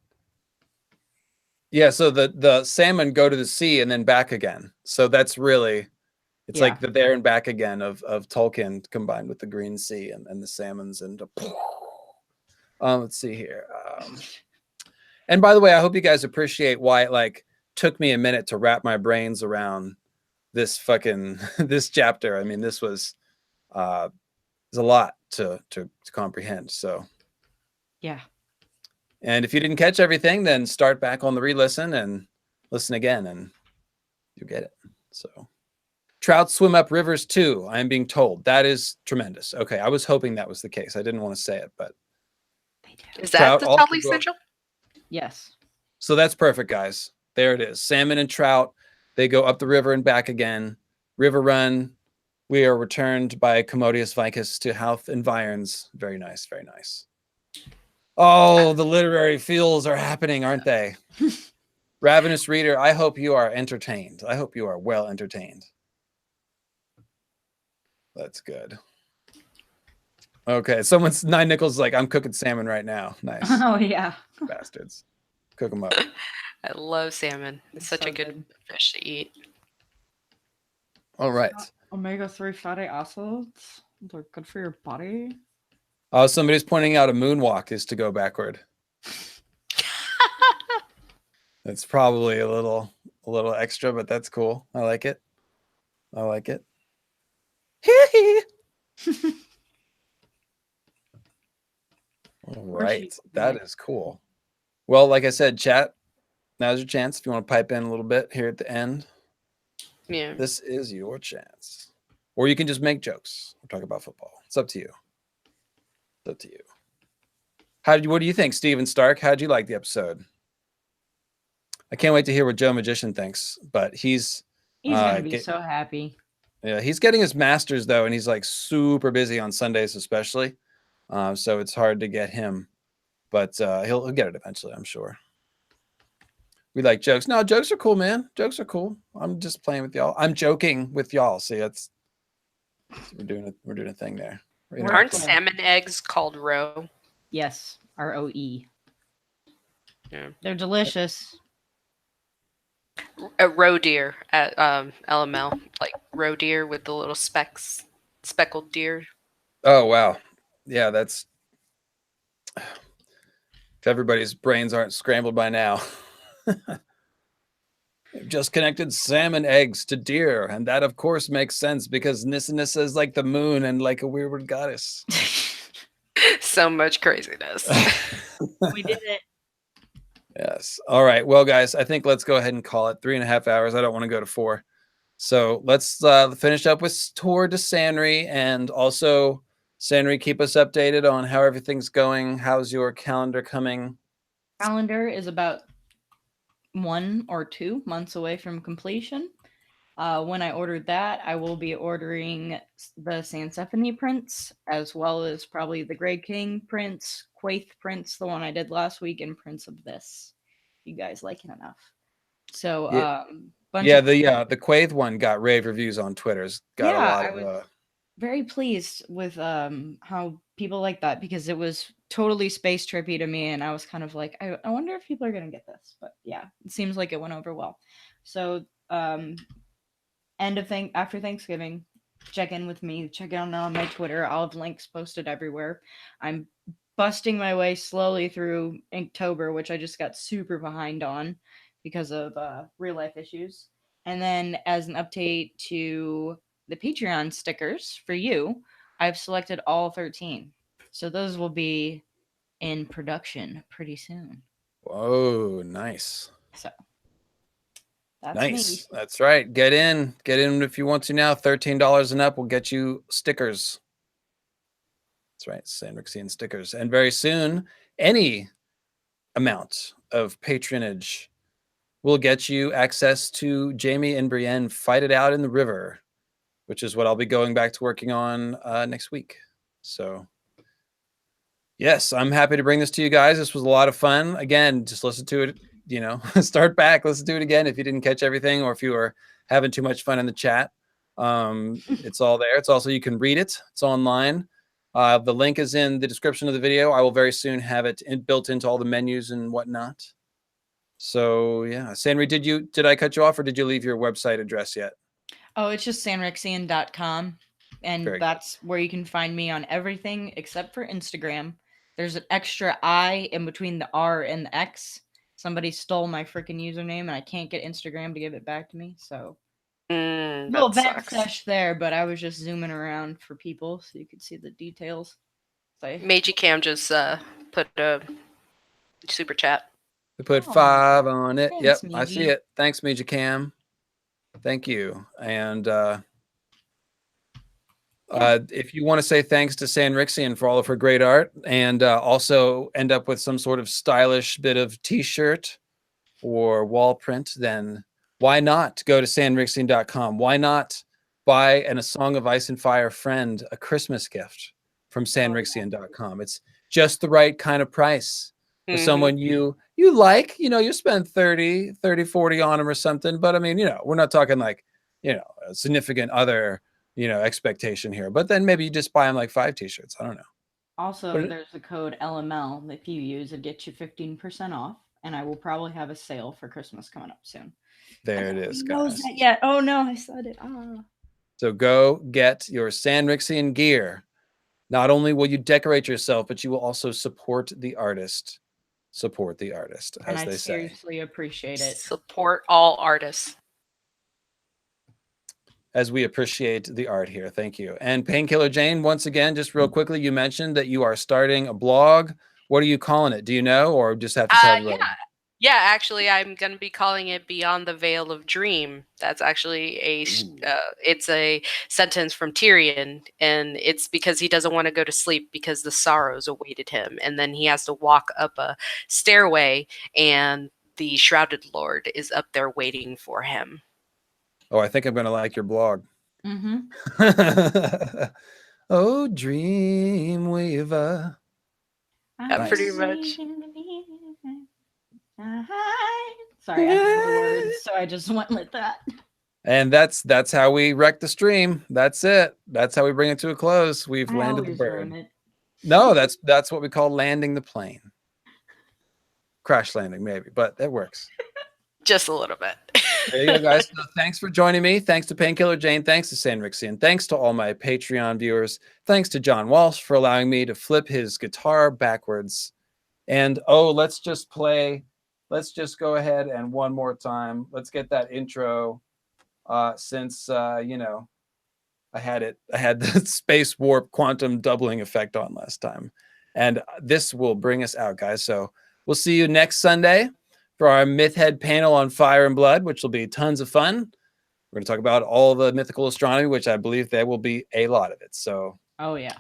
so the salmon go to the sea and then back again. So that's really like the there and back again of Tolkien combined with the Green Sea and the salmons and let's see here. And by the way, I hope you guys appreciate why it took me a minute to wrap my brains around this this chapter. I mean, this was there's a lot to comprehend. So yeah. And if you didn't catch everything, then start back on the re-listen and listen again, and you get it. So trout swim up rivers too, I am being told. That is tremendous. Okay, I was hoping that was the case. I didn't want to say it, but Is that the Tully Sigil? Yes. So that's perfect, guys. There it is. Salmon and trout, they go up the river and back again. River run. We are returned by Commodius Vicus to Houth and Virons. Very nice, very nice. Oh, the literary feels are happening, aren't they? Ravenous reader, I hope you are entertained. I hope you are well entertained. That's good. Okay, someone's 9 Nickels like, I'm cooking salmon right now. Nice. Oh, yeah. Bastards. Cook them up. I love salmon. It's such so a good fish to eat. All right. Omega-3 fatty acids. They're good for your body. Somebody's pointing out a moonwalk is to go backward. It's probably a little extra, but that's cool. I like it. I like it. All right. That is cool. Well, like I said, chat, now's your chance. If you want to pipe in a little bit here at the end, Yeah. this is your chance. Or you can just make jokes or talk about football. It's up to you. It's up to you. What do you think, Steven Stark? How'd you like the episode? I can't wait to hear what Joe Magician thinks, but he's gonna be so happy. Yeah, he's getting his master's though, and he's like super busy on Sundays especially. So it's hard to get him. but he'll get it eventually, I'm sure. We like jokes. No, jokes are cool, man. Jokes are cool. I'm just playing with y'all. I'm joking with y'all. See, we're doing a thing there. Aren't salmon eggs called roe? Yes, ROE. Yeah. They're delicious. A roe deer at LML, like roe deer with the little speckled deer. Oh wow, yeah, that's if everybody's brains aren't scrambled by now. They've just connected salmon eggs to deer, and that of course makes sense because Nissa Nissa is like the moon and like a weirwood goddess. So much craziness. We did it. Yes. All right. Well, guys, I think let's go ahead and call it 3.5 hours. I don't want to go to 4. So let's finish up with Tour de Sanri, and also Sanri, keep us updated on how everything's going. How's your calendar coming? Calendar is about 1 or 2 months away from completion. When I ordered that, I will be ordering the Sansephone prints, as well as probably the Grey King prints, Quaith prints, the one I did last week, and prints of this. You guys like it enough. So, the Quaith one got rave reviews on Twitter's. Got a lot of. I was very pleased with how people like that, because it was totally space trippy to me, and I was kind of like, I wonder if people are gonna get this. But yeah, it seems like it went over well. So after Thanksgiving, check in with me, check in on my Twitter. I'll have links posted everywhere. I'm busting my way slowly through Inktober, which I just got super behind on because of real life issues. And then as an update to the Patreon stickers for you, I've selected all 13. So those will be in production pretty soon. Whoa, nice. So that's nice. me. That's right. Get in if you want to now. $13 and up will get you stickers. That's right, Sanrixian stickers. And very soon, any amount of patronage will get you access to Jamie and Brienne Fight It Out in the River, which is what I'll be going back to working on next week. So yes, I'm happy to bring this to you guys. This was a lot of fun. Again, just listen to it, start back, listen to it again if you didn't catch everything, or if you were having too much fun in the chat. It's all there. It's also, you can read it. It's online. The link is in the description of the video. I will very soon have it built into all the menus and whatnot. So yeah, Sanri, did I cut you off, or did you leave your website address yet? Oh, it's just sanrixian.com. And that's where you can find me on everything except for Instagram. There's an extra I in between the R and the X. Somebody stole my freaking username, and I can't get Instagram to give it back to me. So little backslash there, but I was just zooming around for people so you could see the details. So Meiji Cam just put a super chat. We put 5 on it. Thanks, Yep, I see Meiji. it. Thanks, Meiji Cam. Thank you. And if you want to say thanks to Sanrixian for all of her great art, and also end up with some sort of stylish bit of t-shirt or wall print, then why not go to sanrixian.com? Why not buy A Song of Ice and Fire friend a Christmas gift from sanrixian.com? It's just the right kind of price for someone you like. You spend 30, 40 on them or something. But I mean, we're not talking like, a significant other, expectation here. But then maybe you just buy them like 5 t-shirts. I don't know. Also, there's the code LML that if you use, it gets you 15% off. And I will probably have a sale for Christmas coming up soon. There it is, Knows guys. that yet? Oh no, I said it. So go get your Sanrixian gear. Not only will you decorate yourself, but you will also support the artist. Support the artist, as and they I say. seriously appreciate it. Support all artists. As we appreciate the art here. Thank you. And Painkiller Jane, once again, just real quickly, you mentioned that you are starting a blog. What are you calling it? Do you know, or just have to tell everybody? Yeah, actually, I'm going to be calling it Beyond the Veil of Dream. That's actually it's a sentence from Tyrion, and it's because he doesn't want to go to sleep because the sorrows awaited him. And then he has to walk up a stairway, and the Shrouded Lord is up there waiting for him. Oh, I think I'm going to like your blog. Mm-hmm. Oh, Dreamweaver. Yeah, pretty much. Sorry, I don't know the words, so I just went with that. And that's how we wreck the stream. That's it. That's how we bring it to a close. We've I landed the always bird. ruin it. No, that's what we call landing the plane. Crash landing, maybe, but that works. Just a little bit. There you go, guys. So thanks for joining me. Thanks to Painkiller Jane. Thanks to Sanrixian. Thanks to all my Patreon viewers. Thanks to John Walsh for allowing me to flip his guitar backwards. And let's just go ahead and one more time. Let's get that intro. Since I had the space warp quantum doubling effect on last time. And this will bring us out, guys. So we'll see you next Sunday for our Mythhead panel on Fire and Blood, which will be tons of fun. We're going to talk about all the mythical astronomy, which I believe there will be a lot of it. So, Oh, yeah.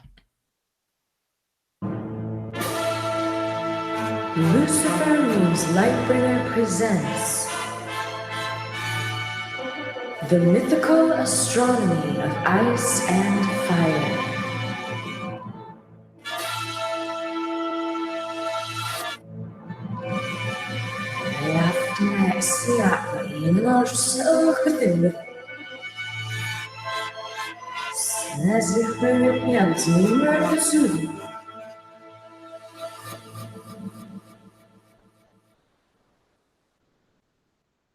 Lucifer Moon's Lightbringer presents the mythical astronomy of ice and fire. As if we're